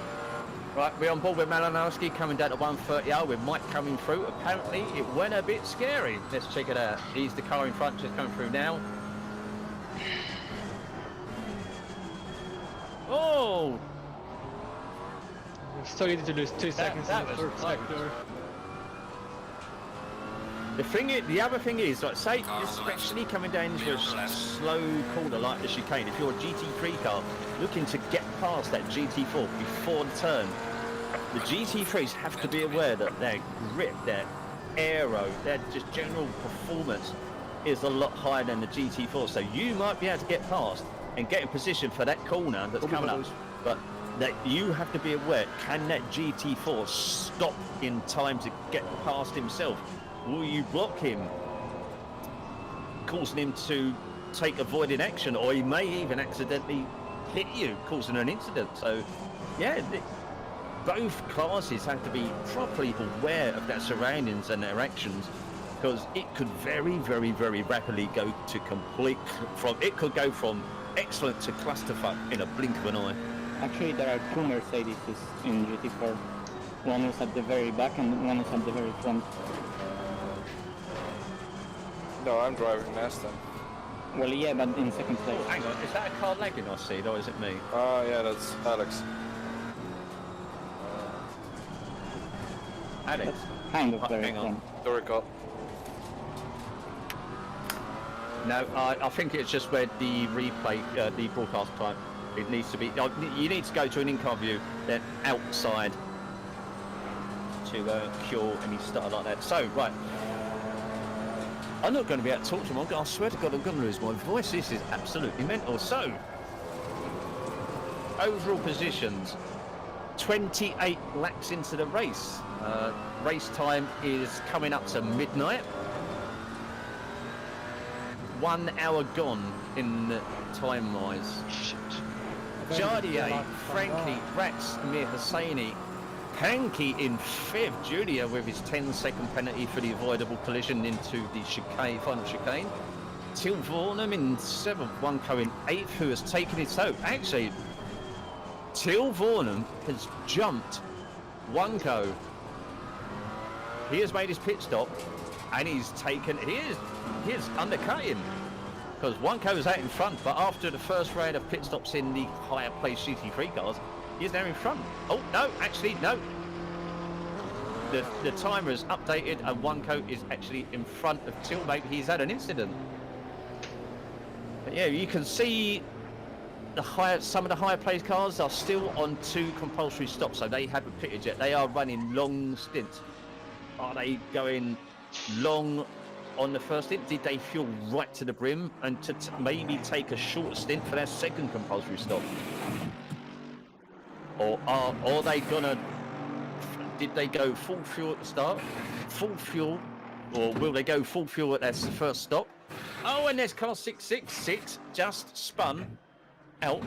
Right, we're on board with Malinowski coming down to 130R with Mike coming through. Apparently, it went a bit scary. Let's check it out. He's the car in front, just coming through now. Oh!
So easy to lose 2 seconds in the third sector.
The other thing is, like, say, especially coming down into a slow corner like the chicane, if you're a GT3 car looking to get past that GT4 before the turn, the GT3s have to be aware that their grip, their aero, their just general performance is a lot higher than the GT4. So you might be able to get past and get in position for that corner that's coming up, but that you have to be aware, can that GT4 stop in time to get past himself? Will you block him, causing him to take avoiding action, or he may even accidentally hit you, causing an incident? So, yeah, both classes have to be properly aware of their surroundings and their actions, because it could very, very, very rapidly go to it could go from excellent to clusterfuck in a blink of an eye.
Actually, there are 2 Mercedes in GT4. One is at the very back and one is at the very front.
No, I'm driving last time.
Well, yeah, but in second place.
Oh, hang on, is that a car lagging I see, or is it me?
Oh, yeah, that's Alex.
Alex?
That's kind of very
hang on.
front.
Don't recall.
No, I think it's just where the replay, the broadcast time, it needs to be. You need to go to an in-car view, then outside to cure any stuff like that. So, right. I'm not going to be able to talk to him. I swear to God, I'm going to lose my voice. This is absolutely mental. So, overall positions, 28 laps into the race. Race time is coming up to midnight. 1 hour gone in time-wise. Jardi, Frankie, Rats, Mir Hosseini, Panky in 5th, Julia with his 10-second penalty for the avoidable collision into the final chicane. Till Vornum in 7th, Wonko in 8th, who has taken it. So, actually, Till Vornum has jumped Wonko. He has made his pit stop, and he's taken. He is undercutting, because Wonko is out in front, but after the first round of pit stops in the higher placed GT3 cars, he's now in front. Oh, no, actually, no. The timer is updated, and Wonko is actually in front of Till. Maybe he's had an incident. But yeah, you can see some of the higher placed cars are still on 2 compulsory stops, so they haven't pitted yet. They are running long stints. Are they going long on the first stint? Did they fuel right to the brim and to maybe take a short stint for their second compulsory stop? Or are they gonna? Did they go full fuel at the start, full fuel, or will they go full fuel at their first stop? Oh, and there's car 666 just spun out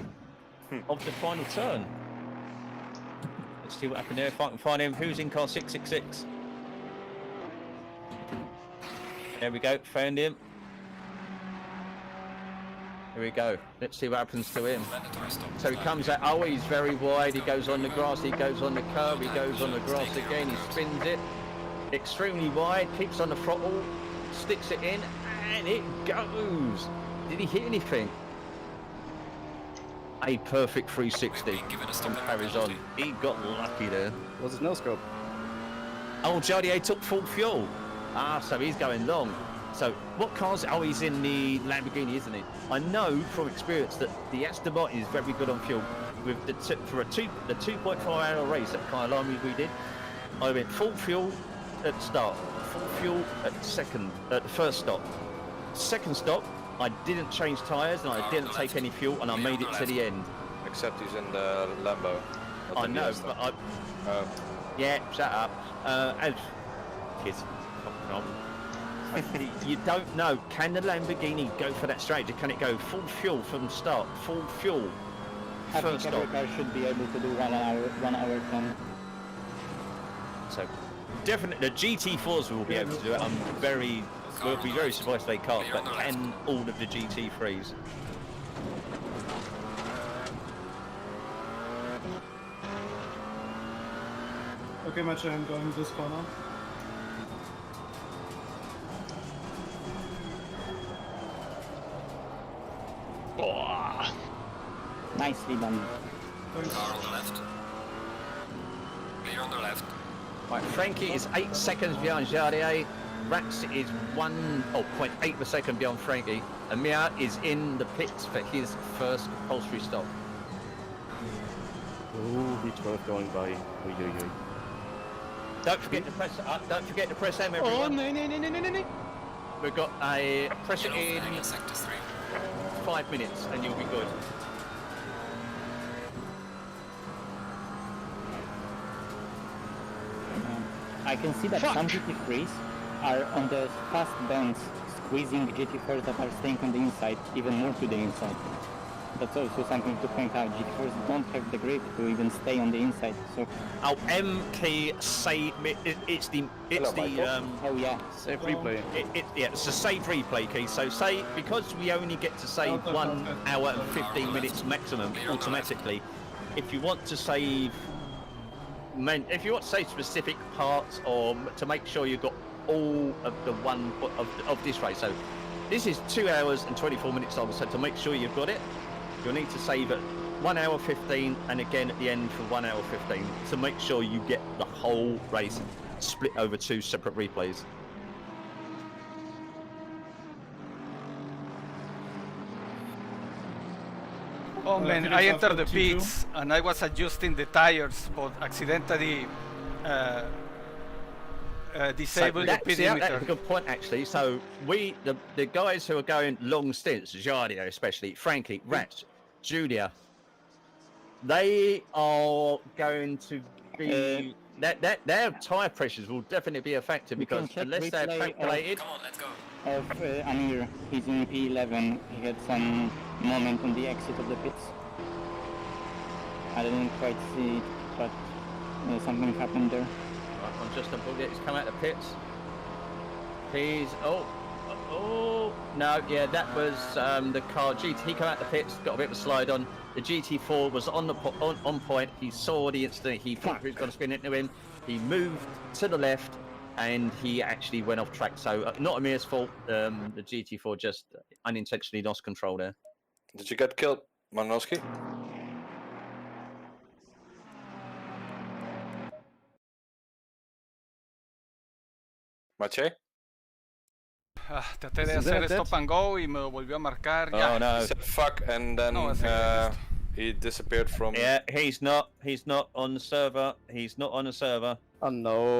of the final turn. Let's see what happened there. If I can find him, who's in car 666? There we go, found him.
we go. Let's see what happens to him.
Mandatory stop.
So he comes out. Oh, he's very wide. He goes on the grass. He goes on the curb. He goes on the grass again. He spins it. Extremely wide. Keeps on the throttle. Sticks it in. And it goes. Did he hit anything? A perfect 360. And carries on. He got lucky there.
Was it no scope?
Oh, Jardi took full fuel. Ah, so he's going long. So what cars? Oh, he's in the Lamborghini, isn't he? I know from experience that the Aston Martin is very good on fuel. With the 2.5 hour race at Kyalami we did, I went full fuel at the start, full fuel at the first stop. Second stop, I didn't change tyres and I didn't take any fuel and I made it to the end.
Except he's in the Lambo.
I know, but I... Yeah, shut up. As kids, you don't know. Can the Lamborghini go for that strategy? Can it go full fuel from start? Full fuel.
I think every car should be able to do 1 hour 10.
So definitely the GT4s will be able to do it. We'll be very surprised if they can't, but can all of the GT3s?
Okay, Matcha, I'm going this corner.
Oh.
Nicely done.
Car on the left. Clear on the left.
Right, Frankie is 8 seconds behind Jardi. Rax is 0.8 of a second beyond Frankie. Amir is in the pits for his first compulsory stop.
Ooh, B12 going by. Oy, oy, oy.
Don't forget to press M, everyone.
Oh, no.
We've got a press it
Yellow
in
flag in sector 3.
5 minutes and you'll be good.
I can see that some GT3s are on the fast bends, squeezing GT4s that are staying on the inside, even more to the inside. That's also something to point out. GT4s don't have the grip to even stay on the inside. So.
Oh, MK say it's the
Oh yeah.
Save replay.
Yeah, it's a save replay key. So say because we only get to save 1 hour and 15 minutes maximum automatically. If you want to save, specific parts or to make sure you've got all of the of this race. So this is 2 hours and 24 minutes long. So to make sure you've got it, you'll need to save it 1 hour 15 and again at the end for 1 hour 15 to make sure you get the whole race split over 2 separate replays.
Oh man, I entered the pits and I was adjusting the tires, but accidentally disabled the pit limiter.
That's a good point actually. So the guys who are going long stints, Jardi especially, Frankie, Ratch, Julia, they are going to be their tyre pressures will definitely be a factor because unless they're calculated.
Come on, let's go.
Of Amir, he's in P11. He had some moment on the exit of the pits. I didn't quite see it, but something happened there.
Right, I'm just about he's come out of the pits. He's no, yeah, that was the car GT. He came out the pits, got a bit of a slide on. The GT4 was on point. He saw the incident. He thought he was going to spin into him. He moved to the left, and he actually went off track. So not Amir's fault. The GT4 just unintentionally lost control there.
Did you get killed, Manowski? Maciej?
Traté de hacer stop and go y me lo volvió a marcar.
Oh no!
He said fuck, and then he disappeared from.
Yeah, he's not on the server. He's not on the server.
Oh no.